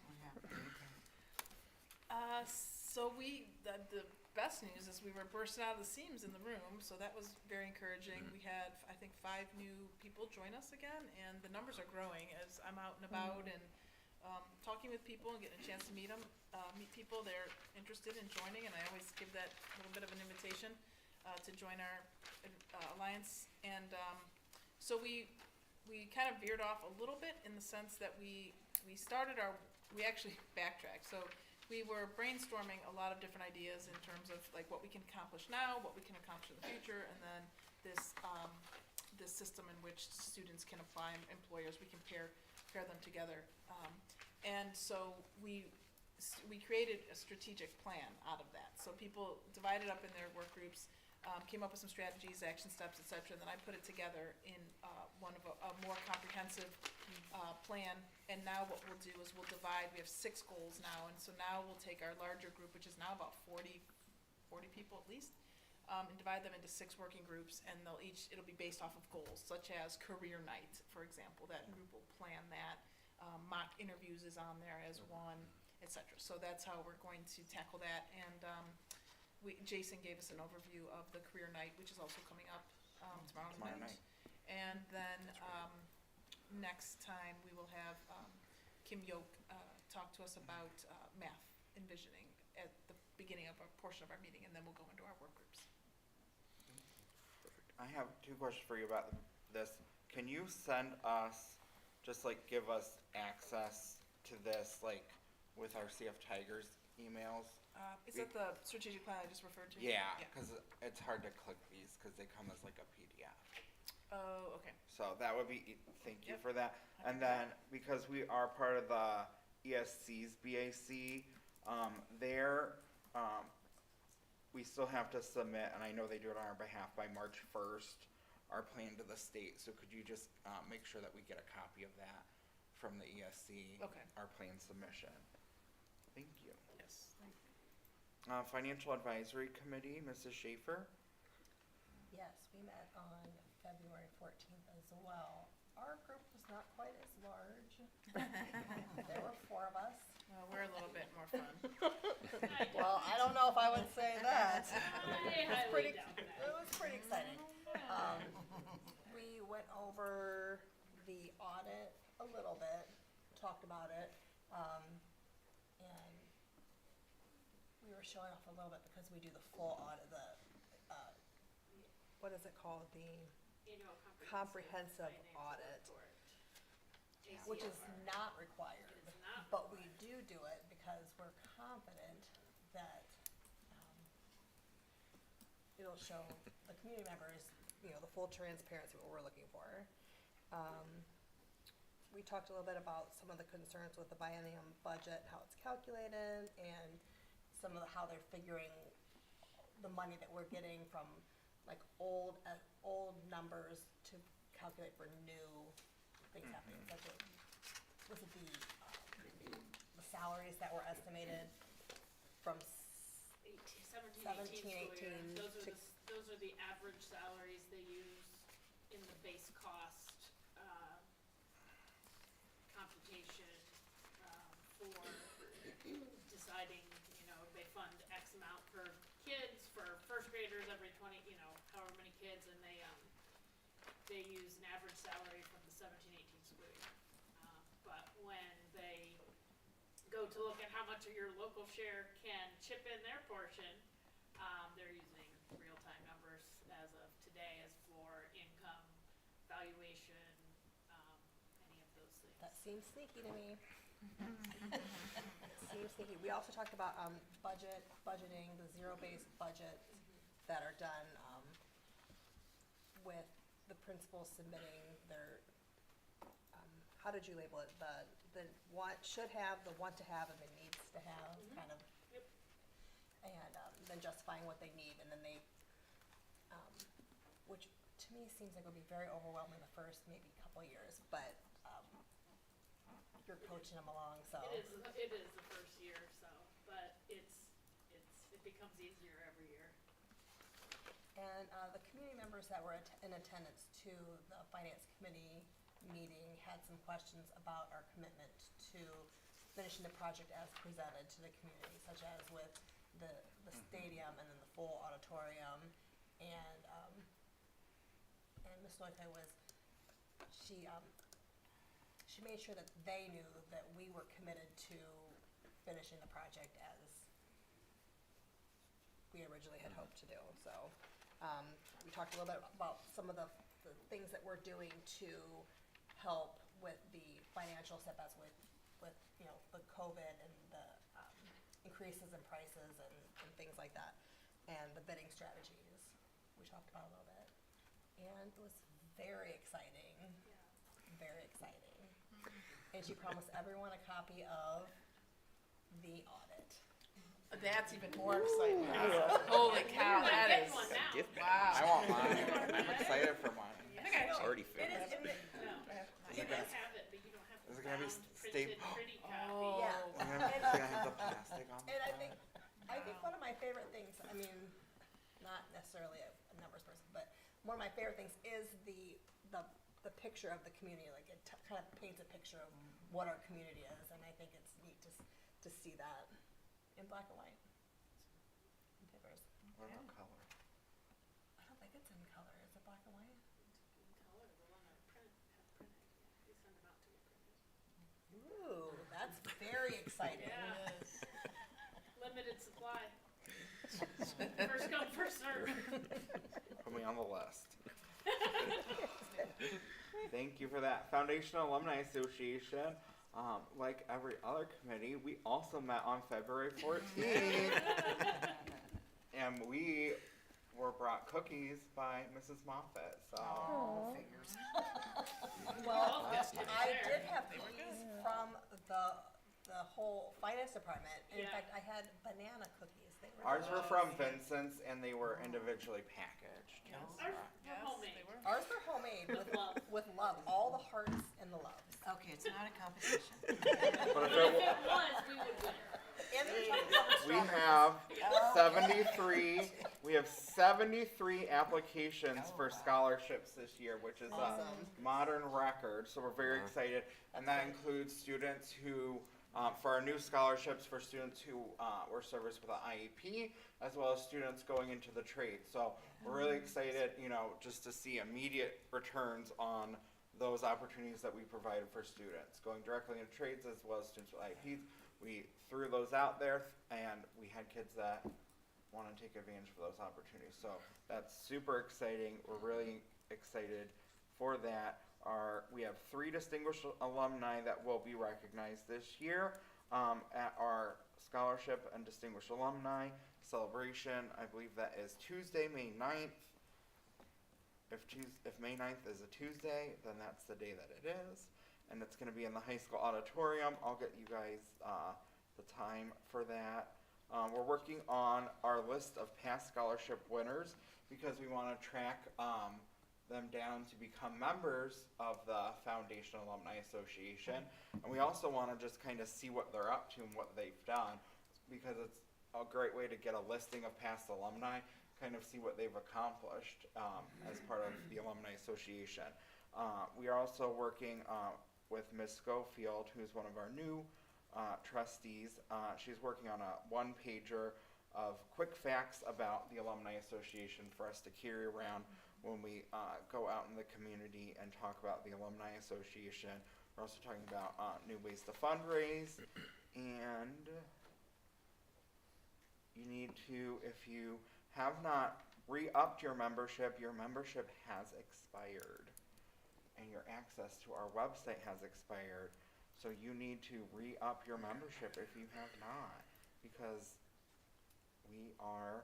So the best news is we were bursting out of the seams in the room, so that was very encouraging. We had, I think, 5 new people join us again, and the numbers are growing as I'm out and about and talking with people and getting a chance to meet people. They're interested in joining, and I always give that little bit of an invitation to join our alliance. And so we kind of veered off a little bit in the sense that we actually backtracked. So we were brainstorming a lot of different ideas in terms of like what we can accomplish now, what we can accomplish in the future, and then this system in which students can apply and employers, we can pair them together. And so we created a strategic plan out of that. So people divided up in their work groups, came up with some strategies, action steps, et cetera, and then I put it together in one of a more comprehensive plan. And now what we'll do is we'll divide, we have 6 goals now, and so now we'll take our larger group, which is now about 40 people at least, and divide them into 6 working groups, and it'll be based off of goals, such as career night, for example. That group will plan that. Mock interviews is on there as one, et cetera. So that's how we're going to tackle that. And Jason gave us an overview of the career night, which is also coming up tomorrow night. And then next time we will have Kim Yoke talk to us about math envisioning at the beginning of a portion of our meeting, and then we'll go into our work groups. I have 2 questions for you about this. Can you send us, just like give us access to this, like with our CF Tigers emails? Is that the strategic plan I just referred to? Yeah, because it's hard to click these because they come as like a PDF. Oh, okay. So that would be, thank you Yep. for that. And then, because we are part of the ESC's BAC, we still have to submit, and I know they do it on our behalf, by March 1st, our plan to the state. So could you just make sure that we get a copy of that from the ESC? Okay. Our plan submission. Thank you. Yes, thank you. Financial Advisory Committee, Mrs. Schaefer. Yes, we met on February 14th as well. Our group was not quite as large. There were 4 of us. Well, we're a little bit more fun. Well, I don't know if I would say that. I highly doubt that. It was pretty exciting. We went over the audit a little bit, talked about it, and showing off a little bit because we do the full audit, what is it called, the Annual comprehensive financial audit, report. which is ACFR. not required. It's not But we do it because we're confident that, it'll show the community members, the full transparency, what we're looking for. We talked a little bit about some of the concerns with the biennium budget, how it's calculated, and some of how they're figuring the money that we're getting from like old numbers to calculate for new things happening, such as, was it the salaries that were estimated from 17, 18 school year. 17, 18 Those are to- those are the average salaries they use in the base cost, computation, for deciding, they fund X amount per kids, for first graders every 20, however many kids, and they use an average salary from the 17, 18 school year. But when they go to look at how much of your local share can chip in their portion, they're using real-time numbers as of today as floor, income, valuation, any of those things. That seems sneaky to me. It seems sneaky. We also talked about, budgeting, the zero-based budgets that are done, with the principals submitting their, how did you label it? The want, should have, the want to have, and the needs to have, kind of. Yep. And, then justifying what they need, and then they, which to me seems like it'll be very overwhelming the first maybe couple years, but, you're coaching them along, so. It is the first year, so, but it becomes easier every year. And, the community members that were in attendance to the finance committee meeting had some questions about our commitment to finishing the project as presented to the community, such as with the stadium and then the full auditorium. And Ms. Noika she made sure that they knew that we were committed to finishing the project as we originally had hoped to do. So, we talked a little bit about some of the things that we're doing to help with the financial setbacks with the COVID and the increases in prices and things like that, and the bidding strategies we talked about a little bit. And it was very exciting, very exciting. And she promised everyone a copy of the audit. That's even more exciting. Holy cow, might that get is, one now. Gift bag. wow. I want mine. I'm excited for mine. I think I Already It filled. is, No, you can have it, but you don't have Is the it gonna be bound, printed, stapled? pretty Oh. copy. Yeah. It's gonna have the plastic on the and I front. think one of my favorite things, I mean, not necessarily a numbers person, but one of my favorite things is the picture of the community. Like it kind of paints a picture of what our community is, and I think it's neat to see that in black and white. In papers. What about color? I don't think it's in color. Is it black and white? In color, the one that have printed, they send them out to get printed. Ooh, that's very exciting. Yeah. Limited supply. First come, first serve. Put me on the list. Thank you for that. Foundation Alumni Association, like every other committee, we also met on February 14th. And we were brought cookies by Mrs. Moffett, so. Figures. Well, Yes, I did have cookies from the whole finance department. And in Yeah. fact, I had banana cookies. They were Ours were from Vincent's and they were individually packaged. Ours were homemade. Ours were homemade With love. with love, all the hearts and the loves. Okay, it's not a competition. But if If it, it was, we would win. And they're chocolate we strawberry. have 73 applications for scholarships this year, which is Awesome. a modern record. So we're very excited, and that includes students who, for our new scholarships, for students who were serviced with an IEP, as well as students going into the trade. So we're really excited, just to see immediate returns on those opportunities that we provided for students, going directly into trades as well as students with IEPs. we threw those out there, and we had kids that want to take advantage of those opportunities. So that's super exciting. We're really excited for that. We have 3 distinguished alumni that will be recognized this year at our scholarship and distinguished alumni celebration. I believe that is Tuesday, May 9th. If May 9th is a Tuesday, then that's the day that it is. And it's going to be in the high school auditorium. I'll get you guys the time for that. We're working on our list of past scholarship winners because we want to track them down to become members of the Foundation Alumni Association. And we also want to just kind of see what they're up to and what they've done, because it's a great way to get a listing of past alumni, kind of see what they've accomplished as part of the Alumni Association. We are also working with Ms. Schofield, who's one of our new trustees. She's working on a 1-pager of quick facts about the Alumni Association for us to carry around when we go out in the community and talk about the Alumni Association. We're also talking about new ways to fundraise, and you need to, if you have not re-upped your membership has expired, and your access to our website has expired. So you need to re-up your membership if you have not, because we are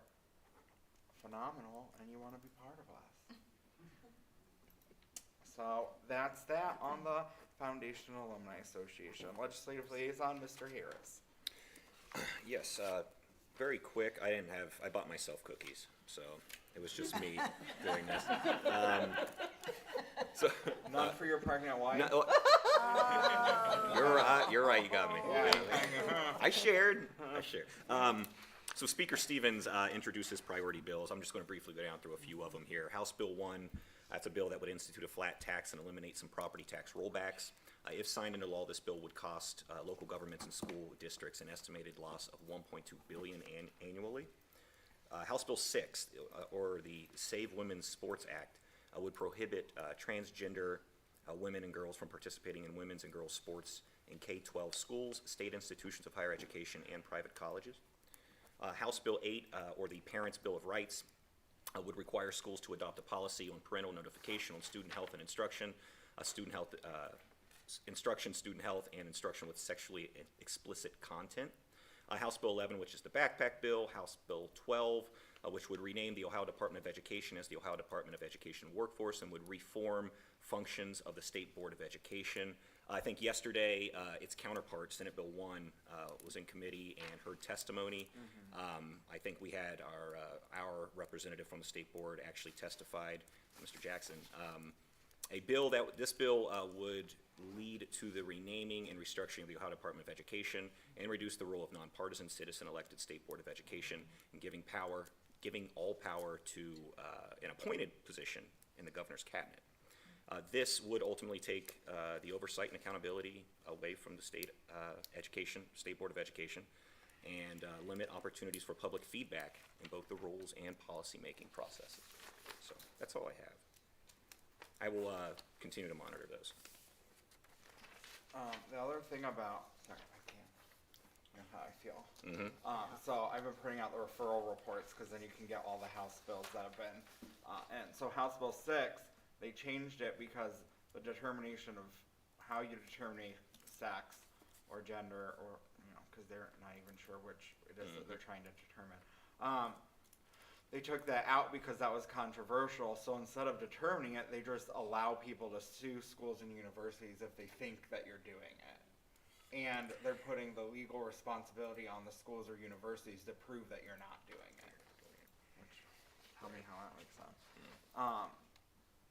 phenomenal and you want to be part of us. So that's that on the Foundation Alumni Association. Legislative Liaison, Mr. Harris. Yes, very quick. I bought myself cookies, so it was just me doing this. None for your pregnant wife? You're right, you got me. Yeah. I shared. So Speaker Stevens introduced his priority bills. I'm just going to briefly go down through a few of them here. House Bill 1, that's a bill that would institute a flat tax and eliminate some property tax rollbacks. If signed into law, this bill would cost local governments and school districts an estimated loss of $1.2 billion annually. House Bill 6, or the Save Women's Sports Act, would prohibit transgender women and girls from participating in women's and girls' sports in K-12 schools, state institutions of higher education, and private colleges. House Bill 8, or the Parents' Bill of Rights, would require schools to adopt a policy on parental notification on student health and instruction, student health, and instruction with sexually explicit content. House Bill 11, which is the backpack bill. House Bill 12, which would rename the Ohio Department of Education as the Ohio Department of Education Workforce and would reform functions of the State Board of Education. I think yesterday its counterpart, Senate Bill 1, was in committee and heard testimony. I think we had our representative from the State Board actually testified, Mr. Jackson. This bill would lead to the renaming and restructuring of the Ohio Department of Education and reduce the role of nonpartisan citizen elected State Board of Education and giving all power to an appointed position in the governor's cabinet. This would ultimately take the oversight and accountability away from the State Board of Education, and limit opportunities for public feedback in both the rules and policy-making processes. So that's all I have. I will continue to monitor those. The other thing about, sorry, I can't, you know how I feel. So I've been printing out the referral reports because then you can get all the House bills that have been, and so House Bill 6, they changed it because the determination of how you determine sex or gender, or, because they're not even sure which it is that they're trying to determine. They took that out because that was controversial, so instead of determining it, they just allow people to sue schools and universities if they think that you're doing it. And they're putting the legal responsibility on the schools or universities to prove that you're not doing it. Which, tell me how that makes sense.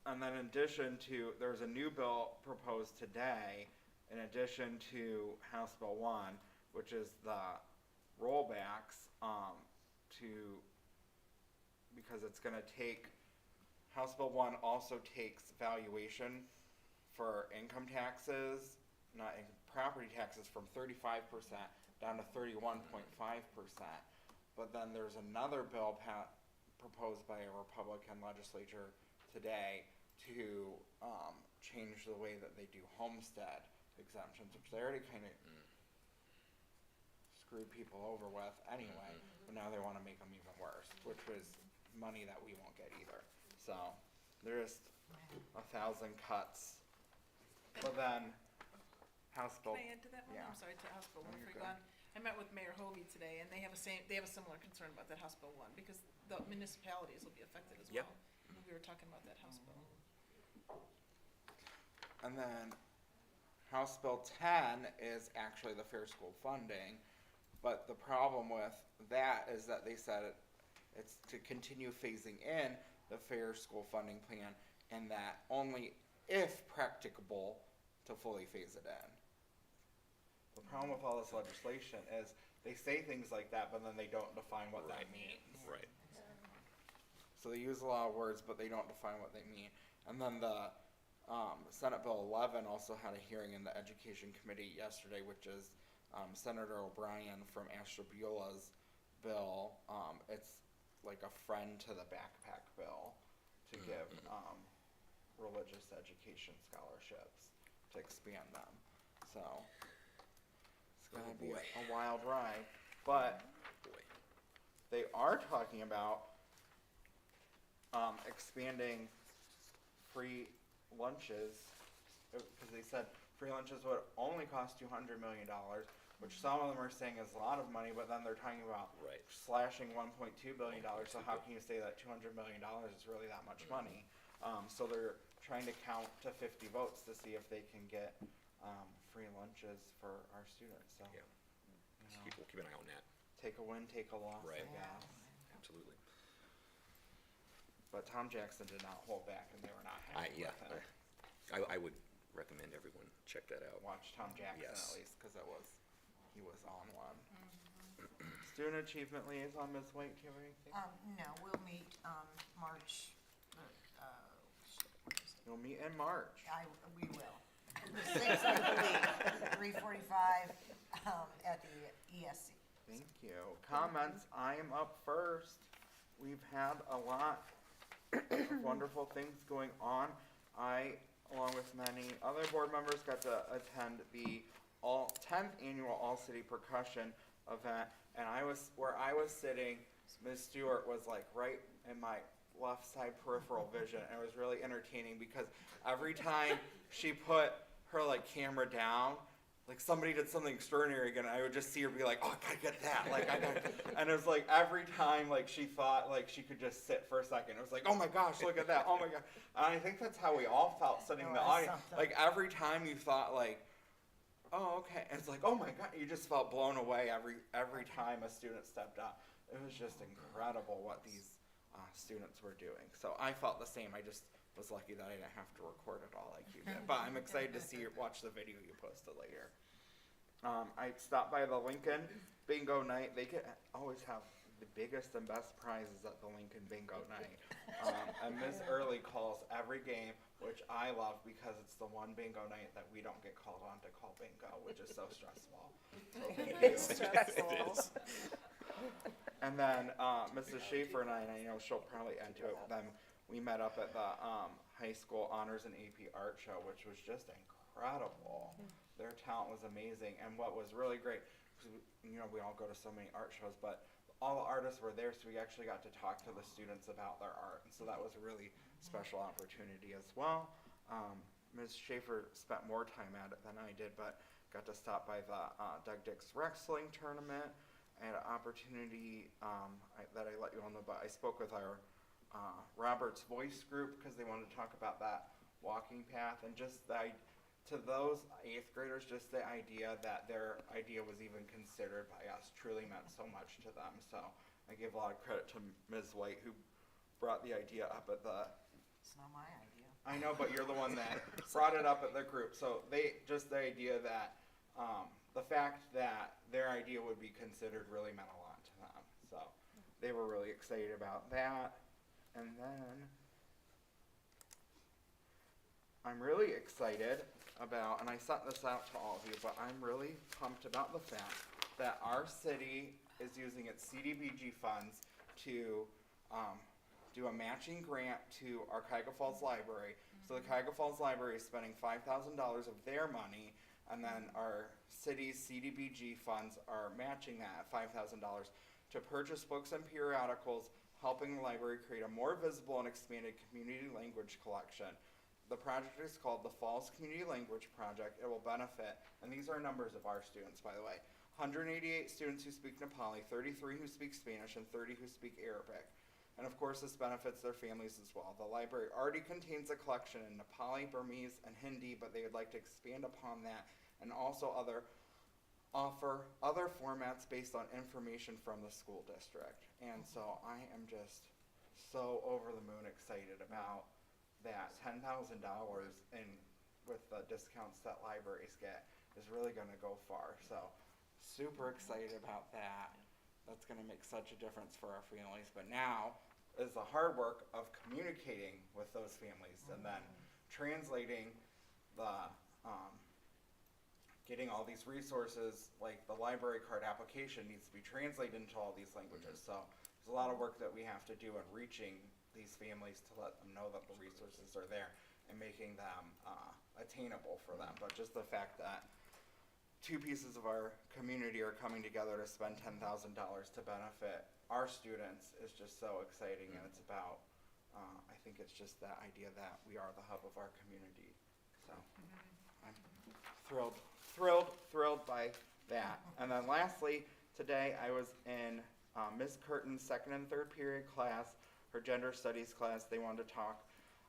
And then in addition to, there's a new bill proposed today, in addition to House Bill 1, which is the rollbacks because it's going to take, House Bill 1 also takes valuation for income taxes, property taxes, from 35% down to 31.5%. But then there's another bill proposed by a Republican legislature today to change the way that they do homestead exemptions, which they already kind of screwed people over with anyway, but now they wanna make them even worse, which was money that we won't get either. So, there's 1,000 cuts. But then, House Bill. Can I add to that one? Yeah. I'm sorry, to House Bill No, one you're for good. Glenn. I met with Mayor Hovey today, and they have a similar concern about that House Bill one, because the municipalities will be affected as Yep. well. We were talking about that House Bill. And then House Bill 10 is actually the fair school funding, but the problem with that is that they said it's to continue phasing in the fair school funding plan, and that only if practicable to fully phase it in. The problem with all this legislation is they say things like that, but then they don't define what that means. Right. So they use a lot of words, but they don't define what they mean. And then the Senate Bill 11 also had a hearing in the Education Committee yesterday, which is Senator O'Brien from Ashtabula's bill. It's like a friend to the backpack bill to give religious education scholarships to expand them. So it's gonna be a wild ride, but they are talking about expanding free lunches, because they said free lunches would only cost $200 million, which some of them are saying is a lot of money, but then they're talking about slashing $1.2 billion, so how can you say that $200 million is really that much money? So they're trying to count to 50 votes to see if they can get free lunches for our students, so. Yeah. you know, We'll keep an eye on that. take a win, take a loss, I Right. guess. Absolutely. But Tom Jackson did not hold back, and they were not happy Yeah, with it. I would recommend everyone check that out. Watch Tom Jackson Yes. at least, because he was on one. Student Achievement Liaison, Ms. White, do you have anything? No, we'll meet, March, what is it? You'll meet in March. We will. The 6th, I believe, 3:45, at the ESC. Thank you. Comments, I am up first. We've had a lot of wonderful things going on. I, along with many other board members, got to attend the 10th annual All-City Percussion event, and where I was sitting, Ms. Stewart was like right in my left side peripheral vision, and it was really entertaining because every time she put her like camera down, like somebody did something extraordinary again, I would just see her be like, oh, I gotta get that, like I gotta, and it was like every time like she thought like she could just sit for a second, it was like, oh my gosh, look at that, oh my god. And I think that's how we all felt sitting in the audience. Like every time you thought like, oh okay, and it's like, oh my god, you just felt blown away every time a student stepped up. It was just incredible what these students were doing. So I felt the same. I just was lucky that I didn't have to record it all like you did. But I'm excited to watch the video you posted later. I stopped by the Lincoln Bingo Night. They always have the biggest and best prizes at the Lincoln Bingo Night. And Ms. Early calls every game, which I love because it's the one bingo night that we don't get called on to call bingo, which is so stressful. So thank you. It's stressful. And then Mrs. Schaefer and I know she'll probably end to it with them, we met up at the high school honors and AP art show, which was just incredible. Their talent was amazing, and what was really great, because we all go to so many art shows, but all the artists were there, so we actually got to talk to the students about their art, and so that was a really special opportunity as well. Ms. Schaefer spent more time at it than I did, but got to stop by the Doug Dix wrestling tournament. I had an opportunity that I let you all know about. I spoke with our Robert's Voice group because they wanted to talk about that walking path, and just to those 8th graders, just the idea that their idea was even considered by us truly meant so much to them. So I give a lot of credit to Ms. White who brought the idea up at the. It's not my idea. I know, but you're the one that brought it up at the group. So the idea that the fact that their idea would be considered really meant a lot to them. So they were really excited about that. And then I'm really excited about, and I sent this out to all of you, but I'm really pumped about the fact that our city is using its CDBG funds to do a matching grant to our Cuyahoga Falls Library. So the Cuyahoga Falls Library is spending $5,000 of their money And then our city's CDBG funds are matching that at $5,000 to purchase books and periodicals, helping the library create a more visible and expanded community language collection. The project is called the Falls Community Language Project. It will benefit, and these are numbers of our students, by the way, 188 students who speak Nepali, 33 who speak Spanish, and 30 who speak Arabic. And of course, this benefits their families as well. The library already contains a collection in Nepali, Burmese, and Hindi, but they would like to expand upon that and also offer other formats based on information from the school district. And so I am just so over the moon excited about that. $10,000 in with the discounts that libraries get is really going to go far. So super excited about that. That's going to make such a difference for our families. But now is the hard work of communicating with those families and then translating the getting all these resources, like the library card application needs to be translated into all these languages. So there's a lot of work that we have to do in reaching these families to let them know that the resources are there and making them attainable for them. But just the fact that two pieces of our community are coming together to spend $10,000 to benefit our students is just so exciting. And it's about, I think it's just that idea that we are the hub of our community. So I'm thrilled by that. And then lastly, today I was in Ms. Curtin's second and third period class, her gender studies class. They wanted to talk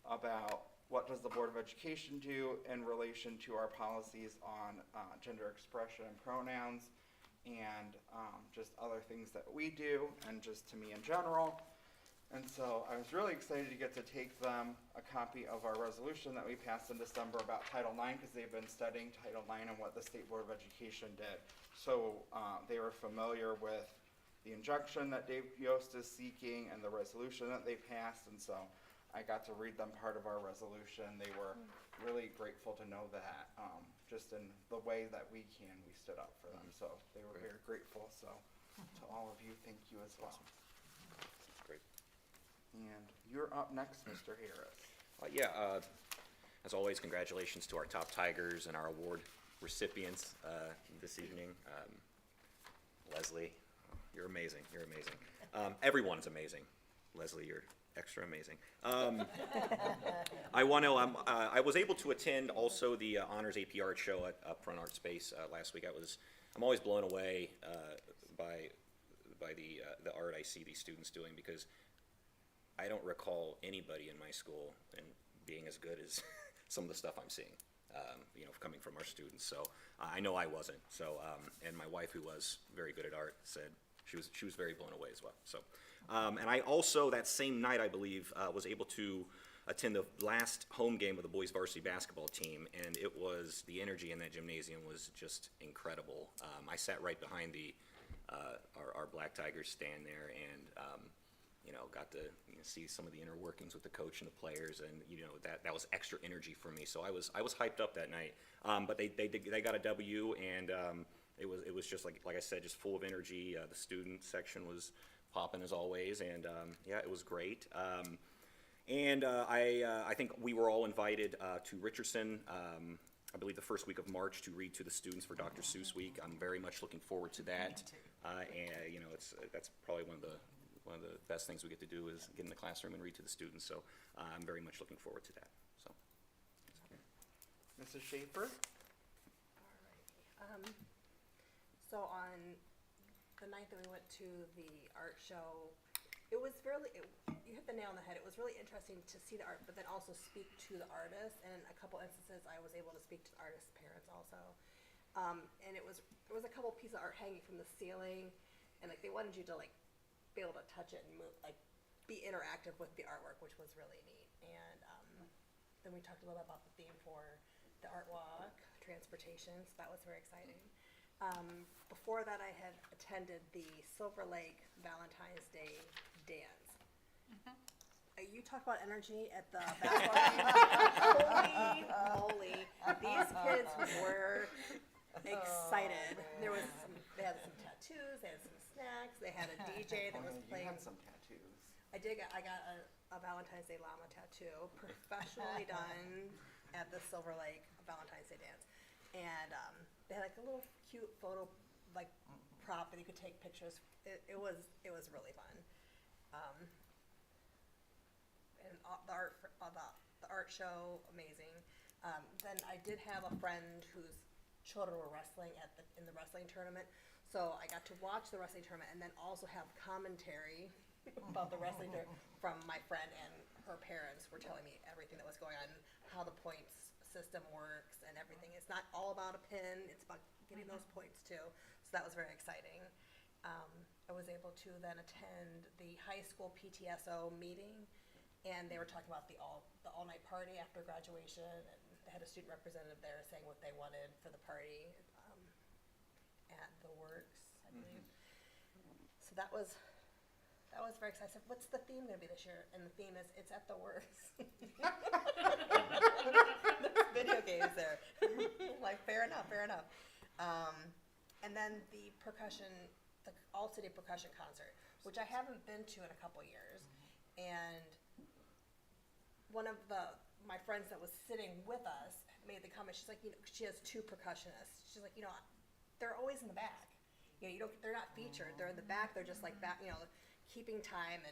about what does the Board of Education do in relation to our policies on gender expression and pronouns, and just other things that we do, and just to me in general. And so I was really excited to get to take them a copy of our resolution that we passed in December about Title IX, because they've been studying Title IX and what the State Board of Education did. So they were familiar with the injunction that Dave Yost is seeking and the resolution that they passed, and so I got to read them part of our resolution. They were really grateful to know that just in the way that we stood up for them. So they were very grateful. So to all of you, thank you as well. Great. And you're up next, Mr. Harris. As always, congratulations to our top Tigers and our award recipients this evening. Leslie, you're amazing. You're amazing. Everyone's amazing. Leslie, you're extra amazing. I was able to attend also the Honors AP Art Show at Upfront Art Space last week. I'm always blown away by the art I see these students doing, because I don't recall anybody in my school and being as good as some of the stuff I'm seeing, coming from our students. So I know I wasn't. So and my wife, who was very good at art, said she was very blown away as well. So and I also, that same night, I believe, was able to attend the last home game of the boys varsity basketball team, and the energy in that gymnasium was just incredible. I sat right behind our Black Tigers stand there, and got to see some of the inner workings with the coach and the players, and that was extra energy for me. So I was hyped up that night. But they got a W, and it was just like I said, just full of energy. The student section was popping as always, and it was great. I think we were all invited to Richardson, I believe the first week of March, to read to the students for Dr. Seuss Week. I'm very much looking forward to that. And that's probably one of the best things we get to do is get in the classroom and read to the students. So I'm very much looking forward to that. So, Mrs. Schaefer. So on the night that we went to the art show, it was really, you hit the nail on the head. It was really interesting to see the art, but then also speak to the artist. And in a couple instances, I was able to speak to the artist's parents also. And there was a couple pieces of art hanging from the ceiling, and they wanted you to be able to touch it and move, be interactive with the artwork, which was really neat. And then we talked a little bit about the theme for the art walk, transportation, so that was very exciting. Before that, I had attended the Silver Lake Valentine's Day dance. You talk about energy at the basketball game. Holy moly. These kids were excited. They had some tattoos, they had some snacks, they had a DJ that was playing. You had some tattoos. I got a Valentine's Day llama tattoo, professionally done at the Silver Lake Valentine's Day dance. And they had like a little cute photo like prop that you could take pictures. It was really fun. And the art show, amazing. Then I did have a friend whose children were wrestling in the wrestling tournament, so I got to watch the wrestling tournament and then also have commentary about the wrestling tournament from my friend, and her parents were telling me everything that was going on, how the points system works and everything. It's not all about a pin, it's about getting those points too. So that was very exciting. I was able to then attend the high school PTSO meeting, and they were talking about the all-night party after graduation, and they had a student representative there saying what they wanted for the party at the Works, I believe. So that was very exciting. I said, what's the theme going to be this year? And the theme is, it's at the Works. There's video games there. Like, fair enough. And then the all-city percussion concert, which I haven't been to in a couple years. And one of my friends that was sitting with us made the comment, she's like, she has two percussionists. She's like, they're always in the back. They're not featured. They're in the back. They're just like back, keeping time and,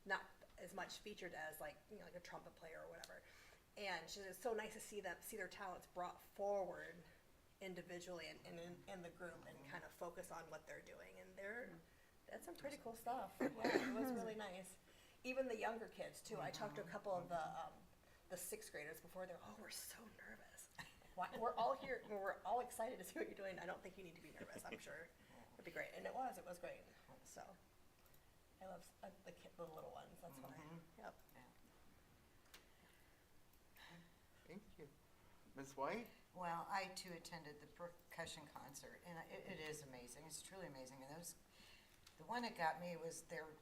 not as much featured as like a trumpet player or whatever. And she said, it's so nice to see their talents brought forward individually and in the group and kind of focus on what they're doing. And that's some pretty cool stuff. Yeah, it was really nice. Even the younger kids too. I talked to a couple of the sixth graders before. They're, we're so nervous. We're all here. We're all excited to see what you're doing. I don't think you need to be nervous. I'm sure it'd be great. And it was great. So I love the little ones. That's why. Yep. Thank you. Ms. White? Well, I too attended the percussion concert, and it is amazing. It's truly amazing. And the one that got me was they're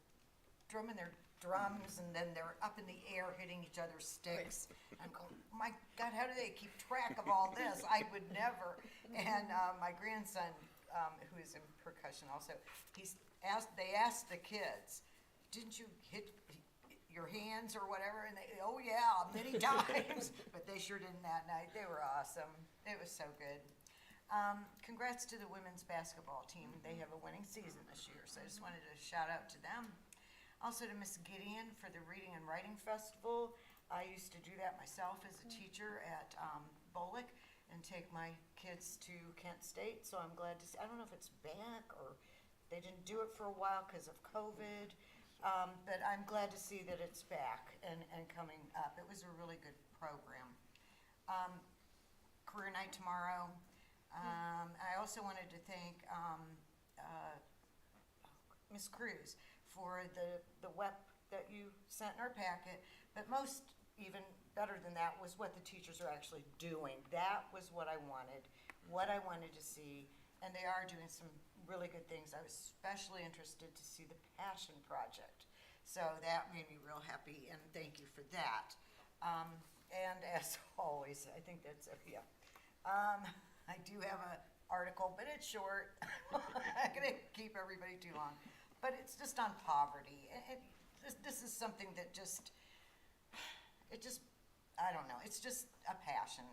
drumming their drums, and then they're up in the air hitting each other's sticks. I'm going, my God, how do they keep track of all this? I would never. And my grandson, who is in percussion also, they asked the kids, didn't you hit your hands or whatever? And they, oh yeah, many times. But they sure didn't that night. They were awesome. It was so good. Congrats to the women's basketball team. They have a winning season this year, so I just wanted to shout out to them. Also to Miss Gideon for the Reading and Writing Festival. I used to do that myself as a teacher at Bolick and take my kids to Kent State, so I'm glad to see. I don't know if it's back or they didn't do it for a while because of COVID, but I'm glad to see that it's back and coming up. It was a really good program. Career night tomorrow. I also wanted to thank Ms. Cruz for the web that you sent in our packet, but most even better than that was what the teachers are actually doing. That was what I wanted to see, and they are doing some really good things. I was especially interested to see the Passion Project, so that made me real happy, and thank you for that. And as always, I think that's it, yeah. I do have an article, but it's short. I'm not gonna keep everybody too long. But it's just on poverty. This is something that I don't know, it's just a passion,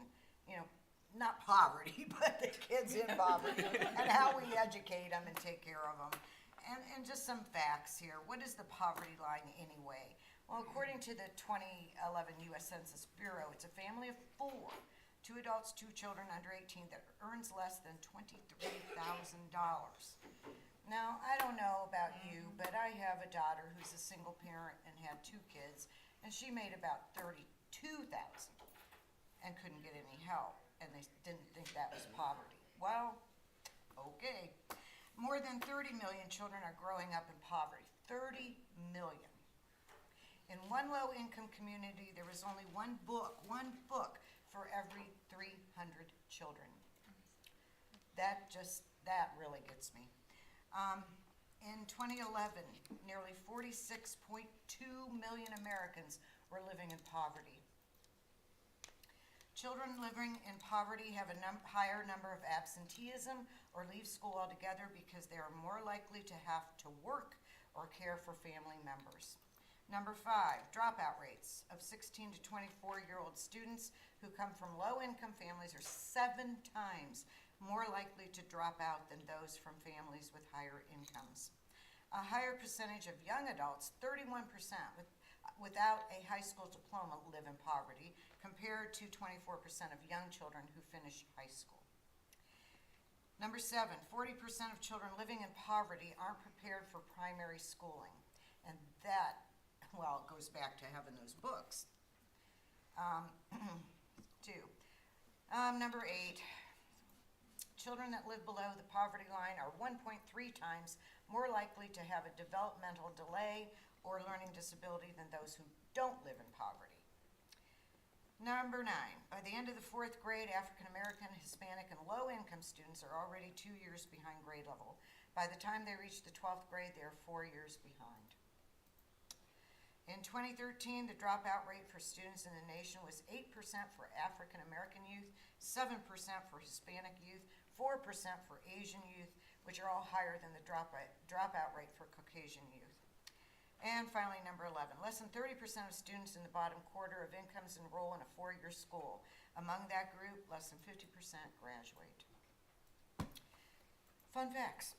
not poverty, but the kids in poverty and how we educate them and take care of them. And just some facts here. What is the poverty line anyway? Well, according to the 2011 U.S. Census Bureau, it's a family of 4, 2 adults, 2 children under 18 that earns less than $23,000. Now, I don't know about you, but I have a daughter who's a single parent and had 2 kids, and she made about $32,000 and couldn't get any help, and they didn't think that was poverty. Well, okay. More than 30 million children are growing up in poverty. 30 million. In one low-income community, there was only one book for every 300 children. That really gets me. In 2011, nearly 46.2 million Americans were living in poverty. Children living in poverty have a higher number of absenteeism or leave school altogether because they are more likely to have to work or care for family members. Number 5, dropout rates of 16 to 24-year-old students who come from low-income families are 7 times more likely to drop out than those from families with higher incomes. A higher percentage of young adults, 31%, without a high school diploma live in poverty, compared to 24% of young children who finish high school. Number 7, 40% of children living in poverty aren't prepared for primary schooling. And that, well, it goes back to having those books. Number 8, children that live below the poverty line are 1.3 times more likely to have a developmental delay or learning disability than those who don't live in poverty. Number 9, by the end of the 4th grade, African American, Hispanic, and low-income students are already 2 years behind grade level. By the time they reach the 12th grade, they are 4 years behind. In 2013, the dropout rate for students in the nation was 8% for African American youth, 7% for Hispanic youth, 4% for Asian youth, which are all higher than the dropout rate for Caucasian youth. And finally, number 11, less than 30% of students in the bottom quarter of incomes enroll in a 4-year school. Among that group, less than 50% graduate. Fun facts.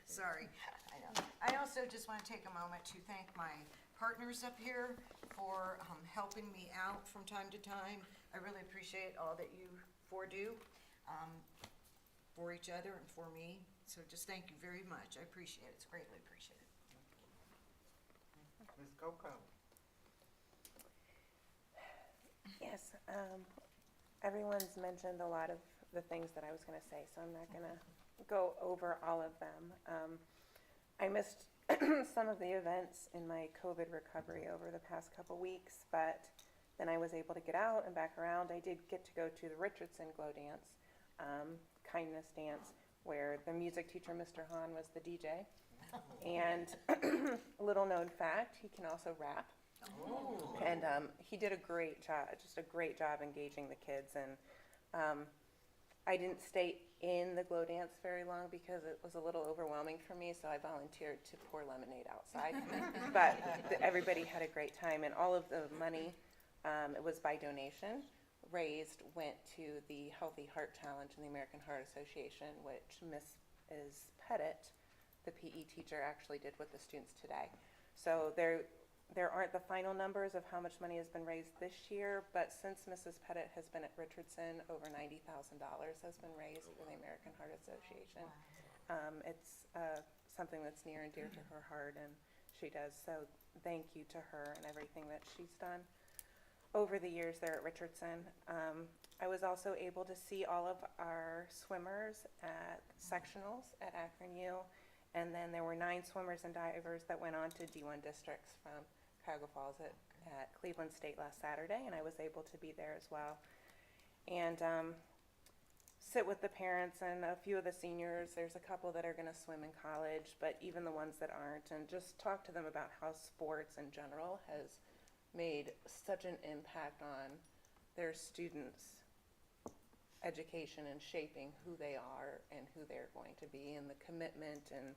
Sorry, I know. I also just want to take a moment to thank my partners up here for helping me out from time to time. I really appreciate all that you four do for each other and for me. So just thank you very much. I appreciate it. It's greatly appreciated. Ms. Coco. Yes, everyone's mentioned a lot of the things that I was going to say, so I'm not going to go over all of them. I missed some of the events in my COVID recovery over the past couple weeks, but then I was able to get out and back around. I did get to go to the Richardson Glow Dance, kindness dance, where the music teacher, Mr. Hahn, was the DJ. And little known fact, he can also rap. Oh. And he did a great job, just a great job engaging the kids. And I didn't stay in the glow dance very long because it was a little overwhelming for me, so I volunteered to pour lemonade outside. But everybody had a great time, and all of the money, it was by donation, raised went to the Healthy Heart Challenge and the American Heart Association, which Mrs. Pettit, the PE teacher, actually did with the students today. So there aren't the final numbers of how much money has been raised this year, but since Mrs. Pettit has been at Richardson, over $90,000 has been raised for the American Heart Association. It's something that's near and dear to her heart, and she does. So thank you to her and everything that she's done over the years there at Richardson. I was also able to see all of our swimmers at sectionals at Akron U. And then there were 9 swimmers and divers that went on to D1 districts from Cuyahoga Falls at Cleveland State last Saturday, and I was able to be there as well. And sit with the parents and a few of the seniors. There's a couple that are going to swim in college, but even the ones that aren't, and just talk to them about how sports in general has made such an impact on their students' education and shaping who they are and who they're going to be, and the commitment and,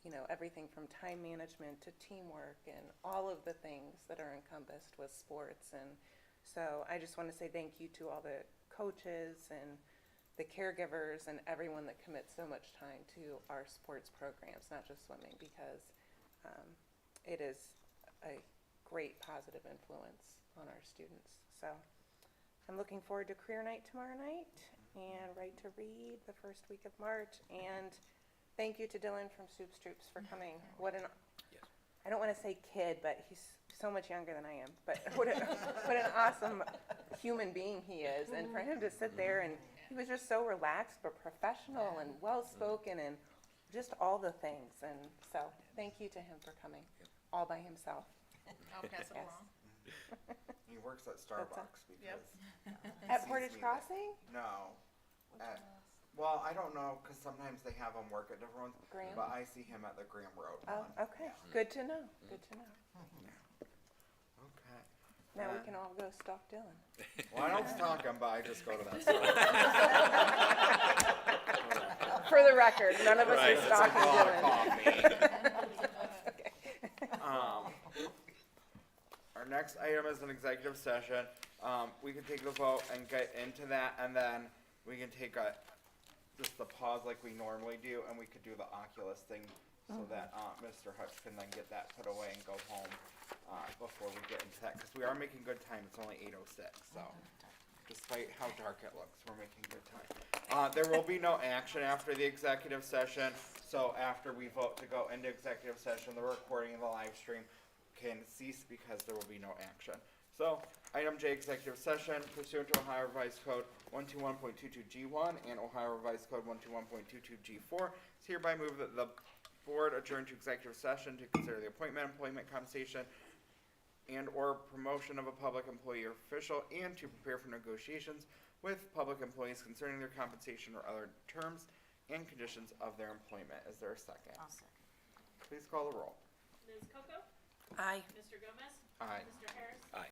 you know, everything from time management to teamwork and all of the things that are encompassed with sports. And so I just want to say thank you to all the coaches and the caregivers and everyone that commits so much time to our sports programs, not just swimming, because it is a great positive influence on our students. So I'm looking forward to career night tomorrow night and Right to Read the first week of March. And thank you to Dylan from Soups Troops for coming. What an, I don't want to say kid, but he's so much younger than I am. But what an awesome human being he is. And for him to sit there, and he was just so relaxed but professional and well-spoken and just all the things. And so thank you to him for coming all by himself. I'll pass it along. He works at Starbucks because. At Portage Crossing? No. Well, I don't know, because sometimes they have them work at different ones. Graham? But I see him at the Graham Road Oh, one. okay. Good to know. Good to know. Okay. Now we can all go stalk Dylan. Well, I don't stalk him, but I just go to that store. For the record, none of us Right, are it's like stalking a lot of Dylan. coffee. Okay. next item is an executive session. We can take the vote and get into that, and then we can take just a pause like we normally do, and we could do the Oculus thing so that Mr. Hutch can then get that put away and go home before we get into that, because we are making good time. It's only 8:06, so despite how dark it looks, we're making good time. There will be no action after the executive session, so after we vote to go into executive session, the recording and the live stream can cease because there will be no action. So, item J, executive session pursuant to Ohio Revised Code 121.22G1 and Ohio Revised Code 121.22G4. It's hereby moved that the board adjourn to executive session to consider the appointment, employment, compensation, and or promotion of a public employee or official, and to prepare for negotiations with public employees concerning their compensation or other terms and conditions of their employment. Is there a second? I'll second. Please call the roll. Ms. Coco? Aye. Mr. Gomez? Aye. Mr. Harris? Aye.